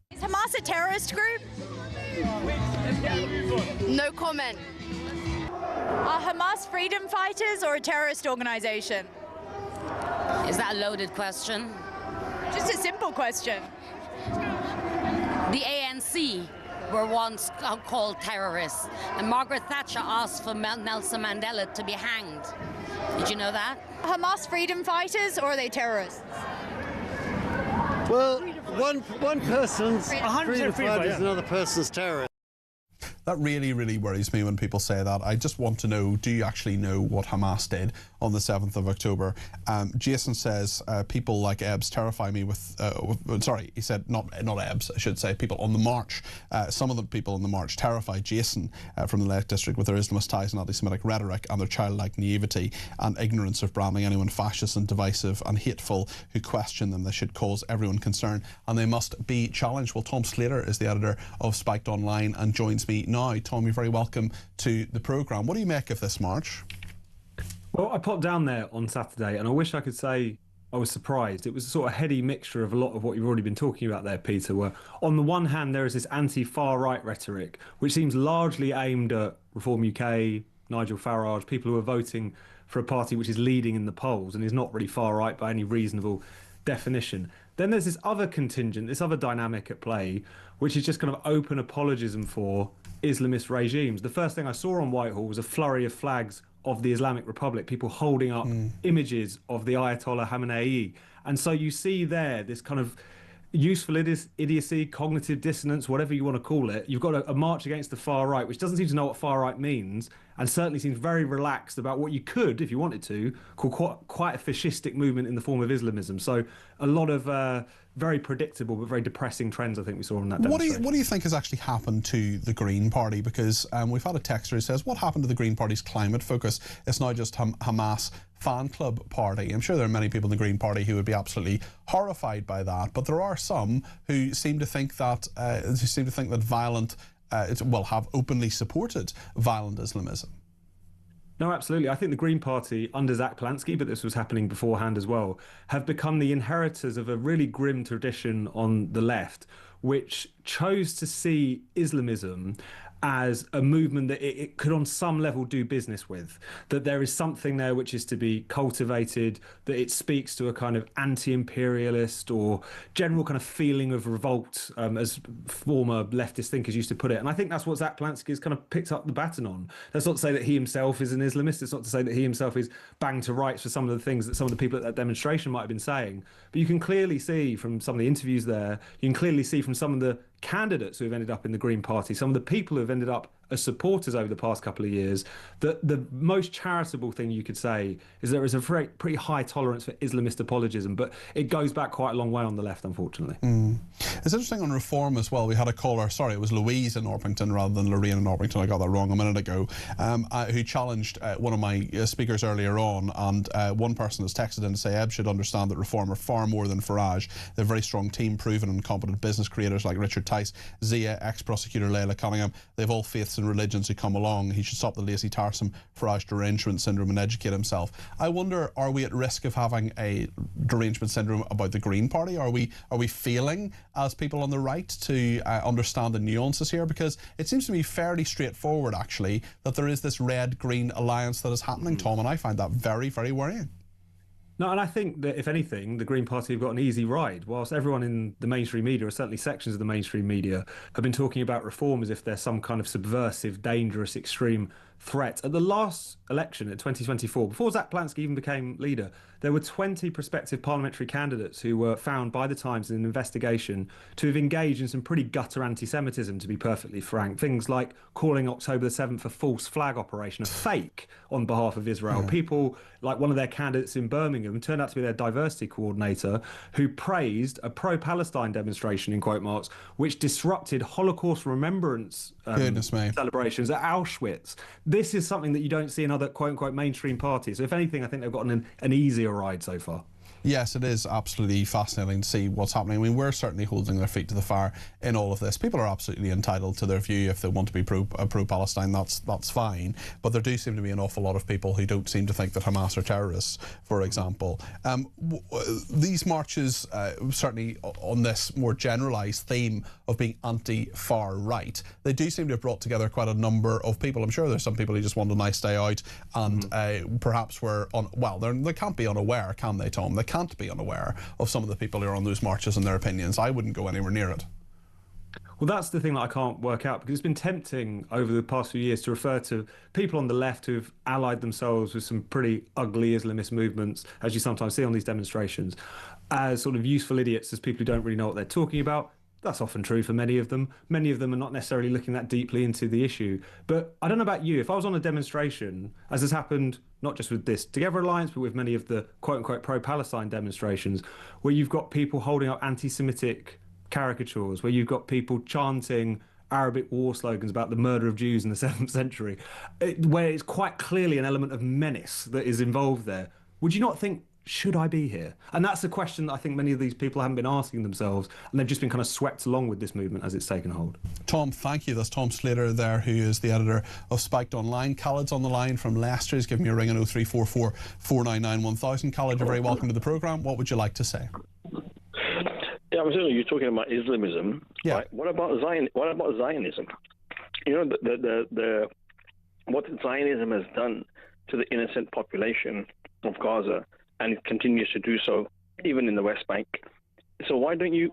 Is Hamas a terrorist group? No comment. Are Hamas freedom fighters or a terrorist organisation? Is that a loaded question? Just a simple question. The ANC were once called terrorists, and Margaret Thatcher asked for Nelson Mandela to be hanged. Did you know that? Hamas freedom fighters, or are they terrorists? Well, one person's freedom fighter is another person's terrorist. That really, really worries me when people say that. I just want to know, do you actually know what Hamas did on the 7th of October? Jason says, people like Ebbs terrify me with, sorry, he said, not Ebbs, I should say, people on the march. Some of the people on the march terrify Jason from the Lake District with their Islamist ties and anti-Semitic rhetoric and their childlike naivety and ignorance of branding anyone fascist and divisive and hateful who question them. They should cause everyone concern and they must be challenged. Well, Tom Slater is the editor of Spiked Online and joins me now. Tom, you're very welcome to the programme. What do you make of this march? Well, I popped down there on Saturday and I wish I could say I was surprised. It was a sort of heady mixture of a lot of what you've already been talking about there, Peter, where on the one hand there is this anti-far right rhetoric, which seems largely aimed at Reform UK, Nigel Farage, people who are voting for a party which is leading in the polls and is not really far right by any reasonable definition. Then there's this other contingent, this other dynamic at play, which is just kind of open apologism for Islamist regimes. The first thing I saw on Whitehall was a flurry of flags of the Islamic Republic, people holding up images of the Ayatollah Khamenei. And so you see there this kind of useful idiocy, cognitive dissonance, whatever you want to call it. You've got a march against the far right, which doesn't seem to know what far right means, and certainly seems very relaxed about what you could, if you wanted to, call quite a fascistic movement in the form of Islamism. So a lot of very predictable but very depressing trends I think we saw on that demonstration. What do you think has actually happened to the Green Party? Because we've had a texter who says, what happened to the Green Party's climate focus? It's now just Hamas fan club party. I'm sure there are many people in the Green Party who would be absolutely horrified by that, but there are some who seem to think that violent have openly supported violent Islamism. No, absolutely. I think the Green Party, under Zach Polansky, but this was happening beforehand as well, have become the inheritors of a really grim tradition on the left, which chose to see Islamism as a movement that it could on some level do business with, that there is something there which is to be cultivated, that it speaks to a kind of anti-imperialist or general kind of feeling of revolt, as former leftist thinkers used to put it. And I think that's what Zach Polansky has kind of picked up the baton on. That's not to say that he himself is an Islamist. It's not to say that he himself is bang to rights for some of the things that some of the people at that demonstration might have been saying. But you can clearly see from some of the interviews there, you can clearly see from some of the candidates who have ended up in the Green Party, some of the people who have ended up as supporters over the past couple of years, that the most charitable thing you could say is there is a pretty high tolerance for Islamist apologism, but it goes back quite a long way on the left, unfortunately. It's interesting on reform as well. We had a caller, sorry, it was Louise in Orpington rather than Lorraine in Orpington, I got that wrong a minute ago, who challenged one of my speakers earlier on, and one person has texted in to say Eb should understand that reform are far more than Farage. They're a very strong team, proven and competent business creators like Richard Tice, Zia, ex-prosecutor Leila Cunningham. They've all faiths and religions who come along. He should stop the lazy tiresome Farage derangement syndrome and educate himself. I wonder, are we at risk of having a derangement syndrome about the Green Party? Are we failing as people on the right to understand the nuances here? Because it seems to me fairly straightforward, actually, that there is this red-green alliance that is happening, Tom, and I find that very, very worrying. No, and I think that, if anything, the Green Party have got an easy ride. Whilst everyone in the mainstream media, or certainly sections of the mainstream media, have been talking about reform as if they're some kind of subversive, dangerous, extreme threat. At the last election, at 2024, before Zach Polansky even became leader, there were 20 prospective parliamentary candidates who were found by the Times in an investigation to have engaged in some pretty gutter anti-Semitism, to be perfectly frank. Things like calling October the 7th a false flag operation, a fake on behalf of Israel. People like one of their candidates in Birmingham turned out to be their diversity coordinator, who praised a pro-Palestine demonstration, in quote marks, which disrupted Holocaust remembrance celebrations at Auschwitz. This is something that you don't see in other quote-unquote mainstream parties. So if anything, I think they've gotten an easier ride so far. Yes, it is absolutely fascinating to see what's happening. I mean, we're certainly holding their feet to the fire in all of this. People are absolutely entitled to their view. If they want to be pro-Palestine, that's fine. But there do seem to be an awful lot of people who don't seem to think that Hamas are terrorists, for example. These marches, certainly on this more generalised theme of being anti-far right, they do seem to have brought together quite a number of people. I'm sure there's some people who just want a nice day out and perhaps were they can't be unaware, can they, Tom? They can't be unaware of some of the people who are on those marches and their opinions. I wouldn't go anywhere near it. Well, that's the thing that I can't work out, because it's been tempting over the past few years to refer to people on the left who've allied themselves with some pretty ugly Islamist movements, as you sometimes see on these demonstrations, as sort of useful idiots, as people who don't really know what they're talking about. That's often true for many of them. Many of them are not necessarily looking that deeply into the issue. But I don't know about you, if I was on a demonstration, as has happened not just with this Together Alliance, but with many of the quote-unquote pro-Palestine demonstrations, where you've got people holding up anti-Semitic caricatures, where you've got people chanting Arabic war slogans about the murder of Jews in the 7th century, where it's quite clearly an element of menace that is involved there, would you not think, should I be here? And that's the question that I think many of these people haven't been asking themselves, and they've just been kind of swept along with this movement as it's taken hold. Tom, thank you. That's Tom Slater there, who is the editor of Spiked Online. Khaled's on the line from Leicester. He's giving me a ring on 0344 499 1000. Khaled, you're very welcome to the programme. What would you like to say? Yeah, I'm saying you're talking about Islamism. Yeah. Right? What about Zionism? You know, what Zionism has done to the innocent population of Gaza, and it continues to do so, even in the West Bank. So why don't you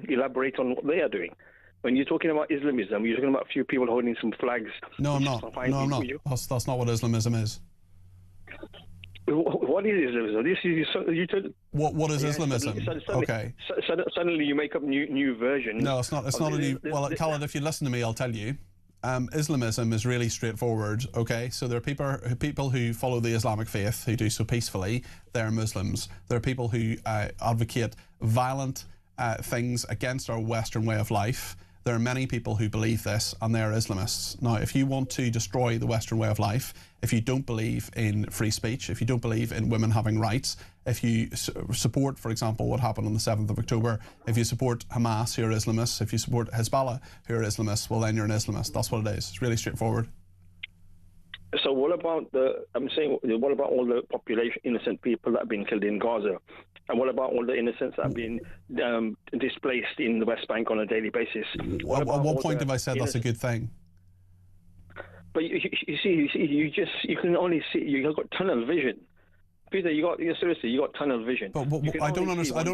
elaborate on what they are doing? When you're talking about Islamism, you're talking about a few people holding some flags. No, I'm not. That's not what Islamism is. What is Islamism? What is Islamism? Okay. Suddenly you make up new versions. No, it's not. It's not a new. Well, Khaled, if you listen to me, I'll tell you. Islamism is really straightforward, okay? So there are people who follow the Islamic faith who do so peacefully. They're Muslims. There are people who advocate violent things against our Western way of life. there are many people who believe this, and they're Islamists. Now, if you want to destroy the Western way of life, if you don't believe in free speech, if you don't believe in women having rights, if you support, for example, what happened on the 7th of October, if you support Hamas, who are Islamists, if you support Hezbollah, who are Islamists, well, then you're an Islamist. That's what it is. It's really straightforward. So what about what about all the population, innocent people that have been killed in Gaza? And what about all the innocents that have been displaced in the West Bank on a daily basis? At what point have I said that's a good thing? But you can only see, you've got tunnel vision. Peter, you got tunnel vision. But I don't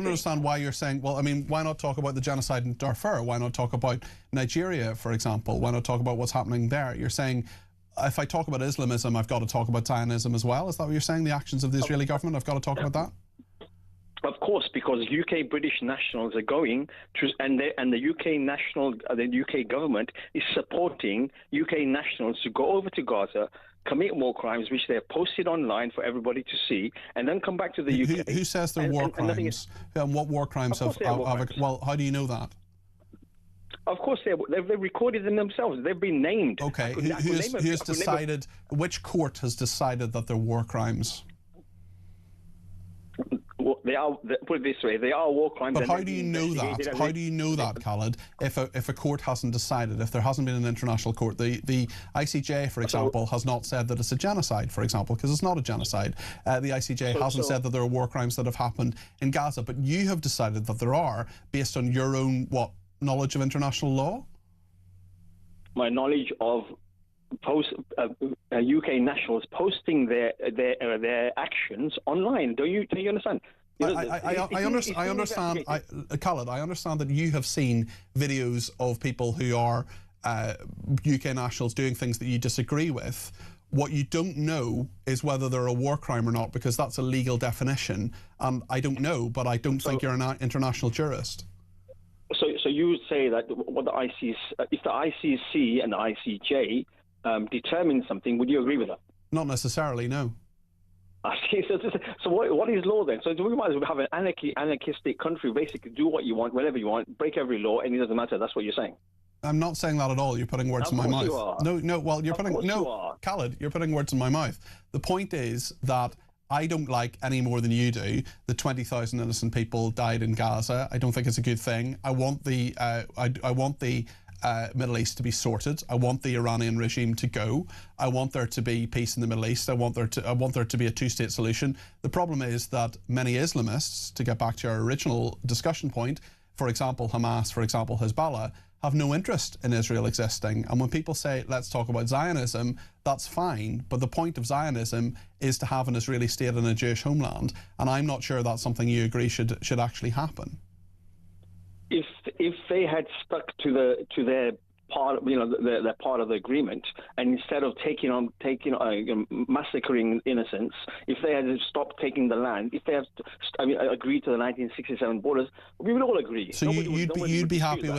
understand why you're saying, well, I mean, why not talk about the genocide in Darfur? Why not talk about Nigeria, for example? Why not talk about what's happening there? You're saying, if I talk about Islamism, I've got to talk about Zionism as well? Is that what you're saying? The actions of the Israeli government, I've got to talk about that? Of course, because UK British nationals are going to, and the UK government is supporting UK nationals to go over to Gaza, commit war crimes, which they're posted online for everybody to see, and then come back to the UK. Who says they're war crimes? And what war crimes have? Well, how do you know that? Of course, they've recorded them themselves. They've been named. Okay, who's decided? Which court has decided that they're war crimes? They are, put it this way, they are war crimes. But how do you know that? How do you know that, Khaled, if a court hasn't decided, if there hasn't been an international court? The ICJ, for example, has not said that it's a genocide, for example, because it's not a genocide. The ICJ hasn't said that there are war crimes that have happened in Gaza, but you have decided that there are, based on your own, knowledge of international law? My knowledge of UK nationals posting their actions online. Do you understand? I understand, Khaled, I understand that you have seen videos of people who are UK nationals doing things that you disagree with. What you don't know is whether they're a war crime or not, because that's a legal definition. And I don't know, but I don't think you're an international jurist. So you would say that what if the ICC and the ICJ determine something, would you agree with that? Not necessarily, no. So what is law then? So we might as well have an anarchistic country, basically do what you want, whenever you want, break every law, and it doesn't matter. That's what you're saying. I'm not saying that at all. You're putting words in my mouth. You are. No. Well, Khaled, you're putting words in my mouth. The point is that I don't like, any more than you do, the 20,000 innocent people died in Gaza. I don't think it's a good thing. I want the Middle East to be sorted. I want the Iranian regime to go. I want there to be peace in the Middle East. I want there to be a two-state solution. The problem is that many Islamists, to get back to our original discussion point, for example Hamas, for example Hezbollah, have no interest in Israel existing. And when people say, let's talk about Zionism, that's fine. But the point of Zionism is to have an Israeli state and a Jewish homeland. And I'm not sure that's something you agree should actually happen. If they had stuck to their part, their part of the agreement, and instead of massacring innocents, if they had stopped taking the land, if they had agreed to the 1967 borders, we would all agree. So you'd be happy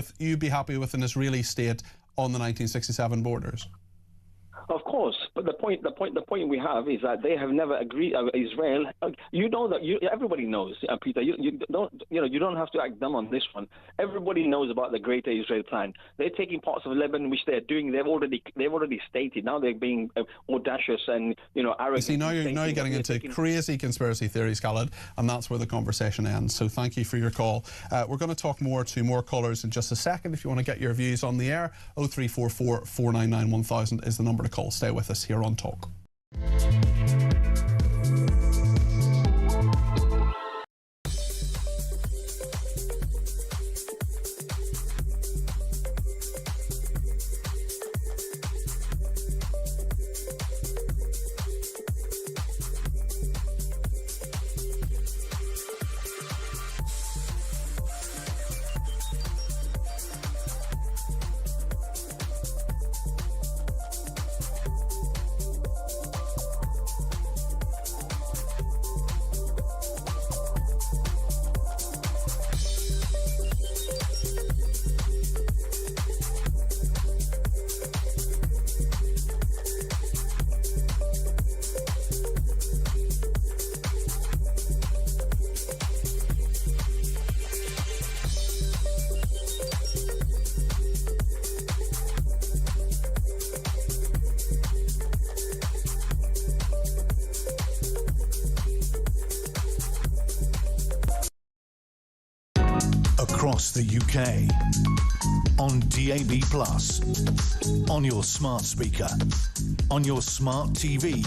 with an Israeli state on the 1967 borders? Of course, but the point we have is that they have never agreed. Israel, you know that everybody knows, Peter. You don't have to act dumb on this one. Everybody knows about the Greater Israel Plan. They're taking parts of Lebanon, which they're doing. They've already stated. Now they're being audacious and arrogant. You see, now you're getting into crazy conspiracy theories, Khaled, and that's where the conversation ends. So thank you for your call. We're going to talk more to more callers in just a second. If you want to get your views on the air, 0344 499 1000 is the number to call. Stay with us here on Talk. across the UK. On DAB+, on your smart speaker, on your smart TV,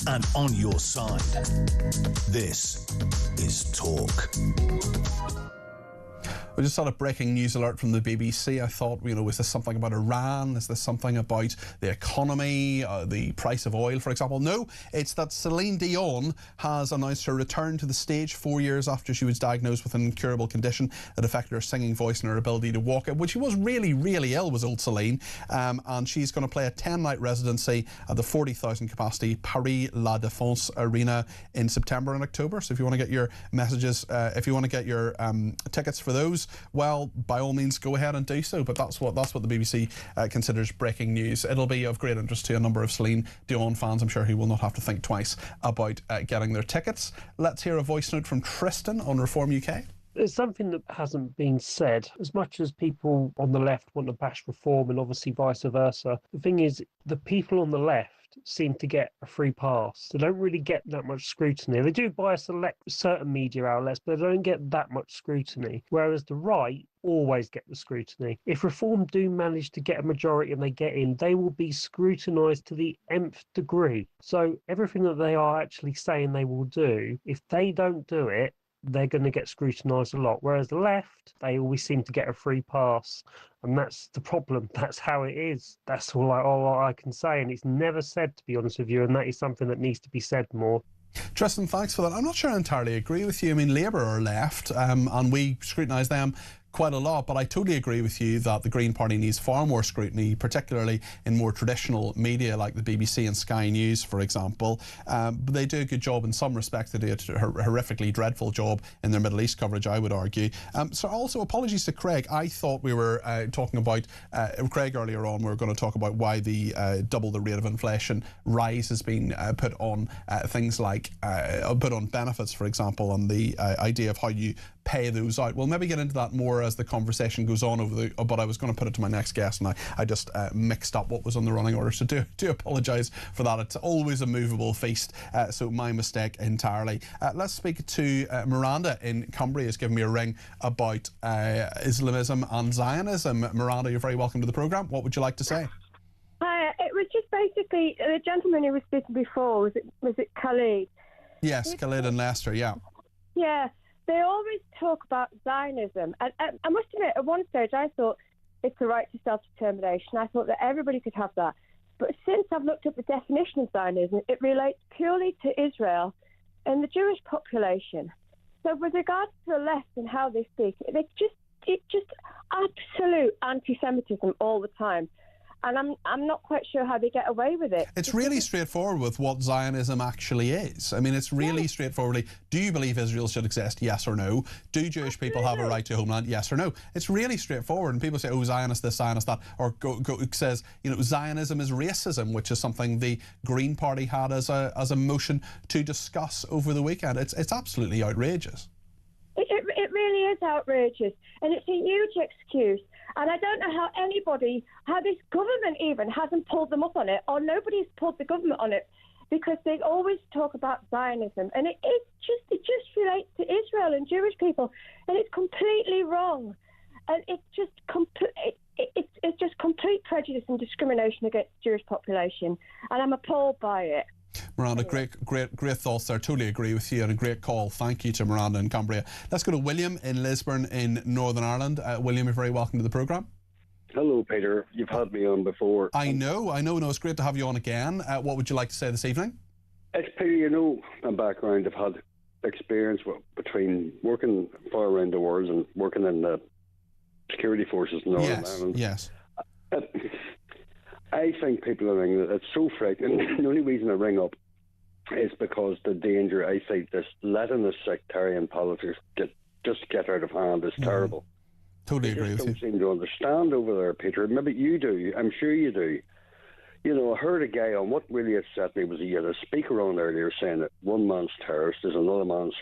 and on your side. This is Talk. We just had a breaking news alert from the BBC. I thought, is this something about Iran? Is this something about the economy, the price of oil, for example? No, it's that Celine Dion has announced her return to the stage 4 years after she was diagnosed with an incurable condition that affected her singing voice and her ability to walk. When she was really, really ill, was old Celine, and she's going to play a 10-night residency at the 40,000 capacity Paris La Défense Arena in September and October. So if you want to get your messages, if you want to get your tickets for those, well, by all means, go ahead and do so. But that's what the BBC considers breaking news. It'll be of great interest to a number of Celine Dion fans, I'm sure, who will not have to think twice about getting their tickets. Let's hear a voice note from Tristan on Reform UK. There's something that hasn't been said. As much as people on the left want to bash reform, and obviously vice versa, the thing is, the people on the left seem to get a free pass. They don't really get that much scrutiny. They do by certain media outlets, but they don't get that much scrutiny. Whereas the right always get the scrutiny. If reform do manage to get a majority and they get in, they will be scrutinised to the nth degree. So everything that they are actually saying they will do, if they don't do it, they're going to get scrutinised a lot. Whereas the left, they always seem to get a free pass. And that's the problem. That's how it is. That's all I can say. And it's never said, to be honest with you. And that is something that needs to be said more. Tristan, thanks for that. I'm not sure I entirely agree with you. I mean, Labour are left, and we scrutinise them quite a lot, but I totally agree with you that the Green Party needs far more scrutiny, particularly in more traditional media like the BBC and Sky News, for example. But they do a good job in some respects. They do a horrifically dreadful job in their Middle East coverage, I would argue. So also, apologies to Craig. I thought we were talking about, Craig earlier on, we were going to talk about why the double the rate of inflation rise has been put on things like, put on benefits, for example, and the idea of how you pay those out. We'll maybe get into that more as the conversation goes on but I was going to put it to my next guest, and I just mixed up what was on the running order, so do apologise for that. It's always a movable feast, so my mistake entirely. Let's speak to Miranda in Cumbria, who's given me a ring about Islamism and Zionism. Miranda, you're very welcome to the programme. What would you like to say? Hi, it was just basically the gentleman who was speaking before, was it Khalid? Yes, Khalid and Leicester, yeah. Yeah. They always talk about Zionism. And I must admit, at one stage, I thought it's the right to self-determination. I thought that everybody could have that. But since I've looked at the definition of Zionism, it relates purely to Israel and the Jewish population. So with regard to the left and how they speak, it's just absolute anti-Semitism all the time. And I'm not quite sure how they get away with it. It's really straightforward with what Zionism actually is. I mean, it's really straightforwardly, do you believe Israel should exist? Yes or no. Do Jewish people have a right to a homeland? Yes or no. It's really straightforward. And people say, oh, Zionist this, Zionist that, or says, Zionism is racism, which is something the Green Party had as a motion to discuss over the weekend. It's absolutely outrageous. It really is outrageous, and it's a huge excuse. And I don't know how this government even hasn't pulled them up on it, or nobody's pulled the government on it, because they always talk about Zionism, and it just relates to Israel and Jewish people, and it's completely wrong, and it's just complete prejudice and discrimination against the Jewish population, and I'm appalled by it. Miranda, great thoughts there. Totally agree with you, and a great call. Thank you to Miranda in Cumbria. Let's go to William in Lisburn in Northern Ireland. William, you're very welcome to the programme. Hello, Peter. You've had me on before. I know. No, it's great to have you on again. What would you like to say this evening? It's Peter, my background. I've had experience between working far around the world and working in the security forces in Northern Ireland. Yes. I think people are ringing. It's so frightening. The only reason I ring up is because the danger I see this letting the sectarian politics get out of hand is terrible. Totally agree with you. Don't seem to understand over there, Peter. Maybe you do. I'm sure you do. I heard a guy on what really upset me was he had a speaker on earlier saying that one man's terrorist is another man's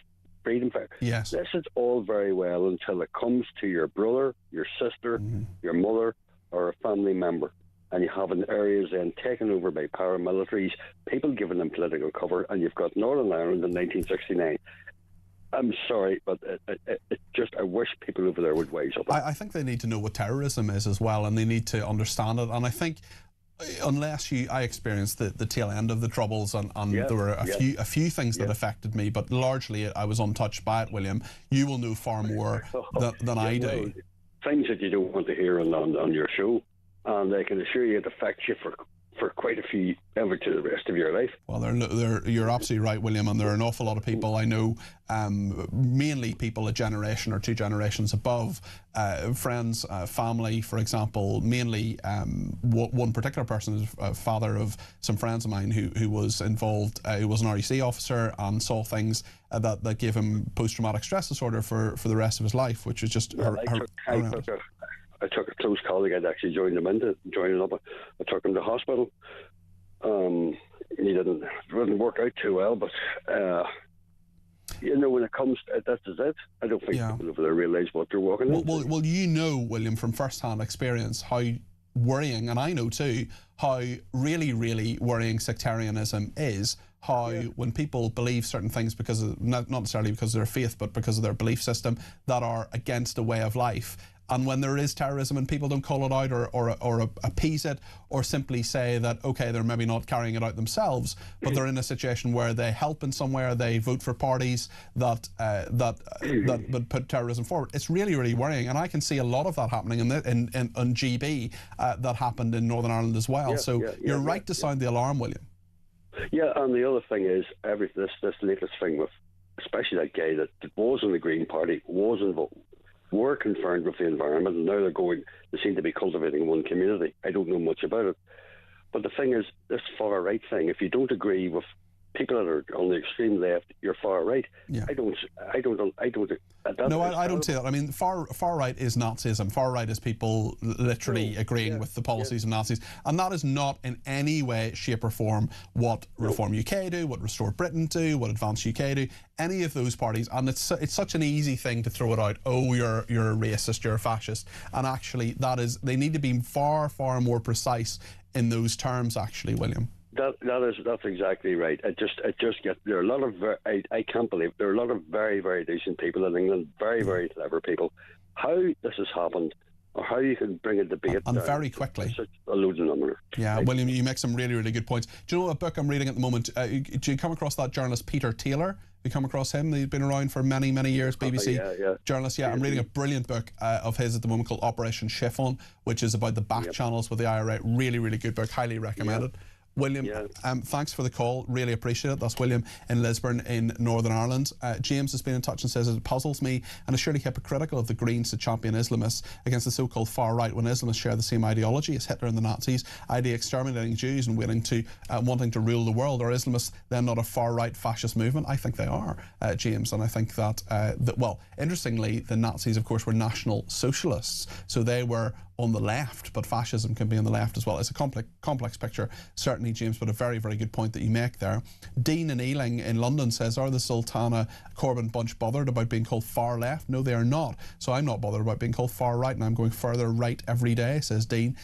freedom fighter. Yes. This is all very well until it comes to your brother, your sister, your mother, or a family member. And you have in areas then taken over by paramilitaries, people giving them political cover, and you've got Northern Ireland in 1969. I'm sorry, but I wish people over there would wise up. I think they need to know what terrorism is as well, and they need to understand it. And I think unless I experienced the tail end of the Troubles, and there were a few things that affected me, but largely I was untouched by it, William. You will know far more than I do. Well, things that you don't want to hear on your show, and I can assure you it affects you for quite a few, ever to the rest of your life. Well, you're absolutely right, William, and there are an awful lot of people I know, mainly people a generation or two generations above, friends, family, for example. Mainly, one particular person is a father of some friends of mine who was involved, who was an REC officer and saw things that gave him post-traumatic stress disorder for the rest of his life, which is just I took a close colleague. I'd actually joined him joining up. I took him to hospital. He didn't work out too well, but when it comes to that's it. I don't think people over there realise what they're walking into. Well, you know, William, from first-hand experience, how worrying, and I know too, how really, really worrying sectarianism is. How when people believe certain things because of, not necessarily because of their faith, but because of their belief system, that are against a way of life. And when there is terrorism and people don't call it out or appease it, or simply say that, okay, they're maybe not carrying it out themselves, but they're in a situation where they help in some way, or they vote for parties that would put terrorism forward. It's really, really worrying. And I can see a lot of that happening in GB that happened in Northern Ireland as well. You're right to sound the alarm, William. Yeah, and the other thing is, this latest thing with, especially that guy that was in the Green Party, were concerned with the environment, and now they seem to be cultivating one community. I don't know much about it. But the thing is, this far right thing, if you don't agree with people that are on the extreme left, you're far right. Yeah. I don't say that. I mean, far right is Nazism. Far right is people literally agreeing with the policies of Nazis, and that is not in any way, shape or form what Reform UK do, what Restore Britain do, what Advance UK do, any of those parties. And it's such an easy thing to throw it out. Oh, you're a racist, you're a fascist. And actually, they need to be far, far more precise in those terms, actually, William. That's exactly right. There are a lot of I can't believe there are a lot of very, very decent people in England, very, very clever people. How this has happened, or how you can bring a debate and very quickly, such a load of number. Yeah, William, you make some really, really good points. Do you know a book I'm reading at the moment? Do you come across that journalist Peter Taylor? You come across him? He's been around for many, many years, BBC journalist. Yeah, I'm reading a brilliant book of his at the moment called Operation Chiffon, which is about the back channels with the IRA. Really, really good book. Highly recommended. William, thanks for the call. Really appreciate it. That's William in Lisburn in Northern Ireland. James has been in touch and says it puzzles me and is surely hypocritical of the Greens to champion Islamists against the so-called far right when Islamists share the same ideology as Hitler and the Nazis, i.e. exterminating Jews and wanting to rule the world. Are Islamists then not a far right fascist movement? I think they are, James, and I think that, well, interestingly, the Nazis, of course, were National Socialists, so they were on the left, but fascism can be on the left as well. It's a complex picture, certainly, James, but a very, very good point that you make there. Dean in Ealing in London says, are the Sultana Corbyn bunch bothered about being called far left? No, they are not. So I'm not bothered about being called far right, and I'm going further right every day, says Dean.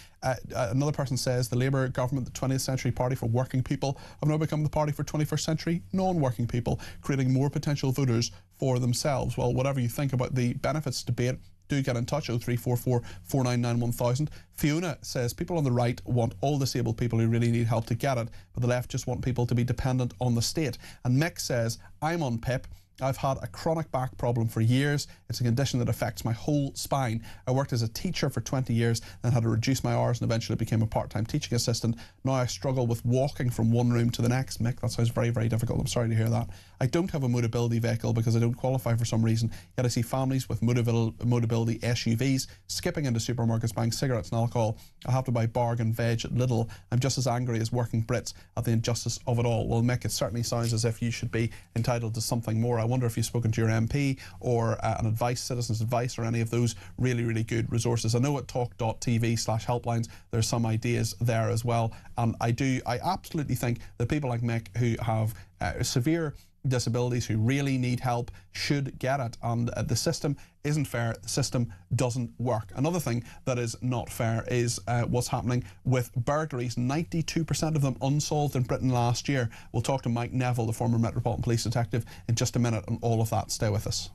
Another person says, the Labour government, the 20th century party for working people, have now become the party for 21st century non-working people, creating more potential voters for themselves. Well, whatever you think about the benefits debate, do get in touch, 0344 499 1000. Fiona says, people on the right want all disabled people who really need help to get it, but the left just want people to be dependent on the state. And Mick says, I'm on PIP. I've had a chronic back problem for years. It's a condition that affects my whole spine. I worked as a teacher for 20 years, then had to reduce my hours and eventually became a part-time teaching assistant. Now I struggle with walking from one room to the next. Mick, that sounds very, very difficult. I'm sorry to hear that. I don't have a Motability vehicle because I don't qualify for some reason, yet I see families with Motability SUVs skipping into supermarkets buying cigarettes and alcohol. I have to buy bargain veg at Lidl. I'm just as angry as working Brits at the injustice of it all. Well, Mick, it certainly sounds as if you should be entitled to something more. I wonder if you've spoken to your MP or Citizens Advice, or any of those really, really good resources. I know at talk.tv/helplines there's some ideas there as well, and I absolutely think that people like Mick who have severe disabilities who really need help should get it, and the system isn't fair. The system doesn't work. Another thing that is not fair is what's happening with burglaries. 92% of them unsolved in Britain last year. We'll talk to Mike Neville, the former Metropolitan Police detective, in just a minute on all of that. Stay with us.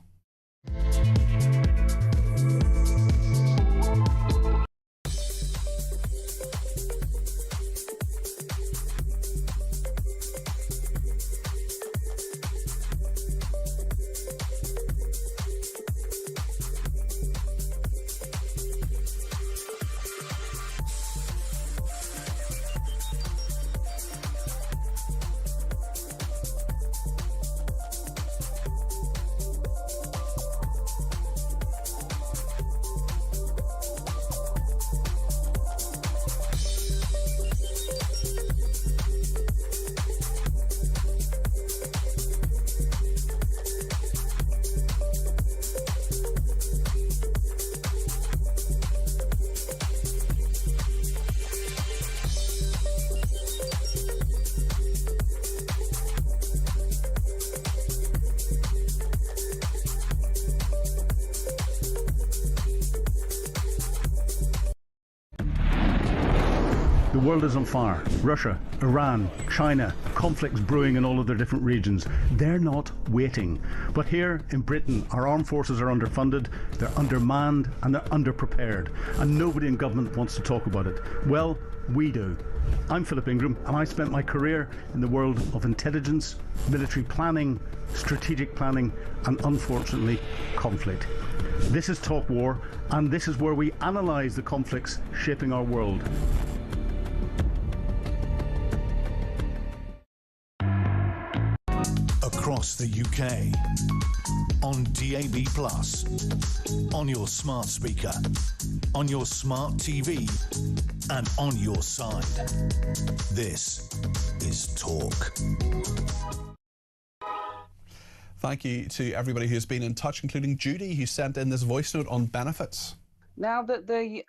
The world is on fire. Russia, Iran, China, conflicts brewing in all of their different regions. They're not waiting. But here in Britain, our armed forces are underfunded, they're undermanned, and they're underprepared. And nobody in government wants to talk about it. Well, we do. I'm Philip Ingram, and I spent my career in the world of intelligence, military planning, strategic planning, and unfortunately, conflict. This is Talk War, and this is where we analyse the conflicts shaping our world. Across the UK, on DAB+, on your smart speaker, on your smart TV, and on your side. This is Talk. Thank you to everybody who's been in touch, including Judy, who sent in this voice note on benefits. Now that the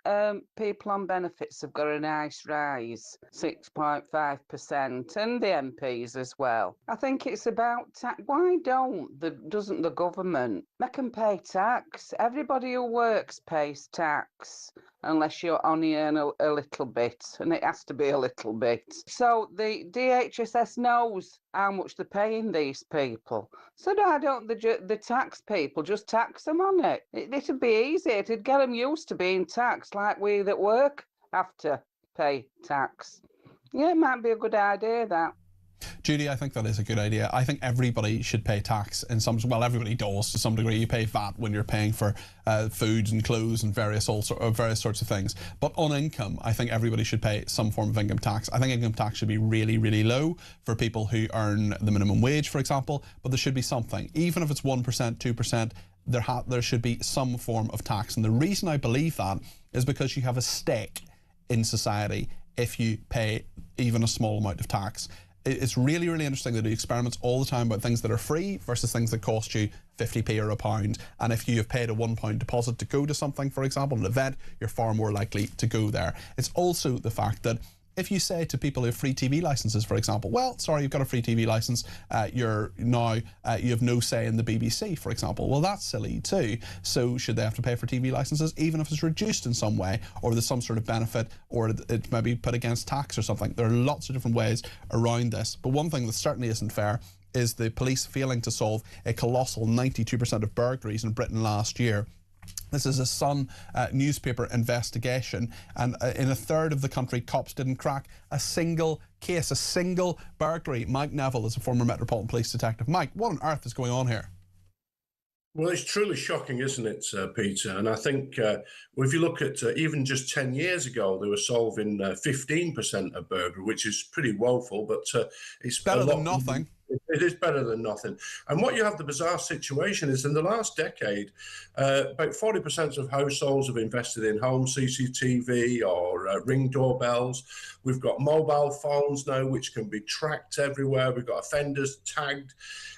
people on benefits have got a nice rise, 6.5%, and the MPs as well, I think it's about tax. Why doesn't the government make them pay tax? Everybody who works pays tax, unless you only earn a little bit, and it has to be a little bit. So the DHSS knows how much they're paying these people. So why don't the tax people just tax them on it? It'd be easy. It'd get them used to being taxed like we that work have to pay tax. Yeah, it might be a good idea, that. Judy, I think that is a good idea. I think everybody should pay tax in some. Well, everybody does to some degree. You pay VAT when you're paying for foods and clothes and various sorts of things. But on income, I think everybody should pay some form of income tax. I think income tax should be really, really low for people who earn the minimum wage, for example. But there should be something, even if it's 1%, 2%. There should be some form of tax. And the reason I believe that is because you have a stake in society if you pay even a small amount of tax. It's really, really interesting. They do experiments all the time about things that are free versus things that cost you 50p or £1. And if you have paid a £1 deposit to go to something, for example, an event, you're far more likely to go there. It's also the fact that if you say to people who have free TV licenses, for example, well, sorry, you've got a free TV license, you have no say in the BBC, for example. Well, that's silly too. So should they have to pay for TV licenses, even if it's reduced in some way, or there's some sort of benefit, or it may be put against tax or something? There are lots of different ways around this. But one thing that certainly isn't fair is the police failing to solve a colossal 92% of burglaries in Britain last year. This is a Sun newspaper investigation, and in a third of the country, cops didn't crack a single case, a single burglary. Mike Neville is a former Metropolitan Police detective. Mike, what on earth is going on here? Well, it's truly shocking, isn't it, Peter? And I think if you look at even just 10 years ago, they were solving 15% of burglary, which is pretty woeful, but it's better than nothing. It is better than nothing. And what you have, the bizarre situation is, in the last decade, about 40% of households have invested in home CCTV or Ring doorbells. We've got mobile phones now, which can be tracked everywhere. We've got offenders tagged.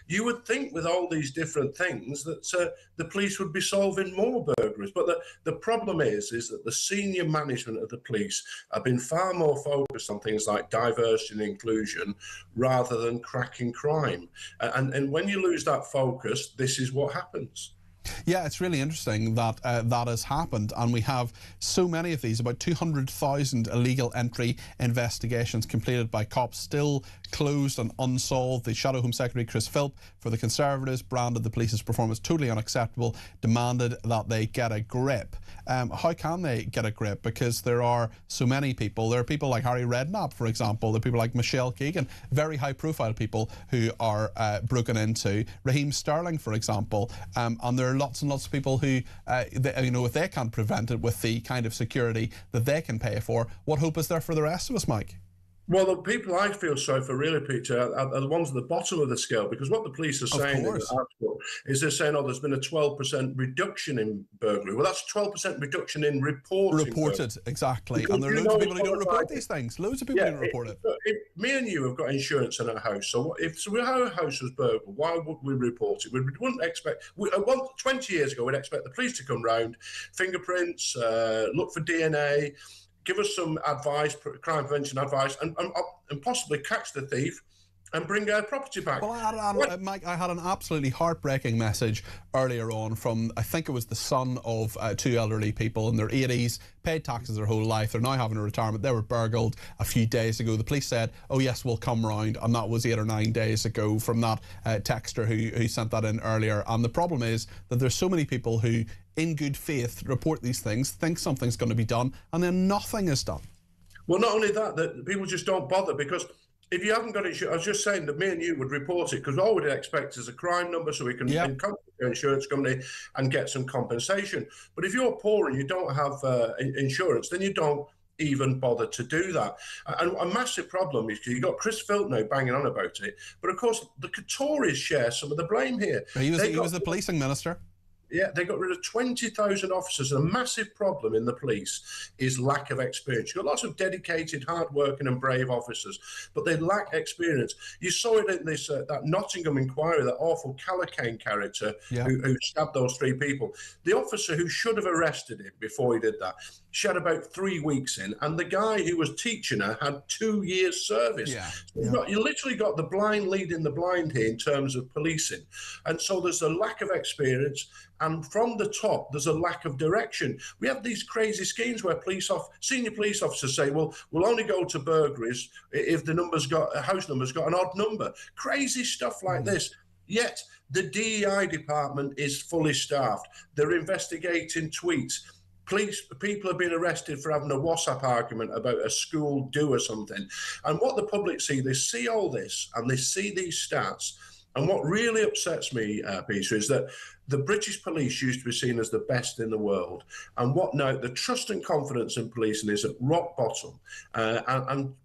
You would think with all these different things that the police would be solving more burglaries. But the problem is that the senior management of the police have been far more focused on things like diversity and inclusion rather than cracking crime. And when you lose that focus, this is what happens. Yeah, it's really interesting that that has happened, and we have so many of these, about 200,000 illegal entry investigations completed by cops, still closed and unsolved. The Shadow Home Secretary Chris Philp for the Conservatives branded the police's performance totally unacceptable, demanded that they get a grip. How can they get a grip? Because there are so many people. There are people like Harry Redknapp, for example. There are people like Michelle Keegan, very high-profile people who are broken into. Raheem Sterling, for example, and there are lots and lots of people who, if they can't prevent it with the kind of security that they can pay for, what hope is there for the rest of us, Mike? Well, the people I feel sorry for, really, Peter, are the ones at the bottom of the scale, because what the police are saying in the article is they're saying, there's been a 12% reduction in burglary. Well, that's a 12% reduction in reporting. Reported, exactly. And there are loads of people who don't report these things. Loads of people who don't report it. If me and you have got insurance in our house, so if our house was burgled, why would we report it? We wouldn't expect... 20 years ago, we'd expect the police to come round, fingerprints, look for DNA, give us some advice, crime prevention advice, and possibly catch the thief and bring our property back. Well, Mike, I had an absolutely heartbreaking message earlier on from, I think it was the son of two elderly people in their 80s, paid taxes their whole life. They're now having a retirement. They were burgled a few days ago. The police said, oh yes, we'll come round, and that was 8 or 9 days ago from that texter who sent that in earlier. And the problem is that there's so many people who, in good faith, report these things, think something's going to be done, and then nothing is done. Well, not only that people just don't bother, because if you haven't got insurance, I was just saying that me and you would report it, because all we'd expect is a crime number so we can contact your insurance company and get some compensation. But if you're poor and you don't have insurance, then you don't even bother to do that. And a massive problem is you've got Chris Philp now banging on about it, but of course the Tories share some of the blame here. He was the policing minister. Yeah, they got rid of 20,000 officers. And a massive problem in the police is lack of experience. You've got lots of dedicated, hard-working and brave officers, but they lack experience. You saw it in this that Nottingham inquiry, that awful Callacane character who stabbed those 3 people. The officer who should have arrested him before he did that, she had about 3 weeks in, and the guy who was teaching her had 2 years service. You literally got the blind leading the blind here in terms of policing. And so there's a lack of experience, and from the top, there's a lack of direction. We have these crazy schemes where senior police officers say, well, we'll only go to burglaries if the house number's got an odd number. Crazy stuff like this. Yet the DEI department is fully staffed. They're investigating tweets. People have been arrested for having a WhatsApp argument about a school do or something. And what the public see, they see all this and they see these stats. And what really upsets me, Peter, is that the British police used to be seen as the best in the world. And what now? The trust and confidence in policing is at rock bottom. And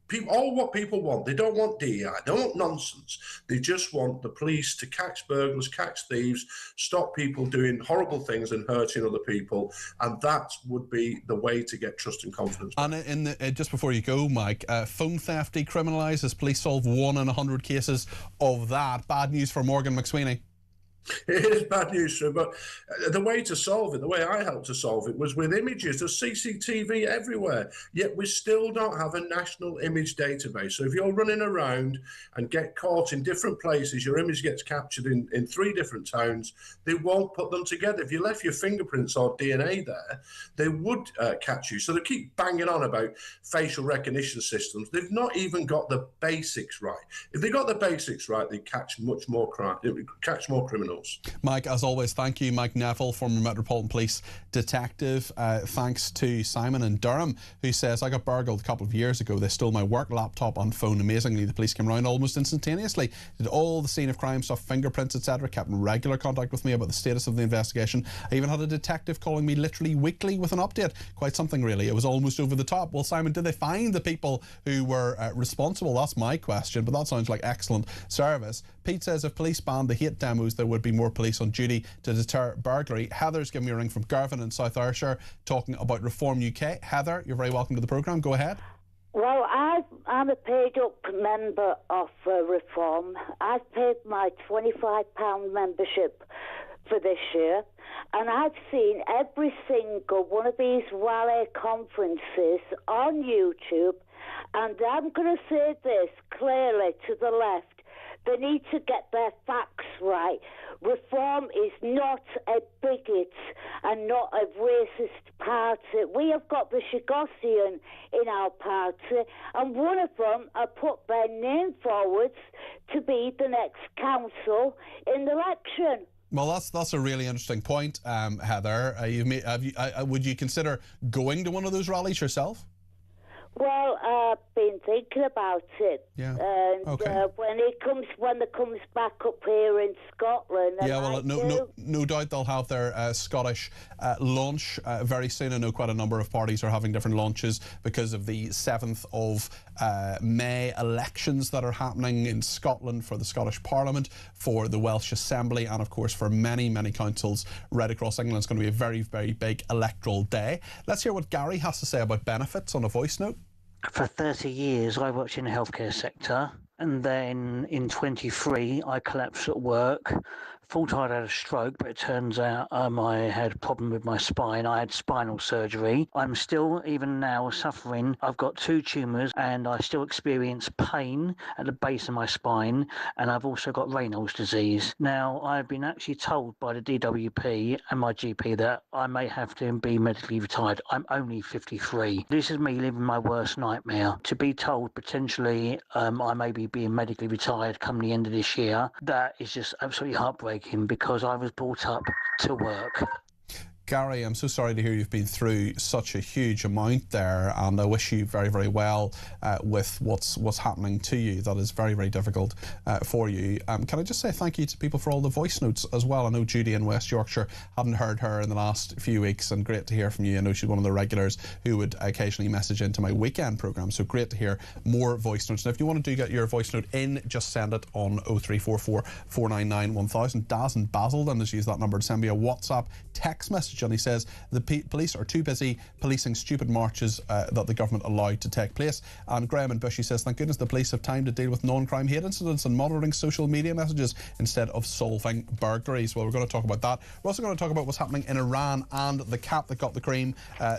what people want, they don't want DEI, they don't want nonsense. They just want the police to catch burglars, catch thieves, stop people doing horrible things and hurting other people. And that would be the way to get trust and confidence. And just before you go, Mike, phone theft decriminalised as police solve 1 in 100 cases of that. Bad news for Morgan McSweeney. It is bad news, sir, but the way to solve it, the way I helped to solve it, was with images. There's CCTV everywhere, yet we still don't have a national image database. So if you're running around and get caught in different places, your image gets captured in 3 different towns, they won't put them together. If you left your fingerprints or DNA there, they would catch you. So they keep banging on about facial recognition systems. They've not even got the basics right. If they got the basics right, they catch much more crime, catch more criminals. Mike, as always, thank you. Mike Neville, former Metropolitan Police detective. Thanks to Simon in Durham, who says, I got burgled a couple of years ago. They stole my work laptop and phone. Amazingly, the police came around almost instantaneously, did all the scene of crime stuff, fingerprints, etc., kept in regular contact with me about the status of the investigation. I even had a detective calling me literally weekly with an update. Quite something, really. It was almost over the top. Well, Simon, did they find the people who were responsible? That's my question, but that sounds like excellent service. Pete says, if police banned the hate demos, there would be more police on duty to deter burglary. Heather's giving me a ring from Girvan in South Ayrshire talking about Reform UK. Heather, you're very welcome to the programme. Go ahead. Well, I'm a paid-up member of Reform. I've paid my £25 membership for this year, and I've seen every single one of these rally conferences on YouTube, and I'm going to say this clearly to the left. They need to get their facts right. Reform is not a bigot and not a racist party. We have got the Shigosian in our party, and one of them have put their name forwards to be the next council in the election. Well, that's a really interesting point, Heather. Would you consider going to one of those rallies yourself? Well, I've been thinking about it. Yeah. And Okay. when it comes back up here in Scotland. Yeah, well, no doubt they'll have their Scottish launch very soon. I know quite a number of parties are having different launches because of the 7th of May elections that are happening in Scotland for the Scottish Parliament, for the Welsh Assembly, and of course for many, many councils right across England. It's going to be a very, very big electoral day. Let's hear what Gary has to say about benefits on a voice note. For 30 years, I worked in the healthcare sector, and then in 23, I collapsed at work. Thought I'd had a stroke, but it turns out I had a problem with my spine. I had spinal surgery. I'm still, even now, suffering. I've got 2 tumours, and I still experience pain at the base of my spine, and I've also got Raynaud's disease. Now, I've been actually told by the DWP and my GP that I may have to be medically retired. I'm only 53. This is me living my worst nightmare. To be told potentially I may be being medically retired come the end of this year, that is just absolutely heartbreaking, because I was brought up to work. Gary, I'm so sorry to hear you've been through such a huge amount there, and I wish you very, very well with what's happening to you. That is very, very difficult for you. Can I just say thank you to people for all the voice notes as well? I know Judy in West Yorkshire, hadn't heard her in the last few weeks, and great to hear from you. I know she's one of the regulars who would occasionally message into my weekend programme, so great to hear more voice notes. Now, if you want to get your voice note in, just send it on 0344 499 1000. Daz in Basildon has used that number to send me a WhatsApp text message, and he says the police are too busy policing stupid marches that the government allowed to take place. And Graham in Bushy says, thank goodness the police have time to deal with non-crime hate incidents and monitoring social media messages instead of solving burglaries. Well, we're going to talk about that. We're also going to talk about what's happening in Iran and the cat that got the cream.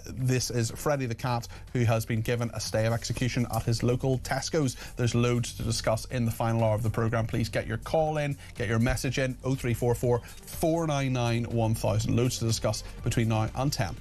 This is Freddie the cat, who has been given a stay of execution at his local Tesco's. There's loads to discuss in the final hour of the programme. Please get your call in, get your message in, 0344 499 1000. Loads to discuss between now and 10.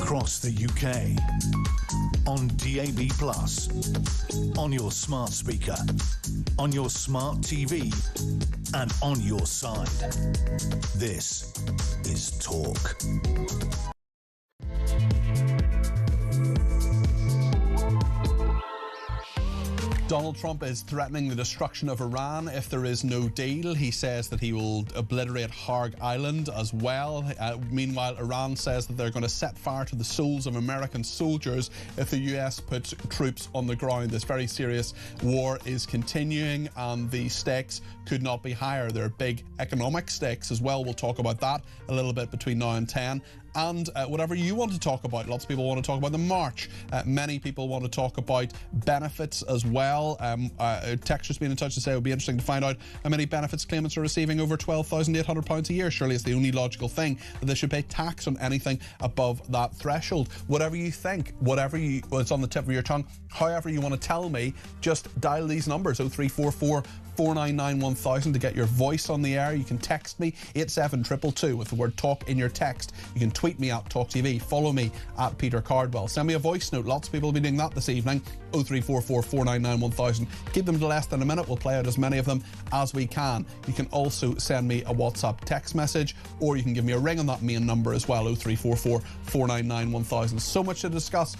across the UK. On DAB+, on your smart speaker, on your smart TV, and on your side. This is Talk. Donald Trump is threatening the destruction of Iran if there is no deal. He says that he will obliterate Harg Island as well. Meanwhile, Iran says that they're going to set fire to the souls of American soldiers if the US puts troops on the ground. This very serious war is continuing and the stakes could not be higher. There are big economic stakes as well. We'll talk about that a little bit between now and 10. And whatever you want to talk about. Lots of people want to talk about the march. Many people want to talk about benefits as well. Texture's been in touch to say it would be interesting to find out how many benefits claimants are receiving over £12,800 a year. Surely it's the only logical thing that they should pay tax on anything above that threshold. Whatever you think, what's on the tip of your tongue, however you want to tell me, just dial these numbers, 0344 499 1000 to get your voice on the air. You can text me 87222 with the word talk in your text. You can tweet me at talkTV. Follow me at Peter Cardwell. Send me a voice note. Lots of people will be doing that this evening. 0344 499 1000. Keep them to less than a minute. We'll play out as many of them as we can. You can also send me a WhatsApp text message, or you can give me a ring on that main number as well, 0344 499 1000. So much to discuss.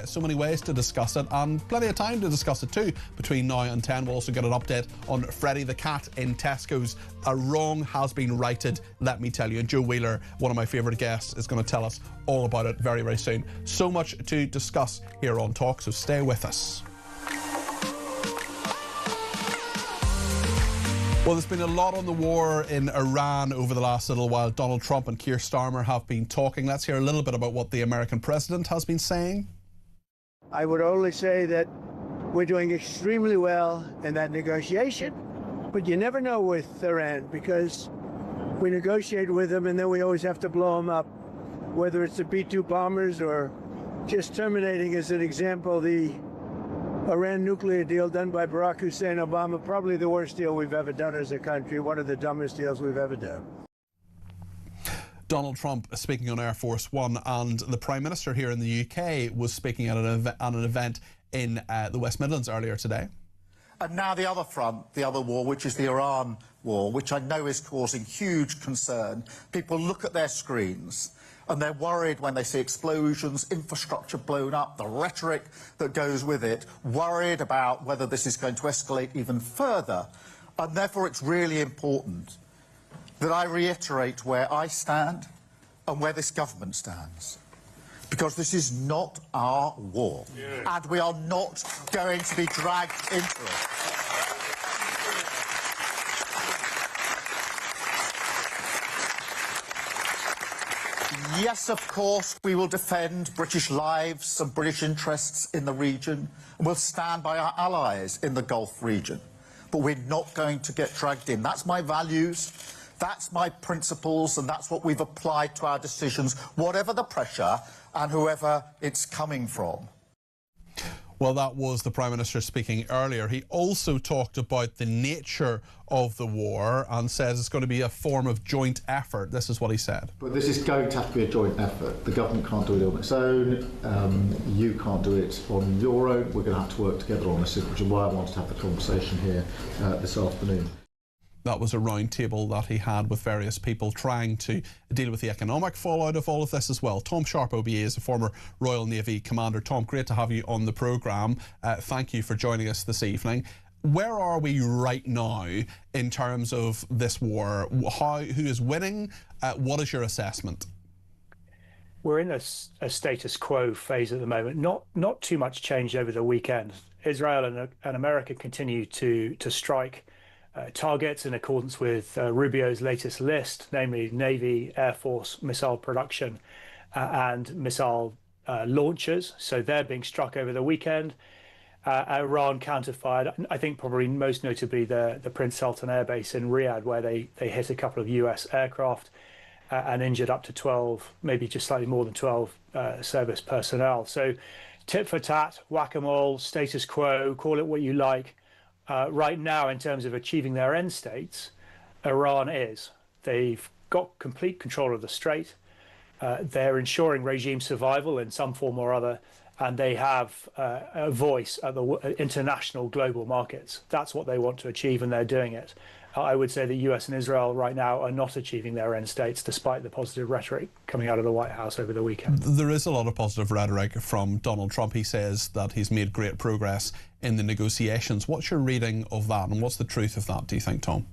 So many ways to discuss it, and plenty of time to discuss it too between now and 10. We'll also get an update on Freddy the cat in Tesco's. A wrong has been righted, let me tell you, and Joe Wheeler, one of my favourite guests, is going to tell us all about it very, very soon. So much to discuss here on Talk, so stay with us. Well, there's been a lot on the war in Iran over the last little while. Donald Trump and Keir Starmer have been talking. Let's hear a little bit about what the American president has been saying. I would only say that we're doing extremely well in that negotiation, but you never know with Iran because we negotiate with them and then we always have to blow them up, whether it's the B-2 bombers or just terminating, as an example, the Iran nuclear deal done by Barack Hussein Obama, probably the worst deal we've ever done as a country, one of the dumbest deals we've ever done. Donald Trump speaking on Air Force One, and the Prime Minister here in the UK was speaking at an event in the West Midlands earlier today. And now the other front, the other war, which is the Iran war, which I know is causing huge concern. People look at their screens and they're worried when they see explosions, infrastructure blown up, the rhetoric that goes with it, worried about whether this is going to escalate even further. And therefore it's really important that I reiterate where I stand and where this government stands. Because this is not our war, and we are not going to be dragged into it. Yes, of course, we will defend British lives and British interests in the region, and we'll stand by our allies in the Gulf region. But we're not going to get dragged in. That's my values. That's my principles, and that's what we've applied to our decisions, whatever the pressure and whoever it's coming from. Well, that was the Prime Minister speaking earlier. He also talked about the nature of the war and says it's going to be a form of joint effort. This is what he said. But this is going to have to be a joint effort. The government can't do it on its own. You can't do it on your own. We're going to have to work together on this, which is why I wanted to have the conversation here this afternoon. That was a round table that he had with various people trying to deal with the economic fallout of all of this as well. Tom Sharp OBE is a former Royal Navy commander. Tom, great to have you on the programme. Thank you for joining us this evening. Where are we right now in terms of this war? Who is winning? What is your assessment? We're in a status quo phase at the moment. Not too much change over the weekend. Israel and America continue to strike targets in accordance with Rubio's latest list, namely Navy, Air Force, missile production and missile launchers. So they're being struck over the weekend. Iran counterfired, I think probably most notably the Prince Sultan Air Base in Riyadh, where they hit a couple of US aircraft and injured up to 12, maybe just slightly more than 12 service personnel. So tit for tat, whack-a-mole, status quo, call it what you like. Right now, in terms of achieving their end states, Iran is. They've got complete control of the strait. They're ensuring regime survival in some form or other, and they have a voice at the international global markets. That's what they want to achieve, and they're doing it. I would say the US and Israel right now are not achieving their end states, despite the positive rhetoric coming out of the White House over the weekend. There is a lot of positive rhetoric from Donald Trump. He says that he's made great progress in the negotiations. What's your reading of that, and what's the truth of that, do you think, Tom?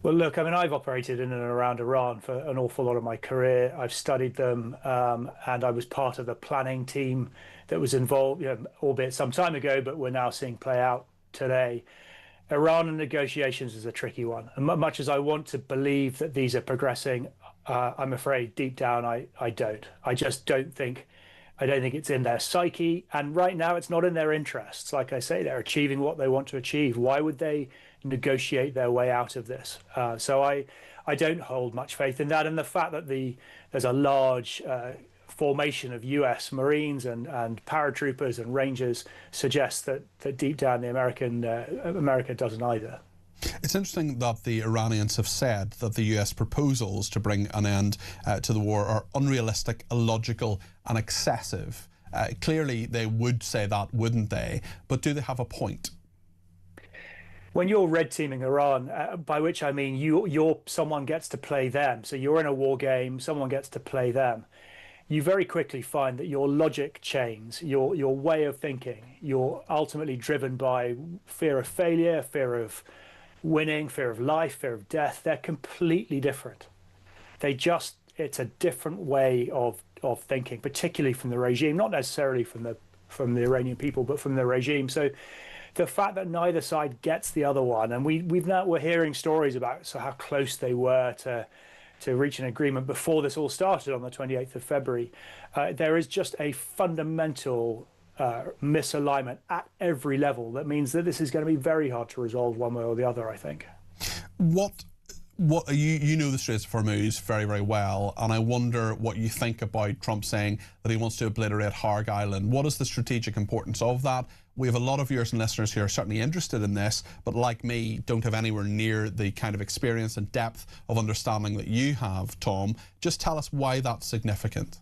Well, look, I mean, I've operated in and around Iran for an awful lot of my career. I've studied them, and I was part of the planning team that was involved, albeit some time ago, but we're now seeing play out today. Iran and negotiations is a tricky one. And much as I want to believe that these are progressing, I'm afraid deep down I don't. I just don't think it's in their psyche. And right now it's not in their interests. Like I say, they're achieving what they want to achieve. Why would they negotiate their way out of this? So I don't hold much faith in that. And the fact that there's a large formation of US Marines and paratroopers and Rangers suggests that deep down the America doesn't either. It's interesting that the Iranians have said that the US proposals to bring an end to the war are unrealistic, illogical and excessive. Clearly they would say that, wouldn't they? But do they have a point? When you're red teaming Iran, by which I mean someone gets to play them. So you're in a war game, someone gets to play them. You very quickly find that your logic chains, your way of thinking, you're ultimately driven by fear of failure, fear of winning, fear of life, fear of death. They're completely different. It's a different way of thinking, particularly from the regime, not necessarily from the Iranian people, but from the regime. So the fact that neither side gets the other one, and we're hearing stories about how close they were to reach an agreement before this all started on the 28th of February. There is just a fundamental misalignment at every level that means that this is going to be very hard to resolve one way or the other, I think. What you know the Straits of Hormuz very, very well, and I wonder what you think about Trump saying that he wants to obliterate Harg Island. What is the strategic importance of that? We have a lot of viewers and listeners who are certainly interested in this, but like me, don't have anywhere near the kind of experience and depth of understanding that you have, Tom. Just tell us why that's significant.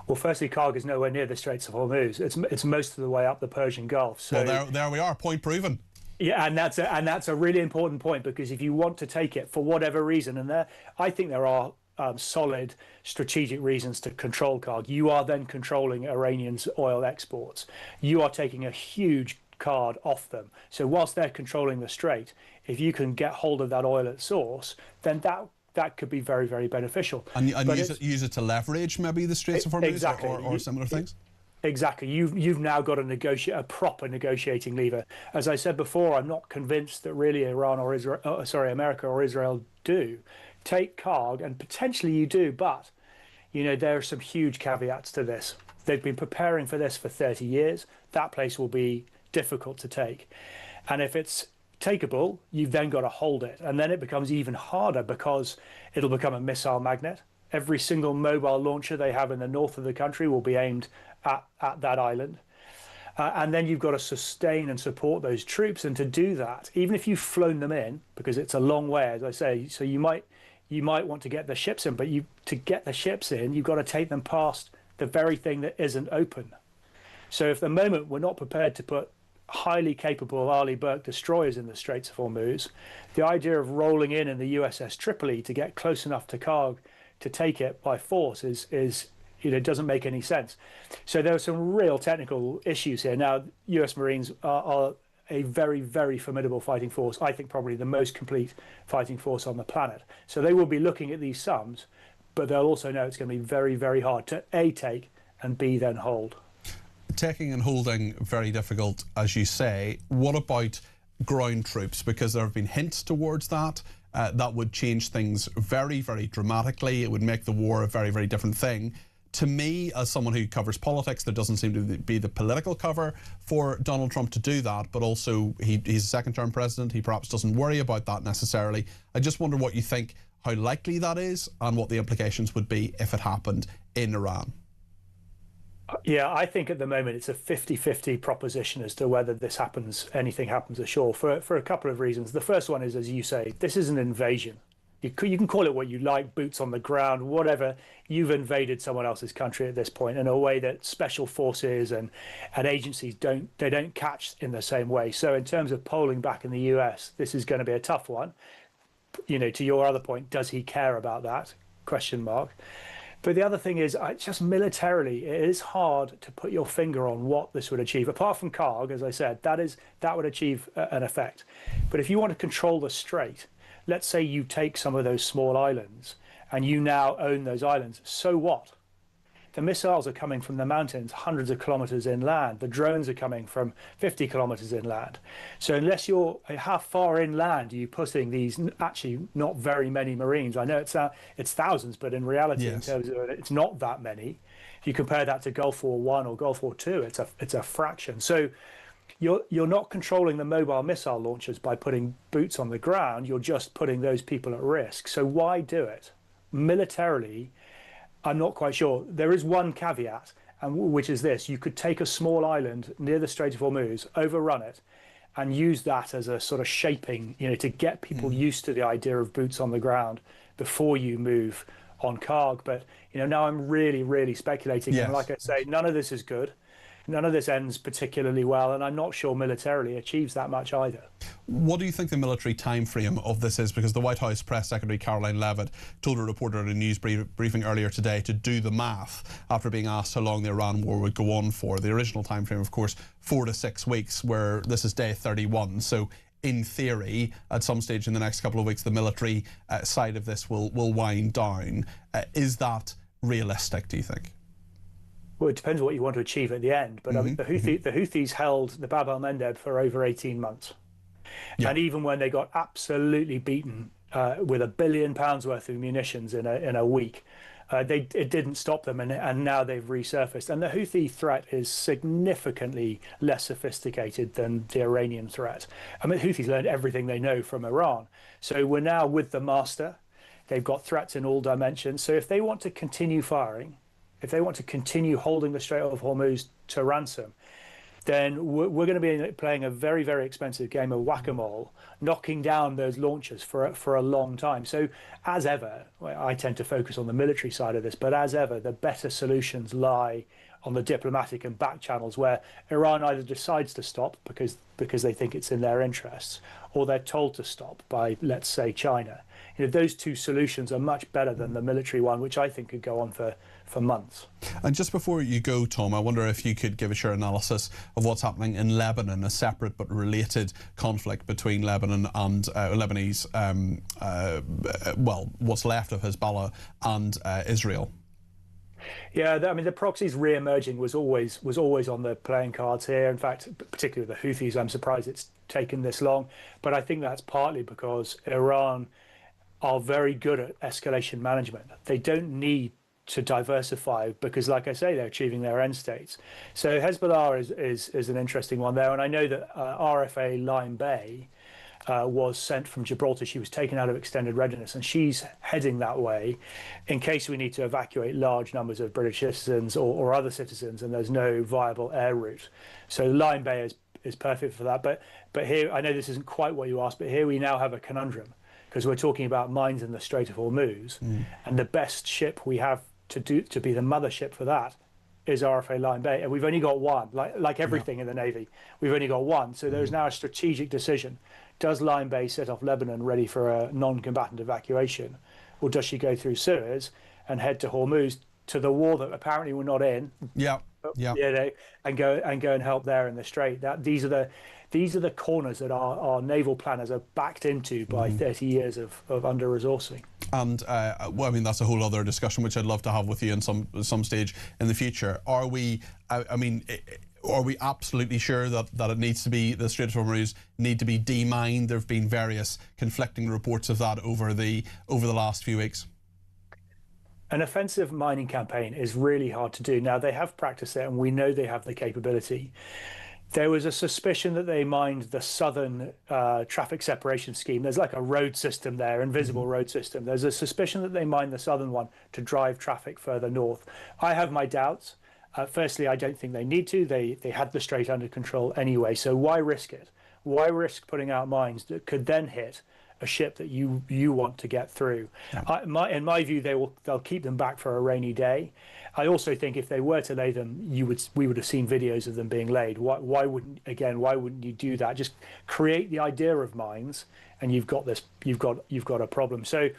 Well, firstly, Karg is nowhere near the Straits of Hormuz. It's most of the way up the Persian Gulf. So well, there we are, point proven. Yeah, and that's a really important point, because if you want to take it for whatever reason, and I think there are solid strategic reasons to control Karg, you are then controlling Iranians' oil exports. You are taking a huge card off them. So whilst they're controlling the strait, if you can get hold of that oil at source, then that could be very, very beneficial. And use it to leverage maybe the Straits of Hormuz, exactly. or similar things? Exactly. You've now got a proper negotiating lever. As I said before, I'm not convinced that really America or Israel do take Karg, and potentially you do, but there are some huge caveats to this. They've been preparing for this for 30 years. That place will be difficult to take. And if it's takeable, you've then got to hold it. And then it becomes even harder, because it'll become a missile magnet. Every single mobile launcher they have in the north of the country will be aimed at that island. And then you've got to sustain and support those troops. And to do that, even if you've flown them in, because it's a long way, as I say, so you might want to get the ships in, but to get the ships in, you've got to take them past the very thing that isn't open. So if at the moment we're not prepared to put highly capable Arleigh Burke destroyers in the Straits of Hormuz, the idea of rolling in the USS Tripoli to get close enough to Karg to take it by force is doesn't make any sense. So there are some real technical issues here. Now, US Marines are a very, very formidable fighting force. I think probably the most complete fighting force on the planet. So they will be looking at these sums, but they'll also know it's going to be very, very hard to A, take, and B, then hold. Taking and holding, very difficult, as you say. What about ground troops? Because there have been hints towards that. That would change things very, very dramatically. It would make the war a very, very different thing. To me, as someone who covers politics, there doesn't seem to be the political cover for Donald Trump to do that, but also he's a second-term president. He perhaps doesn't worry about that necessarily. I just wonder what you think, how likely that is, and what the implications would be if it happened in Iran. Yeah, I think at the moment it's a 50-50 proposition as to whether anything happens ashore, for a couple of reasons. The first one is, as you say, this is an invasion. You can call it what you like, boots on the ground, whatever. You've invaded someone else's country at this point in a way that special forces and agencies don't catch in the same way. So in terms of polling back in the US, this is going to be a tough one. You know, to your other point, does he care about that? Question mark. But the other thing is, just militarily, it is hard to put your finger on what this would achieve. Apart from Karg, as I said, that would achieve an effect. But if you want to control the strait, let's say you take some of those small islands and you now own those islands, so what? The missiles are coming from the mountains hundreds of kilometers inland. The drones are coming from 50 kilometers inland. So unless how far inland are you putting these actually not very many Marines? I know it's thousands, but in reality, in terms of it's not that many. If you compare that to Gulf War I or Gulf War II, it's a fraction. So you're not controlling the mobile missile launchers by putting boots on the ground. You're just putting those people at risk. So why do it? Militarily, I'm not quite sure. There is one caveat, which is this. You could take a small island near the Strait of Hormuz, overrun it, and use that as a sort of shaping, to get people used to the idea of boots on the ground before you move on Karg. But, now I'm really, really speculating. Yes. And like I say, none of this is good. None of this ends particularly well, and I'm not sure militarily achieves that much either. What do you think the military time frame of this is? Because the White House Press Secretary Caroline Leavitt told a reporter at a news briefing earlier today to do the math after being asked how long the Iran war would go on for. The original time frame, of course, 4 to 6 weeks, where this is day 31. So in theory, at some stage in the next couple of weeks, the military side of this will wind down. Is that realistic, do you think? Well, it depends what you want to achieve at the end. But the Houthis held the Bab el-Mandeb for over 18 months. Yeah. And even when they got absolutely beaten with £1 billion worth of munitions in a week, it didn't stop them. And now they've resurfaced. And the Houthi threat is significantly less sophisticated than the Iranian threat. I mean, the Houthis learned everything they know from Iran. So we're now with the master. They've got threats in all dimensions. So if they want to continue firing, if they want to continue holding the Strait of Hormuz to ransom, then we're going to be playing a very, very expensive game of whack-a-mole, knocking down those launchers for a long time. So as ever, I tend to focus on the military side of this, but as ever, the better solutions lie on the diplomatic and back channels, where Iran either decides to stop because they think it's in their interests, or they're told to stop by, let's say, China. Those two solutions are much better than the military one, which I think could go on for months. And just before you go, Tom, I wonder if you could give us your analysis of what's happening in Lebanon, a separate but related conflict between Lebanon and Lebanese, what's left of Hezbollah and Israel. Yeah, I mean, the proxies re-emerging was always on the playing cards here. In fact, particularly the Houthis, I'm surprised it's taken this long. But I think that's partly because Iran are very good at escalation management. They don't need to diversify because, like I say, they're achieving their end states. So Hezbollah is an interesting one there. And I know that RFA Lime Bay was sent from Gibraltar. She was taken out of extended readiness, and she's heading that way in case we need to evacuate large numbers of British citizens or other citizens, and there's no viable air route. So Lime Bay is perfect for that. But here, I know this isn't quite what you asked, but here we now have a conundrum because we're talking about mines in the Strait of Hormuz, and the best ship we have to be the mothership for that is RFA Lime Bay, and we've only got one. Like everything in the Navy, we've only got one. So there's now a strategic decision. Does Lime Bay set off Lebanon ready for a non-combatant evacuation, or does she go through Suez and head to Hormuz, to the war that apparently we're not in? And go and help there in the Strait? These are the corners that our naval planners are backed into by 30 years of under-resourcing. And I mean, that's a whole other discussion which I'd love to have with you in some stage in the future. Are we? Are we absolutely sure that it needs to be, the Strait of Hormuz need to be demined? There have been various conflicting reports of that over the last few weeks. An offensive mining campaign is really hard to do. Now, they have practiced it, and we know they have the capability. There was a suspicion that they mined the southern traffic separation scheme. There's like a road system there, invisible road system. There's a suspicion that they mined the southern one to drive traffic further north. I have my doubts. Firstly, I don't think they need to. They had the strait under control anyway. So why risk it? Why risk putting out mines that could then hit a ship that you want to get through. Yeah. In my view, they'll keep them back for a rainy day. I also think if they were to lay them, we would have seen videos of them being laid. Why wouldn't you do that? Just create the idea of mines, and you've got a problem. So,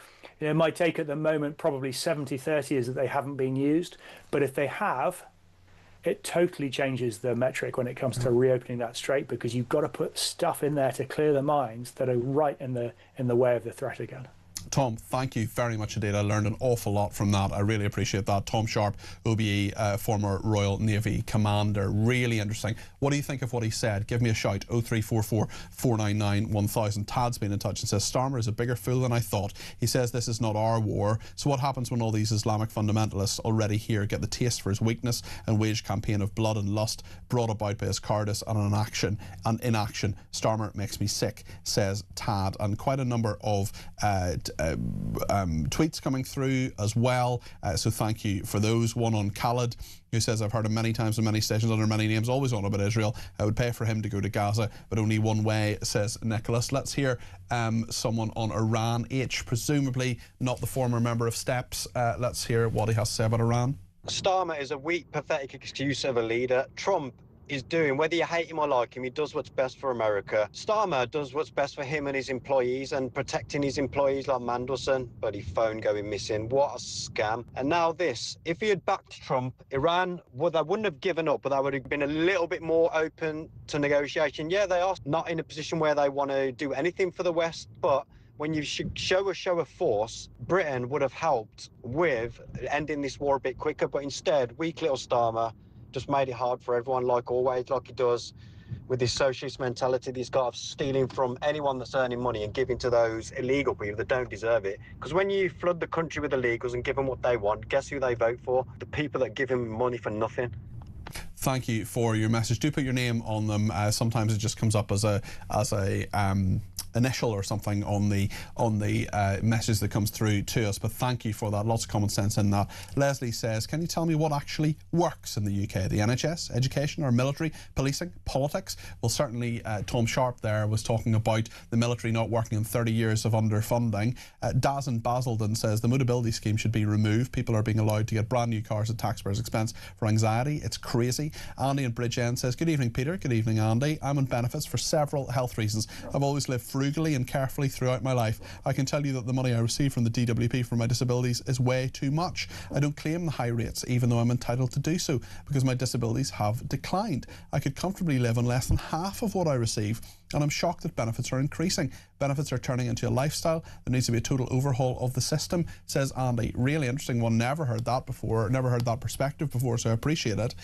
my take at the moment, probably 70-30, is that they haven't been used. But if they have, it totally changes the metric when it comes to reopening that strait, because you've got to put stuff in there to clear the mines that are right in the way of the threat again. Tom, thank you very much indeed. I learned an awful lot from that. I really appreciate that. Tom Sharp, OBE, former Royal Navy commander. Really interesting. What do you think of what he said? Give me a shout. 0344 499 1000. Tad's been in touch and says, Starmer is a bigger fool than I thought. He says this is not our war. So what happens when all these Islamic fundamentalists already here get the taste for his weakness and wage campaign of blood and lust brought about by his cowardice and inaction? Starmer makes me sick, says Tad. And quite a number of tweets coming through as well, so thank you for those. One on Khaled, who says, I've heard him many times in many stations under many names, always on about Israel. I would pay for him to go to Gaza, but only one way, says Nicholas. Let's hear someone on Iran, presumably not the former member of STEPS. Let's hear what he has to say about Iran. Starmer is a weak, pathetic excuse of a leader. Trump is doing, whether you hate him or like him, he does what's best for America. Starmer does what's best for him and his employees, and protecting his employees like Mandelson, but his phone going missing. What a scam. And now this. If he had backed Trump, Iran, they wouldn't have given up, but they would have been a little bit more open to negotiation. Yeah, they are not in a position where they want to do anything for the West, but when you show a show of force, Britain would have helped with ending this war a bit quicker, but instead, weak little Starmer just made it hard for everyone, like always, like he does with this socialist mentality that he's got of stealing from anyone that's earning money and giving to those illegal people that don't deserve it. Because when you flood the country with illegals and give them what they want, guess who they vote for? The people that give him money for nothing. Thank you for your message. Do put your name on them. Sometimes it just comes up as a initial or something on the message that comes through to us, but thank you for that. Lots of common sense in that. Leslie says, can you tell me what actually works in the UK? The NHS, education, or military, policing, politics? Well, certainly Tom Sharp there was talking about the military not working in 30 years of underfunding. Daz in Basildon says the Motability scheme should be removed. People are being allowed to get brand new cars at taxpayers' expense for anxiety. It's crazy. Andy in Bridgend says, good evening, Peter. Good evening, Andy. I'm on benefits for several health reasons. I've always lived frugally and carefully throughout my life. I can tell you that the money I receive from the DWP for my disabilities is way too much. I don't claim the high rates, even though I'm entitled to do so, because my disabilities have declined. I could comfortably live on less than half of what I receive, and I'm shocked that benefits are increasing. Benefits are turning into a lifestyle. There needs to be a total overhaul of the system, says Andy. Really interesting one. Never heard that before. Never heard that perspective before, so I appreciate it.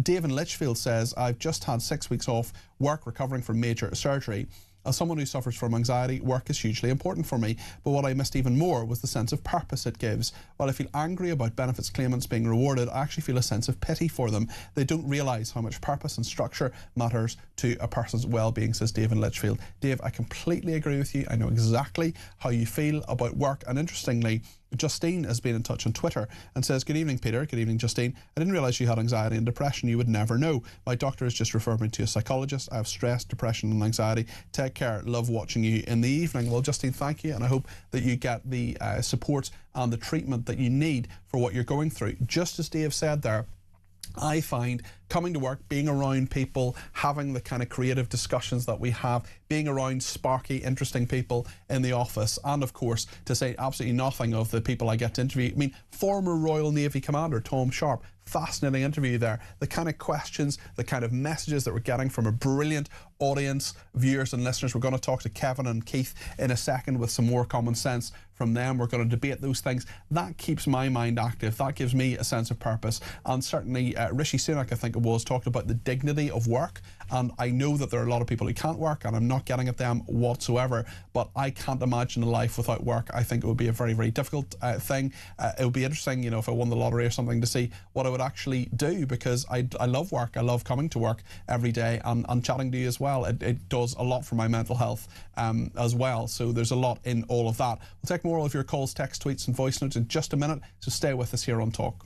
Dave in Litchfield says, I've just had 6 weeks off work recovering from major surgery. As someone who suffers from anxiety, work is hugely important for me, but what I missed even more was the sense of purpose it gives. While I feel angry about benefits claimants being rewarded, I actually feel a sense of pity for them. They don't realise how much purpose and structure matters to a person's well-being, says Dave in Litchfield. Dave, I completely agree with you. I know exactly how you feel about work, and interestingly, Justine has been in touch on Twitter and says, good evening, Peter. Good evening, Justine. I didn't realise you had anxiety and depression. You would never know. My doctor has just referred me to a psychologist. I have stress, depression and anxiety. Take care. Love watching you in the evening. Well, Justine, thank you, and I hope that you get the support and the treatment that you need for what you're going through. Just as Dave said there, I find coming to work, being around people, having the kind of creative discussions that we have, being around sparky, interesting people in the office, and of course, to say absolutely nothing of the people I get to interview. I mean, former Royal Navy Commander Tom Sharp, fascinating interview there. The kind of questions, the kind of messages that we're getting from a brilliant audience, viewers and listeners. We're going to talk to Kevin and Keith in a second with some more common sense from them. We're going to debate those things. That keeps my mind active. That gives me a sense of purpose. And certainly Rishi Sunak, I think it was, talked about the dignity of work. And I know that there are a lot of people who can't work, and I'm not getting at them whatsoever, but I can't imagine a life without work. I think it would be a very, very difficult thing. It would be interesting, you know, if I won the lottery or something, to see what I would actually do, because I love work. I love coming to work every day and chatting to you as well. It does a lot for my mental health as well. So there's a lot in all of that. We'll take more of your calls, text, tweets and voice notes in just a minute. So stay with us here on Talk.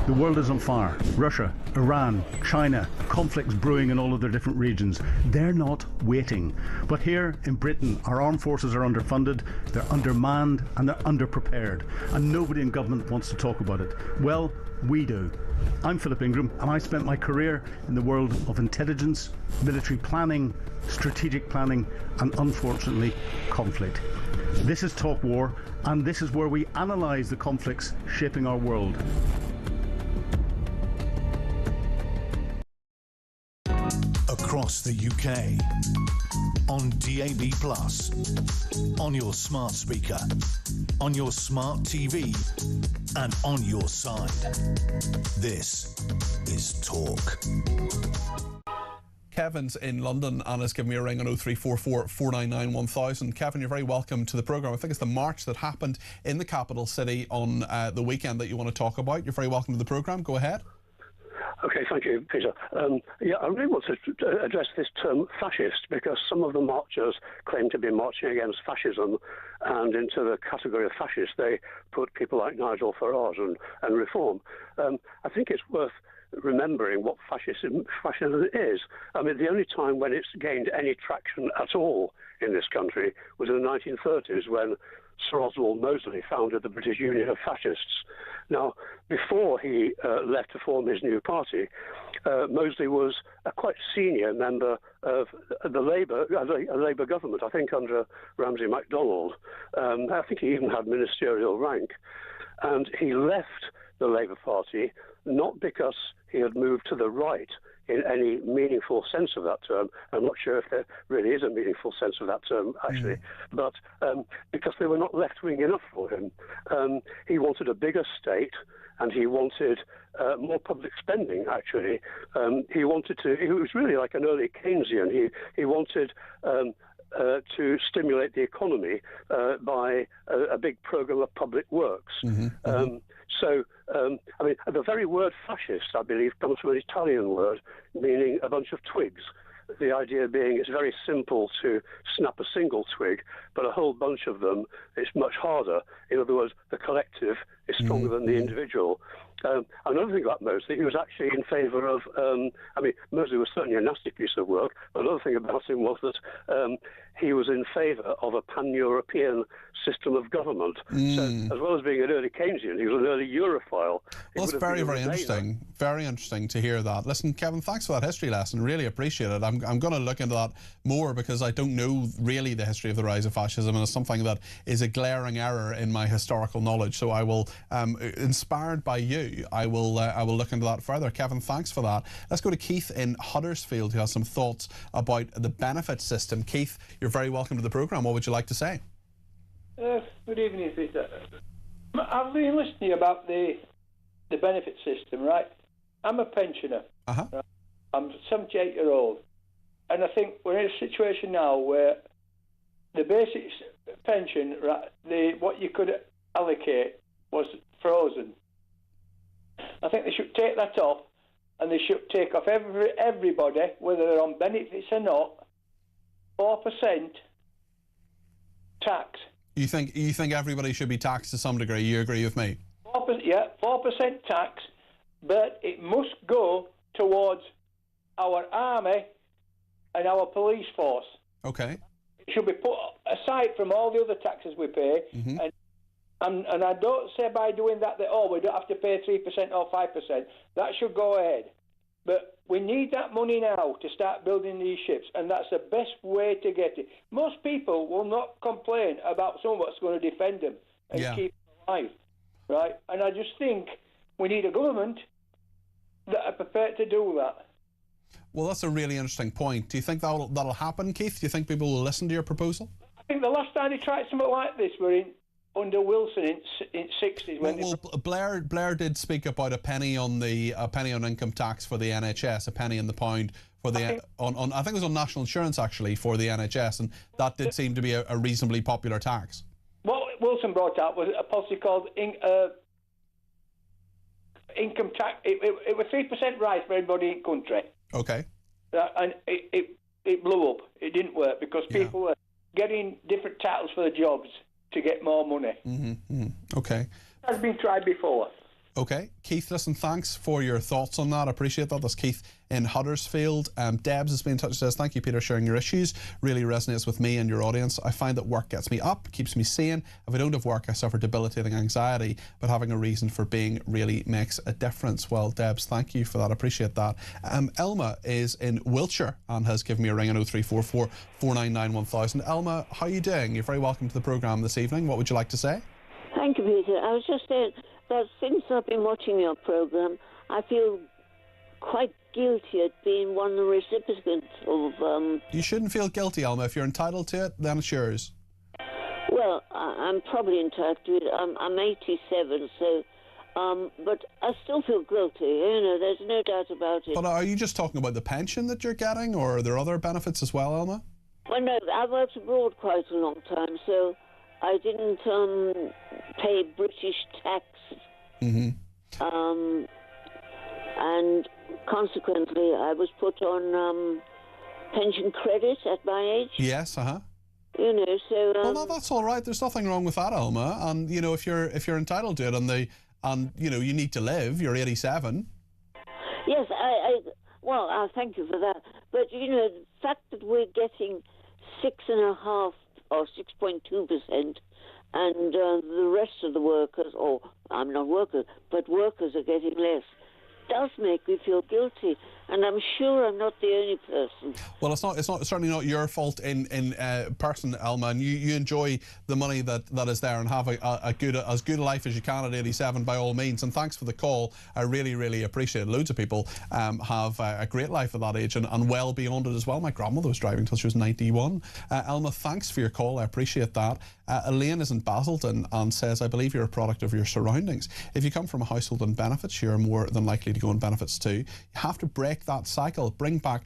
The world is on fire. Russia, Iran, China, conflicts brewing in all of their different regions. They're not waiting. But here in Britain, our armed forces are underfunded, they're undermanned, and they're underprepared. And nobody in government wants to talk about it. Well, we do. I'm Philip Ingram, and I spent my career in the world of intelligence, military planning, strategic planning, and unfortunately, conflict. This is Talk War, and this is where we analyse the conflicts shaping our world. Across the UK, on DAB+, on your smart speaker, on your smart TV, and on your side. This is Talk. Kevin's in London and has given me a ring on 0344 499 1000. Kevin, you're very welcome to the programme. I think it's the march that happened in the capital city on the weekend that you want to talk about. You're very welcome to the programme. Go ahead. Okay, thank you, Peter. I really want to address this term fascist, because some of the marchers claim to be marching against fascism, and into the category of fascist they put people like Nigel Farage and Reform. I think it's worth remembering what fascism is. I mean, the only time when it's gained any traction at all in this country was in the 1930s, when Sir Oswald Mosley founded the British Union of Fascists. Now, before he left to form his new party, Mosley was a quite senior member of the Labour government, I think under Ramsay MacDonald. I think he even had ministerial rank. And he left the Labour Party not because he had moved to the right in any meaningful sense of that term. I'm not sure if there really is a meaningful sense of that term, actually, but because they were not left-wing enough for him. He wanted a bigger state, and he wanted more public spending, actually. He was really like an early Keynesian. He wanted to stimulate the economy by a big program of public works. I mean, the very word fascist, I believe, comes from an Italian word meaning a bunch of twigs. The idea being it's very simple to snap a single twig, but a whole bunch of them, it's much harder. In other words, the collective is stronger than the individual. Another thing about Mosley, he was actually in favour of, Mosley was certainly a nasty piece of work, but another thing about him was that he was in favour of a pan-European system of government. So, as well as being an early Keynesian, he was an early Europhile. Well, it's very, very interesting. Very interesting to hear that. Listen, Kevin, thanks for that history lesson. Really appreciate it. I'm going to look into that more, because I don't know really the history of the rise of fascism, and it's something that is a glaring error in my historical knowledge. So I will, inspired by you, I will look into that further. Kevin, thanks for that. Let's go to Keith in Huddersfield, who has some thoughts about the benefit system. Keith, you're very welcome to the programme. What would you like to say? Good evening, Peter. I've been listening about the benefit system, right? I'm a pensioner. Right? I'm 78-year-old, and I think we're in a situation now where the basic pension, right, what you could allocate was frozen. I think they should take that off, and they should take off everybody, whether they're on benefits or not, 4% tax. You think everybody should be taxed to some degree? You agree with me? 4% tax, but it must go towards our army and our police force. Okay. It should be put aside from all the other taxes we pay, and I don't say by doing that we don't have to pay 3% or 5%. That should go ahead. But we need that money now to start building these ships, and that's the best way to get it. Most people will not complain about someone that's going to defend them and keep them alive, right? And I just think we need a government that are prepared to do that. Well, that's a really interesting point. Do you think that'll happen, Keith? Do you think people will listen to your proposal? I think the last time they tried something like this were under Wilson in 60s. Blair did speak about a penny on income tax for the NHS, a penny in the pound for the I think it was on national insurance actually for the NHS, and that did seem to be a reasonably popular tax. What Wilson brought out was a policy called income tax. It was 3% rise for everybody in the country. Okay. And it blew up. It didn't work because people were getting different titles for the jobs to get more money. Okay. It has been tried before. Okay, Keith, listen, thanks for your thoughts on that. I appreciate that. That's Keith in Huddersfield. Debs has been in touch and says, thank you, Peter, sharing your issues. Really resonates with me and your audience. I find that work gets me up, keeps me sane. If I don't have work, I suffer debilitating anxiety, but having a reason for being really makes a difference. Well, Debs, thank you for that. I appreciate that. Elma is in Wiltshire and has given me a ring on 0344 499 1000. Elma, how are you doing? You're very welcome to the programme this evening. What would you like to say? Thank you, Peter. I was just saying that since I've been watching your programme, I feel quite guilty at being one of the recipients of... You shouldn't feel guilty, Elma. If you're entitled to it, then it's yours. Well, I'm probably entitled to it. I'm 87, so... but I still feel guilty, you know, there's no doubt about it. But are you just talking about the pension that you're getting, or are there other benefits as well, Elma? Well, no, I worked abroad quite a long time, so I didn't pay British tax. Mm-hmm. And consequently, I was put on pension credit at my age. Yes, You know, so... well, no, that's all right. There's nothing wrong with that, Elma. And, you know, if you're entitled to it and you know, you need to live, you're 87. Yes, I thank you for that. But, you know, the fact that we're getting 6.5% or 6.2%, and the rest of the workers, or I'm not workers, but workers are getting less, does make me feel guilty, and I'm sure I'm not the only person. Well, it's certainly not your fault in person, Elma, and you enjoy the money that is there and have as good a life as you can at 87 by all means. And thanks for the call. I really appreciate it. Loads of people have a great life at that age and well beyond it as well. My grandmother was driving till she was 91. Elma, thanks for your call. I appreciate that. Elaine is in Basildon and says, I believe you're a product of your surroundings. If you come from a household on benefits, you're more than likely to go on benefits too. You have to break that cycle, bring back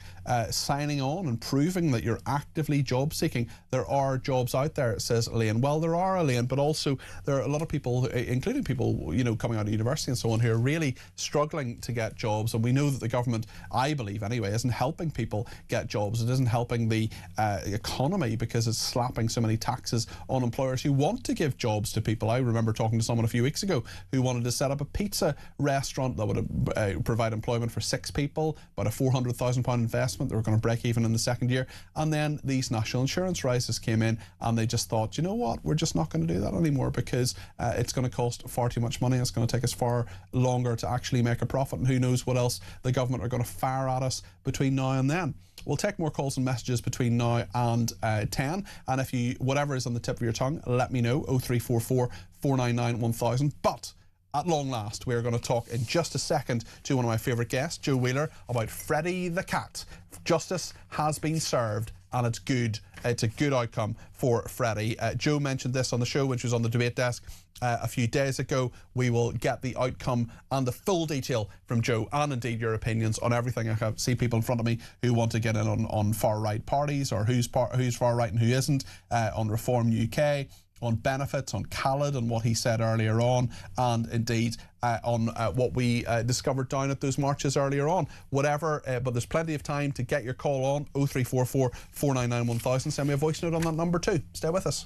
signing on and proving that you're actively job seeking. There are jobs out there, says Elaine. Well, there are, Elaine, but also there are a lot of people, including people, you know, coming out of university and so on, who are really struggling to get jobs. And we know that the government, I believe anyway, isn't helping people get jobs. It isn't helping the economy because it's slapping so many taxes on employers who want to give jobs to people. I remember talking to someone a few weeks ago who wanted to set up a pizza restaurant that would provide employment for 6 people, about a £400,000 investment. They were going to break even in the second year. And then these national insurance rises came in and they just thought, you know what, we're just not going to do that anymore because it's going to cost far too much money. It's going to take us far longer to actually make a profit, and who knows what else the government are going to fire at us between now and then. We'll take more calls and messages between now and 10. And if you, whatever is on the tip of your tongue, let me know, 0344 499 1000. But at long last, we're going to talk in just a second to one of my favourite guests, Joe Wheeler, about Freddie the cat. Justice has been served and it's good. It's a good outcome for Freddie. Joe mentioned this on the show when she was on the debate desk a few days ago. We will get the outcome and the full detail from Joe, and indeed your opinions on everything. I see people in front of me who want to get in on far-right parties, or who's far-right and who isn't, on Reform UK, on benefits, on Khaled and what he said earlier on, and indeed on what we discovered down at those marches earlier on. Whatever, but there's plenty of time to get your call on 0344 499 1000. Send me a voice note on that number too. Stay with us.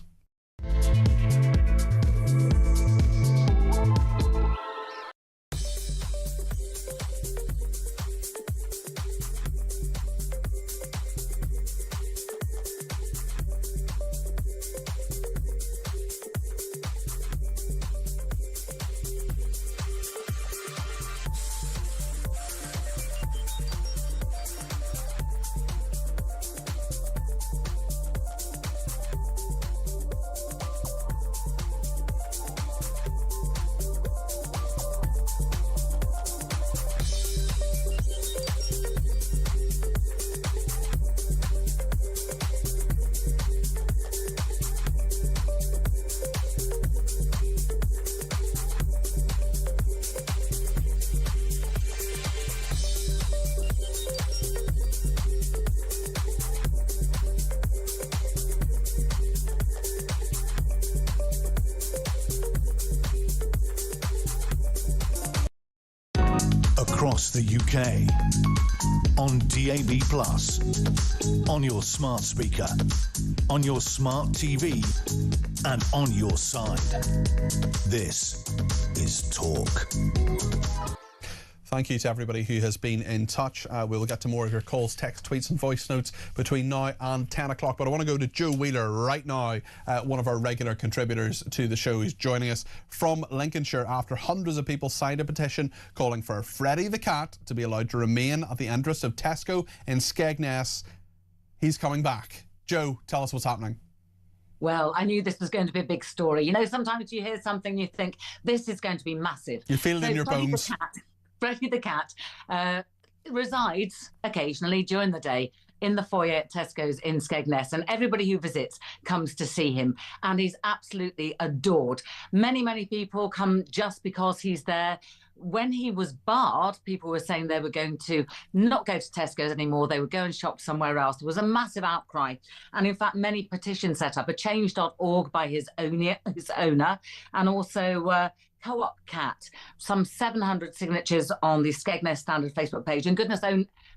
Across the UK, on DAB+, on your smart speaker, on your smart TV, and on your side. This is Talk. Thank you to everybody who has been in touch. We'll get to more of your calls, text, tweets and voice notes between now and 10 o'clock. But I want to go to Joe Wheeler right now, one of our regular contributors to the show, who's joining us from Lincolnshire after hundreds of people signed a petition calling for Freddie the cat to be allowed to remain at the entrance of Tesco in Skegness. He's coming back. Joe, tell us what's happening. Well, I knew this was going to be a big story. You know, sometimes you hear something and you think, this is going to be massive. You feel it in your bones. Freddie the cat resides occasionally during the day in the foyer at Tesco's in Skegness, and everybody who visits comes to see him, and he's absolutely adored. Many, many people come just because he's there. When he was barred, people were saying they were going to not go to Tesco's anymore. They would go and shop somewhere else. There was a massive outcry. And in fact, many petitions set up, a change.org by his owner, and also Co-op Cat, some 700 signatures on the Skegness Standard Facebook page, and goodness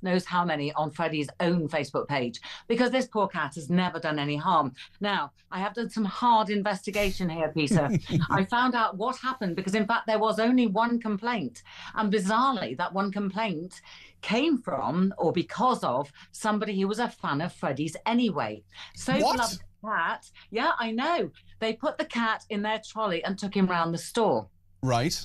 knows how many on Freddie's own Facebook page, because this poor cat has never done any harm. Now, I have done some hard investigation here, Peter. I found out what happened, because in fact there was only one complaint, and bizarrely that one complaint came from or because of somebody who was a fan of Freddie's anyway. So beloved cat, yeah, I know. They put the cat in their trolley and took him round the store. Right.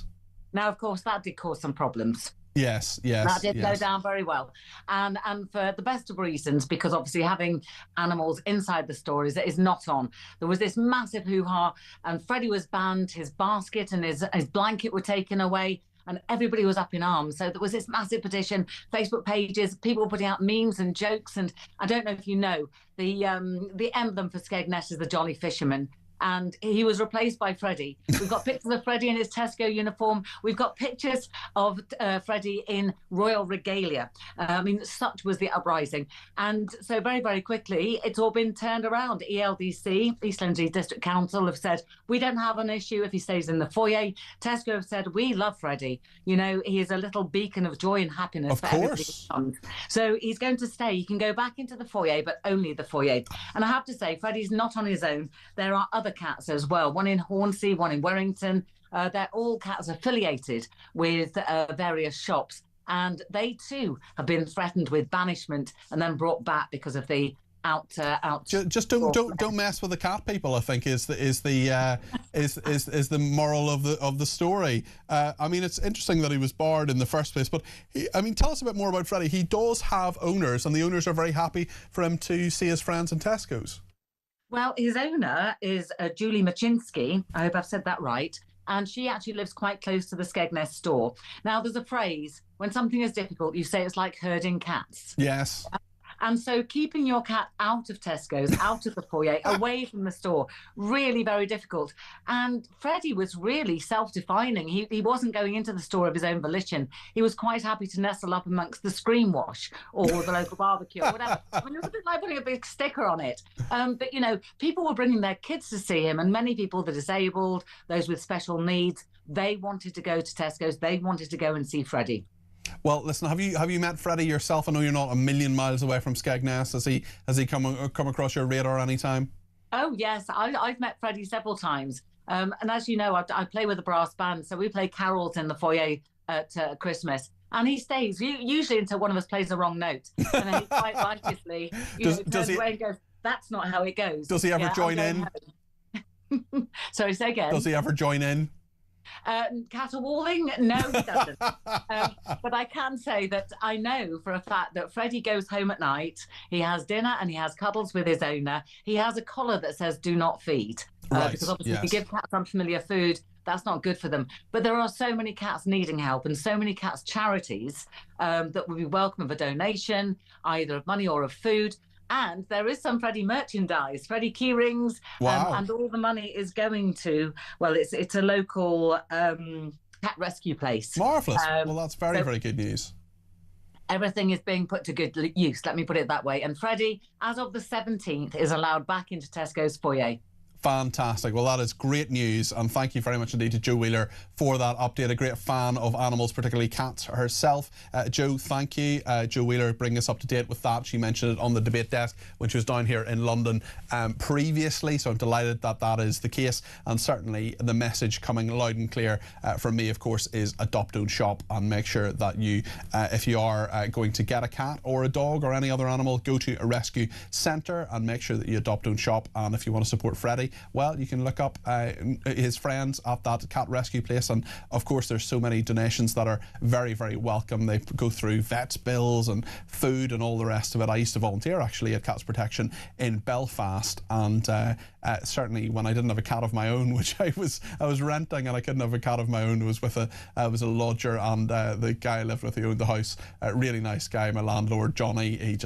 Now, of course, that did cause some problems. Yes. That did go down very well. And for the best of reasons, because obviously having animals inside the store is not on. There was this massive hoo-ha, and Freddie was banned, his basket and his blanket were taken away, and everybody was up in arms. So there was this massive petition, Facebook pages, people were putting out memes and jokes. And I don't know if you know, the emblem for Skegness is the Jolly Fisherman. And he was replaced by Freddie. We've got pictures of Freddie in his Tesco uniform. We've got pictures of Freddie in royal regalia. I mean, such was the uprising. And so very, very quickly, it's all been turned around. ELDC, East Lindsey District Council, have said, we don't have an issue if he stays in the foyer. Tesco have said, we love Freddie. You know, he is a little beacon of joy and happiness of for course. everybody. So he's going to stay. He can go back into the foyer, but only the foyer. And I have to say, Freddie's not on his own. There are other cats as well, one in Hornsey, one in Warrington. They're all cats affiliated with various shops, and they too have been threatened with banishment and then brought back because of the Just don't mess with the cat people, I think is the moral of the story. I mean, it's interesting that he was barred in the first place, but tell us a bit more about Freddie. He does have owners, and the owners are very happy for him to see his friends in Tesco's. Well, his owner is Julie Machinsky. I hope I've said that right. And she actually lives quite close to the Skegness store. Now, there's a phrase, when something is difficult, you say it's like herding cats. Yes. And so keeping your cat out of Tesco's, out of the foyer, away from the store, really very difficult. And Freddie was really self-defining. He wasn't going into the store of his own volition. He was quite happy to nestle up amongst the screen wash or the local barbecue or whatever. I mean, it was a bit like putting a big sticker on it. But, you know, people were bringing their kids to see him, and many people, the disabled, those with special needs, they wanted to go to Tesco's. They wanted to go and see Freddie. Well, listen, have you met Freddie yourself? I know you're not a million miles away from Skegness. Has he come across your radar any time? Oh yes, I've met Freddie several times. And as you know, I play with a brass band, so we play carols in the foyer at Christmas. And he stays usually until one of us plays the wrong note, and then he quite righteously turns away and goes, "That's not how it goes." Does he ever join in? Sorry, say again. Does he ever join in? Caterwauling? No, he doesn't. But I can say that I know for a fact that Freddie goes home at night, he has dinner and he has cuddles with his owner. He has a collar that says "do not feed," because obviously if you give cats unfamiliar food, that's not good for them. But there are so many cats needing help, and so many cats charities that would be welcome of a donation, either of money or of food. And there is some Freddie merchandise, Freddie key rings, and all the money is going to, well, it's a local cat rescue place. Marvellous. Well, that's very, very good news. Everything is being put to good use, let me put it that way. And Freddie, as of the 17th, is allowed back into Tesco's foyer. Fantastic. Well, that is great news, and thank you very much indeed to Joe Wheeler for that update. A great fan of animals, particularly cats herself. Joe, thank you. Joe Wheeler bringing us up to date with that. She mentioned it on the debate desk when she was down here in London previously, so I'm delighted that that is the case, and certainly the message coming loud and clear from me, of course, is adopt, don't shop, and make sure that you, if you are going to get a cat or a dog or any other animal, go to a rescue centre and make sure that you adopt, don't shop. And if you want to support Freddie, well, you can look up his friends at that cat rescue place, and of course there's so many donations that are very, very welcome. They go through vets bills and food and all the rest of it. I used to volunteer actually at Cats Protection in Belfast, and certainly when I didn't have a cat of my own, which I was renting, and I couldn't have a cat of my own, was with a lodger, and the guy I lived with, who owned the house, really nice guy, my landlord Johnny. He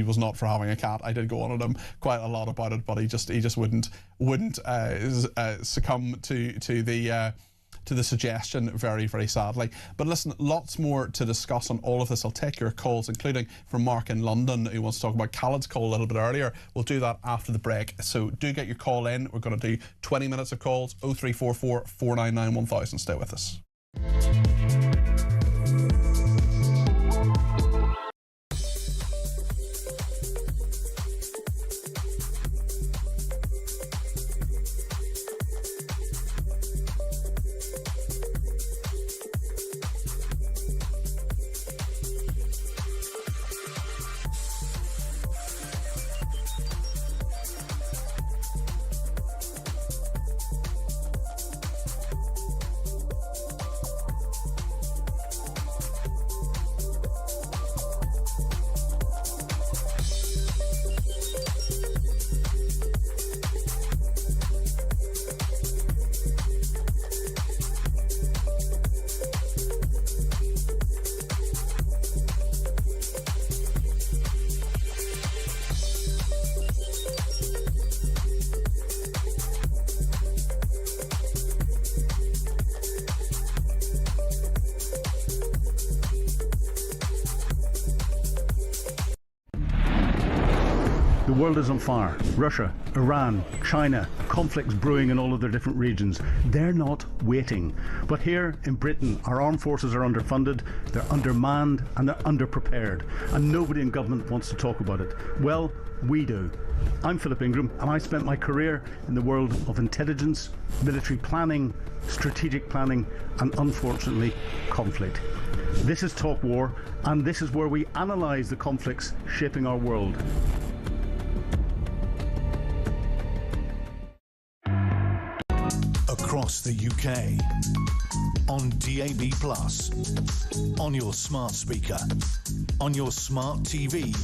was not for having a cat. I did go on at him quite a lot about it, but he just wouldn't succumb to the suggestion, very, very sadly. But listen, lots more to discuss on all of this. I'll take your calls, including from Mark in London, who wants to talk about Khaled's call a little bit earlier. We'll do that after the break, so do get your call in. We're going to do 20 minutes of calls. 0344 499 1000. Stay with us. The world is on fire. Russia, Iran, China, conflicts brewing in all of their different regions. They're not waiting. But here in Britain, our armed forces are underfunded, they're undermanned, and they're underprepared. And nobody in government wants to talk about it. Well, we do. I'm Philip Ingram, and I spent my career in the world of intelligence, military planning, strategic planning, and unfortunately, conflict. This is Talk War, and this is where we analyse the conflicts shaping our world. Across the UK, on DAB+, on your smart speaker, on your smart TV,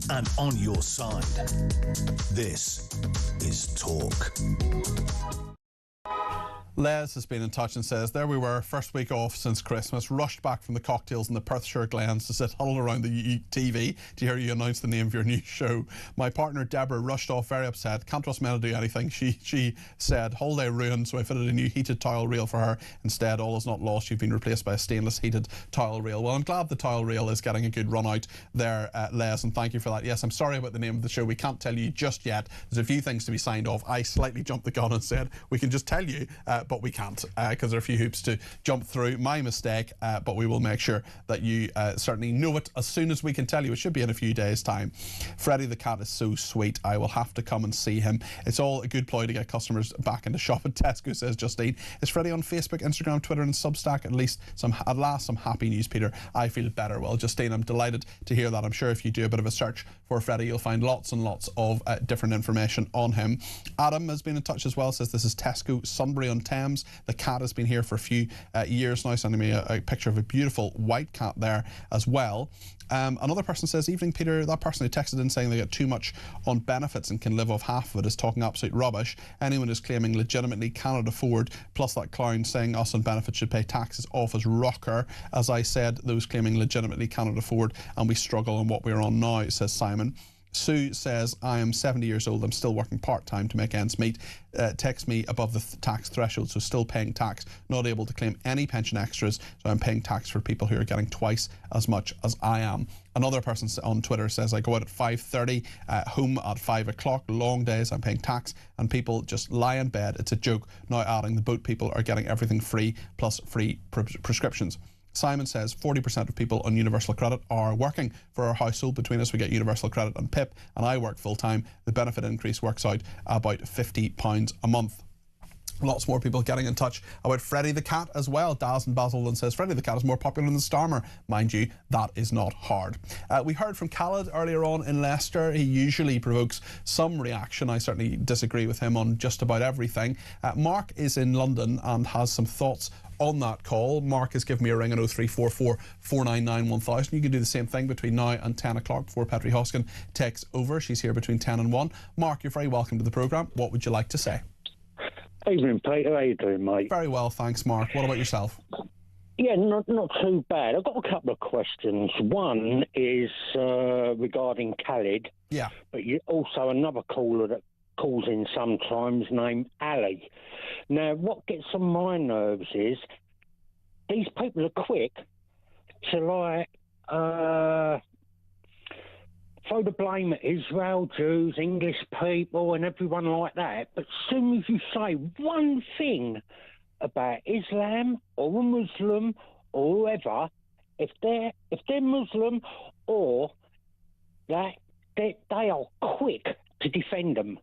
and on your side. This is Talk. Les has been in touch and says, there we were, first week off since Christmas, rushed back from the cocktails in the Perthshire Glens to sit huddled around the TV to hear you announce the name of your new show. My partner Deborah rushed off very upset, can't trust men to do anything. She said, holiday ruined, so I fitted a new heated towel reel for her. Instead, all is not lost, you've been replaced by a stainless heated towel reel. Well, I'm glad the towel reel is getting a good run out there, Les, and thank you for that. Yes, I'm sorry about the name of the show, we can't tell you just yet. There's a few things to be signed off. I slightly jumped the gun and said, we can just tell you, but we can't, because there are a few hoops to jump through. My mistake, but we will make sure that you certainly know it as soon as we can tell you. It should be in a few days' time. Freddie the cat is so sweet. I will have to come and see him. It's all a good ploy to get customers back into shop at Tesco, says Justine. Is Freddie on Facebook, Instagram, Twitter and Substack? At last some happy news, Peter. I feel better. Well, Justine, I'm delighted to hear that. I'm sure if you do a bit of a search for Freddie, you'll find lots and lots of different information on him. Adam has been in touch as well, says this is Tesco, Sunbury-on-Thames. The cat has been here for a few years now, sending me a picture of a beautiful white cat there as well. Another person says, evening Peter, that person who texted in saying they get too much on benefits and can live off half of it is talking absolute rubbish. Anyone who's claiming legitimately cannot afford, plus that clown saying us on benefits should pay taxes off as rocker. As I said, those claiming legitimately cannot afford, and we struggle on what we're on now, says Simon. Sue says, I am 70 years old. I'm still working part-time to make ends meet. Takes me above the tax threshold, so still paying tax. Not able to claim any pension extras, so I'm paying tax for people who are getting twice as much as I am. Another person on Twitter says, I go out at 5:30, home at 5 o'clock. Long days, I'm paying tax, and people just lie in bed. It's a joke. Now adding the boat people are getting everything free, plus free prescriptions. Simon says 40% of people on universal credit are working. For our household, between us we get universal credit and PIP, and I work full time. The benefit increase works out about £50 a month. Lots more people getting in touch about Freddy the Cat as well. Daz and Basildon says Freddy the Cat is more popular than the Starmer. Mind you, that is not hard. We heard from Khaled earlier on in Leicester. He usually provokes some reaction. I certainly disagree with him on just about everything. Mark is in London and has some thoughts on that call. Mark has given me a ring on 0344 499 1000. You can do the same thing between now and 10 o'clock before Petri Hoskin takes over. She's here between 10 and 1. Mark, you're very welcome to the programme. What would you like to say? Evening, Peter. How you doing, mate? Very well, thanks, Mark. What about yourself? Yeah, not too bad. I've got a couple of questions. One is regarding Khaled. Yeah. But also another caller that calls in sometimes named Ali. Now, what gets on my nerves is these people are quick to, like, throw the blame at Israel, Jews, English people and everyone like that. But as soon as you say one thing about Islam or a Muslim or whoever, if they're Muslim or that, they are quick to defend them.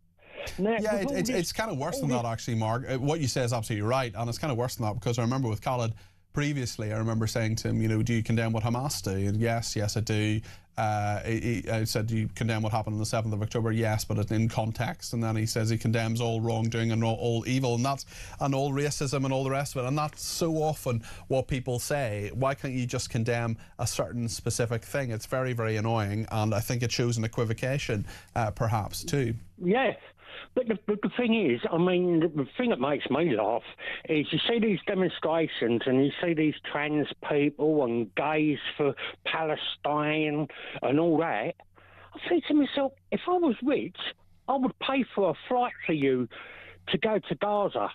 Now, yeah, it's kind of worse than that, actually, Mark. What you say is absolutely right, and it's kind of worse than that, because I remember with Khaled previously, I remember saying to him, you know, do you condemn what Hamas do? And yes, I do. I said, do you condemn what happened on the 7th of October? Yes, but it's in context. And then he says he condemns all wrongdoing and all evil, and all racism and all the rest of it. And that's so often what people say. Why can't you just condemn a certain specific thing? It's very, very annoying, and I think it shows an equivocation, perhaps, too. Yes. But the thing is, I mean, the thing that makes me laugh is you see these demonstrations and you see these trans people and gays for Palestine and all that. I think to myself, if I was rich, I would pay for a flight for you to go to Gaza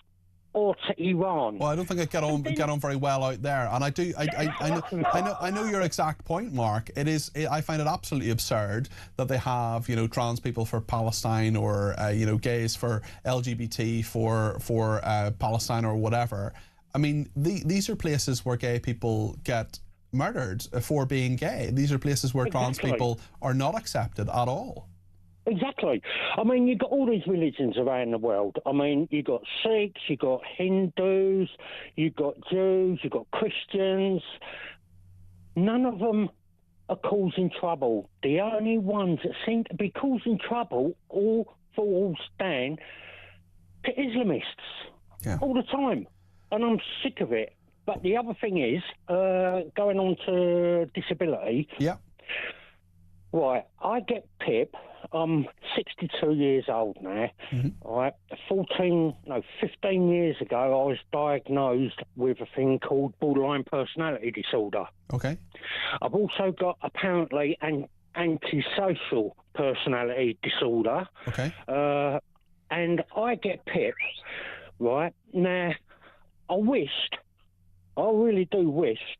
or to Iran. Well, I don't think I'd get on very well out there, and I know your exact point, Mark. I find it absolutely absurd that they have, you know, trans people for Palestine, or you know, gays for LGBT for Palestine or whatever. I mean, these are places where gay people get murdered for being gay. These are places where trans people are not accepted at all. Exactly. I mean, you've got all these religions around the world. I mean, you've got Sikhs, you've got Hindus, you've got Jews, you've got Christians. None of them are causing trouble. The only ones that seem to be causing trouble all stand to Islamists all the time. And I'm sick of it. But the other thing is, going on to disability. Yeah. Right, I get PIP. I'm 62 years old now. Right, 15 years ago, I was diagnosed with a thing called borderline personality disorder. Okay. I've also got, apparently, an antisocial personality disorder. Okay. And I get PIP. Right, now, I really do wish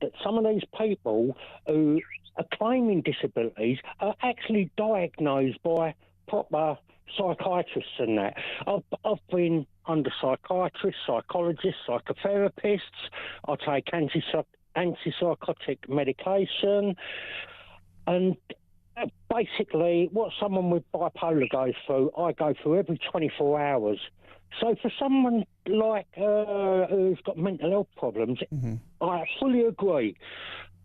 that some of these people who are claiming disabilities are actually diagnosed by proper psychiatrists and that. I've been under psychiatrists, psychologists, psychotherapists. I take antipsychotic medication. And basically what someone with bipolar goes through, I go through every 24 hours. So for someone like who's got mental health problems, I fully agree.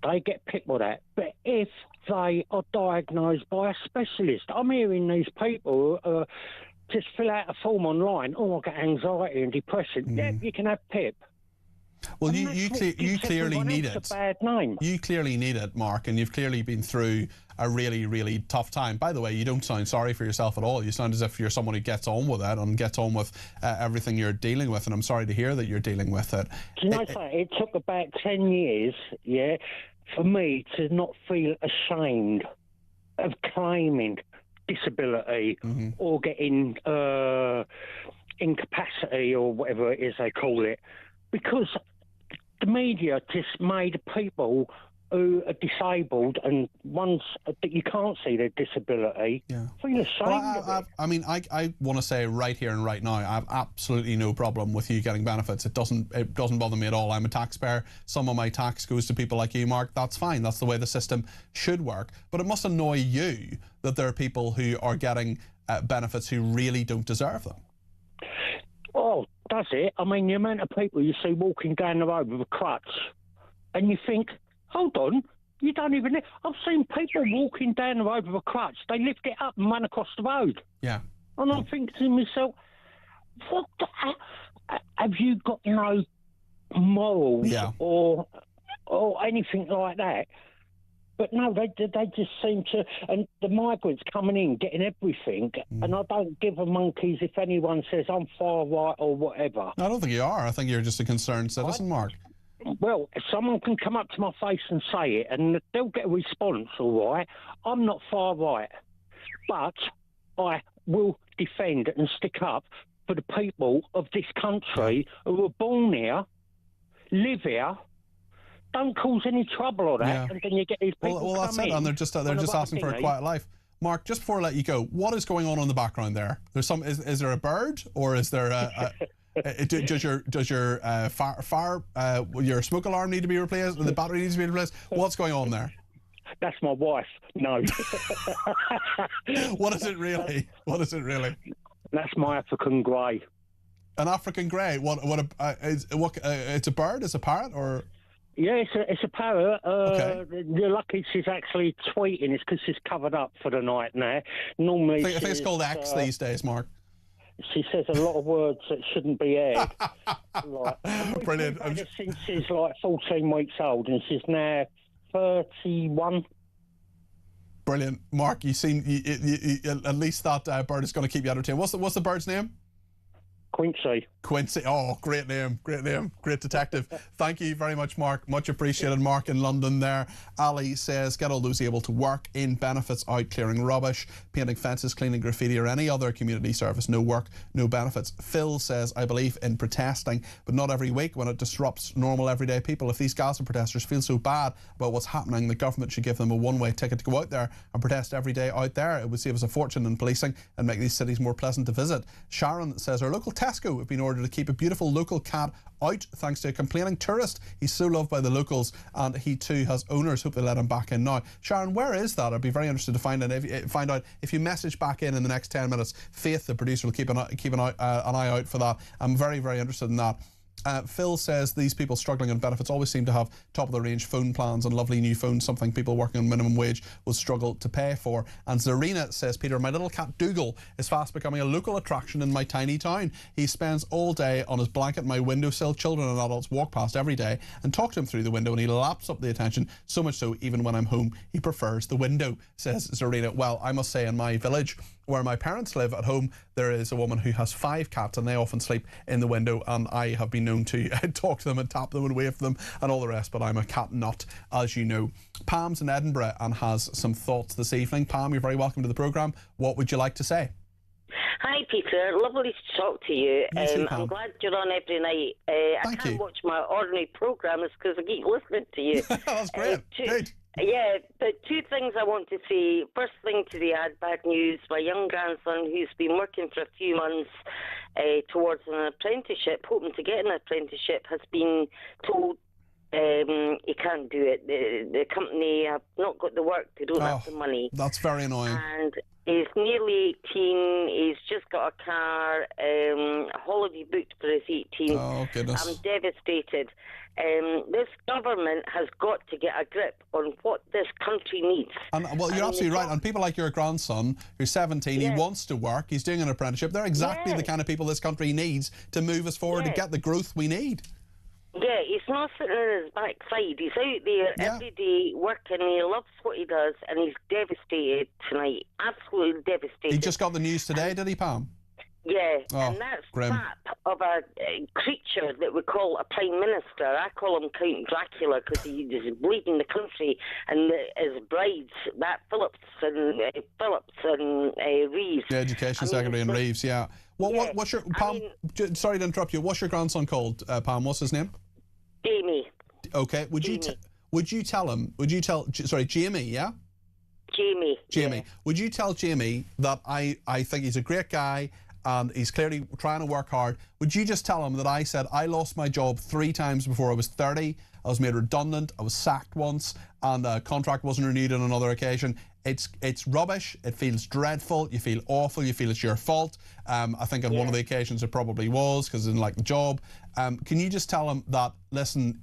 They get picked with that. But if they are diagnosed by a specialist, I'm hearing these people just fill out a form online. Oh, I get anxiety and depression. Yeah, you can have PIP. Well, you clearly need it. A bad name. You clearly need it, Mark, and you've clearly been through a really, really tough time. By the way, you don't sound sorry for yourself at all. You sound as if you're someone who gets on with it and gets on with everything you're dealing with, and I'm sorry to hear that you're dealing with it. Do you know something? It took about 10 years, for me to not feel ashamed of claiming disability or getting incapacity or whatever it is they call it, because the media just made people who are disabled and ones that you can't see their disability feel ashamed of it. I mean, I want to say right here and right now, I have absolutely no problem with you getting benefits. It doesn't bother me at all. I'm a taxpayer. Some of my tax goes to people like you, Mark. That's fine. That's the way the system should work. But it must annoy you that there are people who are getting benefits who really don't deserve them. Oh, does it? I mean, the amount of people you see walking down the road with a crutch, and you think, hold on, you don't even... I've seen people walking down the road with a crutch. They lift it up and run across the road. Yeah. And I'm thinking to myself, what the... Have you got no morals or anything like that? But no, they just seem to... And the migrants coming in, getting everything, and I don't give a monkeys if anyone says I'm far right or whatever. I don't think you are. I think you're just a concerned citizen, Mark. Well, if someone can come up to my face and say it, and they'll get a response, all right. I'm not far right, but I will defend and stick up for the people of this country who are born here, live here, don't cause any trouble or that, and then you get these people well, that's come it, in and they're just asking for a quiet life. Mark, just before I let you go, what is going on in the background there? There's some. Is there a bird, or is there a does your your smoke alarm need to be replaced? Or the battery needs to be replaced? What's going on there? That's my wife. No. What is it really? What is it really? That's my African grey. An African grey. It's a bird. It's a parrot, or? Yeah, it's a parrot. You're lucky she's actually tweeting. It's because she's covered up for the night now. Normally, I think it's called X these days, Mark. She says a lot of words that shouldn't be aired. Brilliant. Since she's like 14 weeks old, and she's now 31. Brilliant, Mark. You seem at least that bird is going to keep you entertained. What's the bird's name? Quincy. Quincy. Oh, great name. Great name. Great detective. Thank you very much, Mark. Much appreciated. Mark in London there. Ali says, get all those able to work in benefits out clearing rubbish, painting fences, cleaning graffiti or any other community service. No work, no benefits. Phil says, I believe in protesting, but not every week when it disrupts normal everyday people. If these Gaza protesters feel so bad about what's happening, the government should give them a one-way ticket to go out there and protest every day out there. It would save us a fortune in policing and make these cities more pleasant to visit. Sharon says, our local Tesco have been ordered to keep a beautiful local cat out thanks to a complaining tourist. He's so loved by the locals, and he too has owners. Hope they let him back in now. Sharon, where is that? I'd be very interested to find out if you message back in the next 10 minutes. Faith, the producer, will keep an eye out for that. I'm very, very interested in that. Phil says these people struggling on benefits always seem to have top-of-the-range phone plans and lovely new phones, something people working on minimum wage will struggle to pay for. And Zarina says, Peter, my little cat Dougal is fast becoming a local attraction in my tiny town. He spends all day on his blanket in my windowsill. Children and adults walk past every day and talk to him through the window, and he laps up the attention, so much so even when I'm home he prefers the window, says Zarina. Well, I must say in my village where my parents live at home, there is a woman who has 5 cats and they often sleep in the window, and I have been known to talk to them and tap them and wave to them and all the rest, but I'm a cat nut, as you know. Pam's in Edinburgh and has some thoughts this evening. Pam, you're very welcome to the programme. What would you like to say? Hi, Peter. Lovely to talk to you. I'm glad you're on every night. I can't watch my ordinary programmes because I keep listening to you. That's great. Good. Yeah, but 2 things I want to say. First thing to the bad news, my young grandson, who's been working for a few months towards an apprenticeship, hoping to get an apprenticeship, has been told he can't do it. The company have not got the work, they don't have the money. That's very annoying. And he's nearly 18, he's just got a car, a holiday booked for his 18th. Oh, goodness. I'm devastated. This government has got to get a grip on what this country needs. And well, you're absolutely right. And people like your grandson, who's 17, he wants to work, he's doing an apprenticeship. They're exactly the kind of people this country needs to move us forward to get the growth we need. Yeah, he's not sitting on his backside. He's out there every day working. He loves what he does, and he's devastated tonight. Absolutely devastated. He just got the news today, did he, Pam? Yeah, Oh, and that's grim. that of a creature that we call a prime minister. I call him Count Dracula because he's bleeding the country, and his brides, that Phillips and Reeves. The Education Secretary in Reeves, yeah. What's your Pam? Sorry to interrupt you. What's your grandson called, Pam? What's his name? Jamie. Okay. Would you tell him? Sorry, Jamie. Yeah. Jamie. Jamie. Yeah. Would you tell Jamie that I think he's a great guy and he's clearly trying to work hard? Would you just tell him that I said I lost my job 3 times before I was 30? I was made redundant. I was sacked once, and the contract wasn't renewed on another occasion. It's rubbish. It feels dreadful. You feel awful. You feel it's your fault. I think on one of the occasions it probably was because I didn't like the job. Can you just tell him that, listen,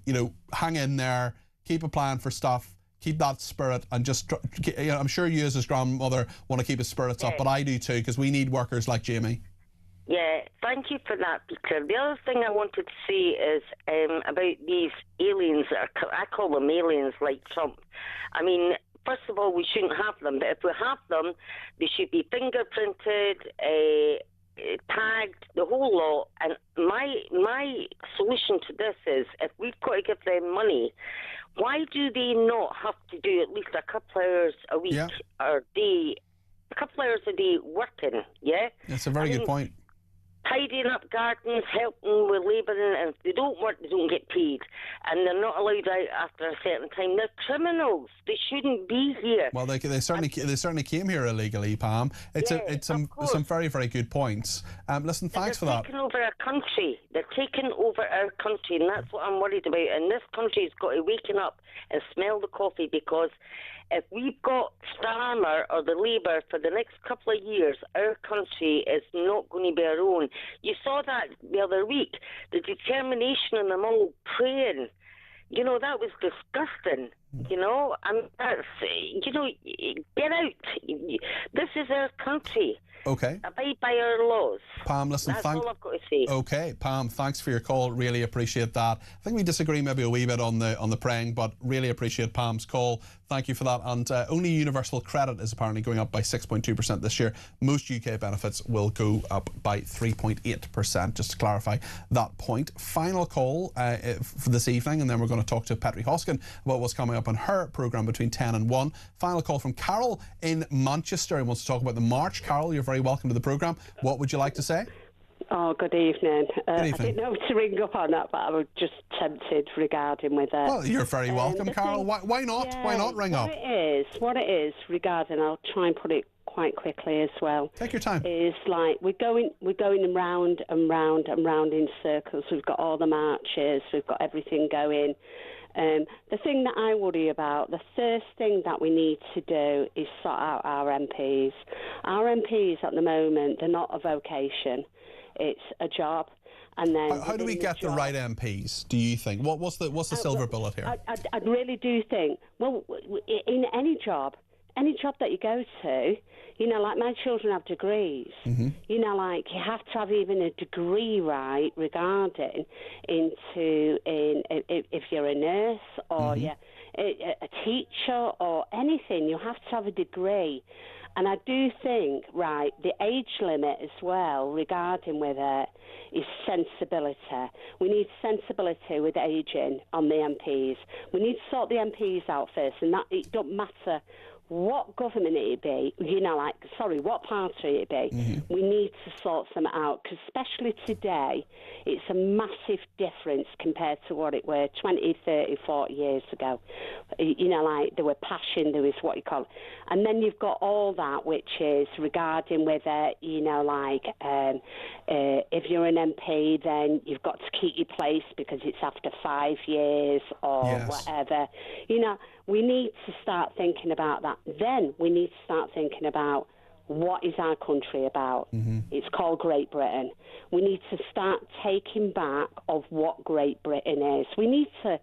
hang in there, keep a plan for stuff, keep that spirit, and just, I'm sure you as his grandmother want to keep his spirits up, but I do too, because we need workers like Jamie. Yeah, thank you for that, Peter. The other thing I wanted to say is about these aliens, I call them aliens like Trump. I mean, first of all, we shouldn't have them, but if we have them, they should be fingerprinted, tagged, the whole lot. And my solution to this is, if we've got to give them money, why do they not have to do at least a couple hours a week or day, a couple hours a day working? Yeah, that's a very good point. Tidying up gardens, helping with labouring, and if they don't work, they don't get paid. And they're not allowed out after a certain time. They're criminals. They shouldn't be here. Well, they certainly came here illegally, Pam. It's some very, very good points. Listen, thanks for that. They're taking over our country. They're taking over our country, and that's what I'm worried about. And this country's got to waken up and smell the coffee, because if we've got Starmer or the Labour for the next couple of years, our country is not going to be our own. You saw that the other week, the determination in them all praying. That was disgusting. And that's, get out. This is our country. Okay. Abide by our laws. Pam, listen, that's all I've got to say. Okay, Pam, thanks for your call. Really appreciate that. I think we disagree maybe a wee bit on the praying, but really appreciate Pam's call. Thank you for that. And only universal credit is apparently going up by 6.2% this year. Most UK benefits will go up by 3.8%, just to clarify that point. Final call for this evening, and then we're going to talk to Petri Hoskin about what's coming up on her programme between 10 and 1. Final call from Carol in Manchester, and wants to talk about the march. Carol, you're very welcome to the programme. What would you like to say? Oh, good evening. Good evening. I didn't know to ring up on that, but I was just tempted regarding with it. Well, you're very welcome, Carol. Why not? Yeah, why not ring up? What it is regarding, I'll try and put it quite quickly as well. Take your time. Is like we're going round and round and round in circles. We've got all the marches, we've got everything going. The thing that I worry about, the first thing that we need to do is sort out our MPs. Our MPs at the moment, they're not a vocation. It's a job. And then how do we get the right MPs, do you think? What's the silver bullet here? I really do think, well, in any job that you go to, like my children have degrees, like you have to have even a degree, right, regarding if you're a nurse or you're a teacher or anything, you have to have a degree. And I do think, right, the age limit as well regarding with it is sensibility. We need sensibility with ageing on the MPs. We need to sort the MPs out first, and that it don't matter what government it be, what party it be, we need to sort them out, because especially today, it's a massive difference compared to what it were 20, 30, 40 years ago. There were passion, there was what you call it. And then you've got all that, which is regarding whether, if you're an MP, then you've got to keep your place because it's after 5 years or whatever. We need to start thinking about that. Then we need to start thinking about what is our country about. It's called Great Britain. We need to start taking back of what Great Britain is. We need to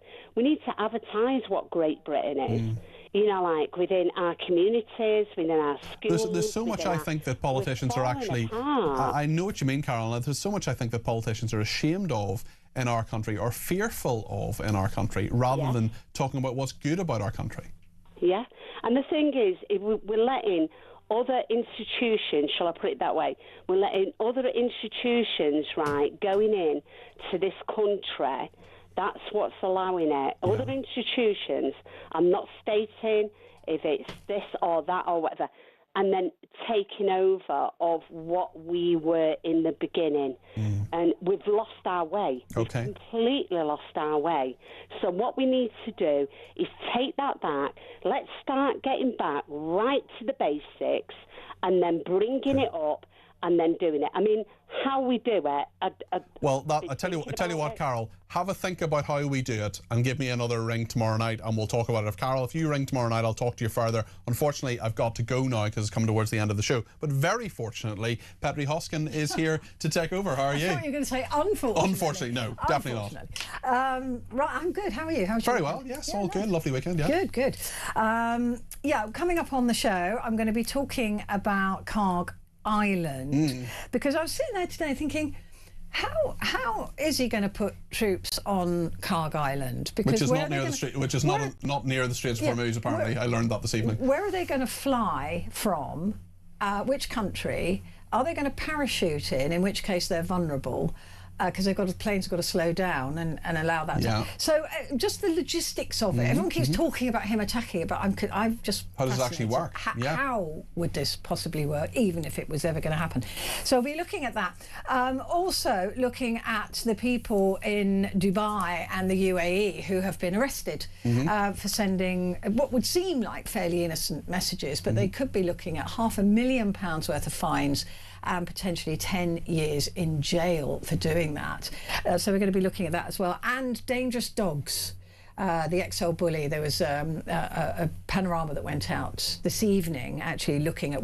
advertise what Great Britain is. Within our communities, within our schools. There's so much I think that politicians are actually... I know what you mean, Caroline. There's so much I think that politicians are ashamed of in our country, or fearful of in our country, rather than talking about what's good about our country. Yeah, and the thing is, if we're letting other institutions, shall I put it that way, we're letting other institutions, right, going in to this country. That's what's allowing it. Yeah. Other institutions, I'm not stating if it's this or that or whatever, and then taking over of what we were in the beginning. And we've lost our way. Okay. We've completely lost our way. So what we need to do is take that back. Let's start getting back right to the basics and then bringing it up and then doing it. I mean, how we do it. I tell you what, Carol, have a think about how we do it and give me another ring tomorrow night and we'll talk about it. Carol, if you ring tomorrow night, I'll talk to you further. Unfortunately, I've got to go now because it's coming towards the end of the show. But very fortunately, Petri Hoskin is here to take over. How are you? I thought you were going to say unfortunately. Unfortunately, no, definitely not. Right, I'm good. How are you? How's very well, yes, all good. Lovely weekend, yeah. Good. Coming up on the show, I'm going to be talking about Carg Island because I was sitting there today thinking, how is he going to put troops on Carg Island? Because which is not near the street. Which is not near the Straits of Hormuz. Apparently, I learned that this evening. Where are they going to fly from? Which country? Are they going to parachute in? In which case they're vulnerable. Because planes have got to slow down and allow that. Yeah. So just the logistics of it. Everyone keeps talking about him attacking it, but I'm just. How does it actually work? How would this possibly work, even if it was ever going to happen? So we'll be looking at that. Also looking at the people in Dubai and the UAE who have been arrested for sending what would seem like fairly innocent messages, but they could be looking at £500,000 worth of fines and potentially 10 years in jail for doing that. So we're going to be looking at that as well. And dangerous dogs. The XL Bully, there was a panorama that went out this evening actually looking at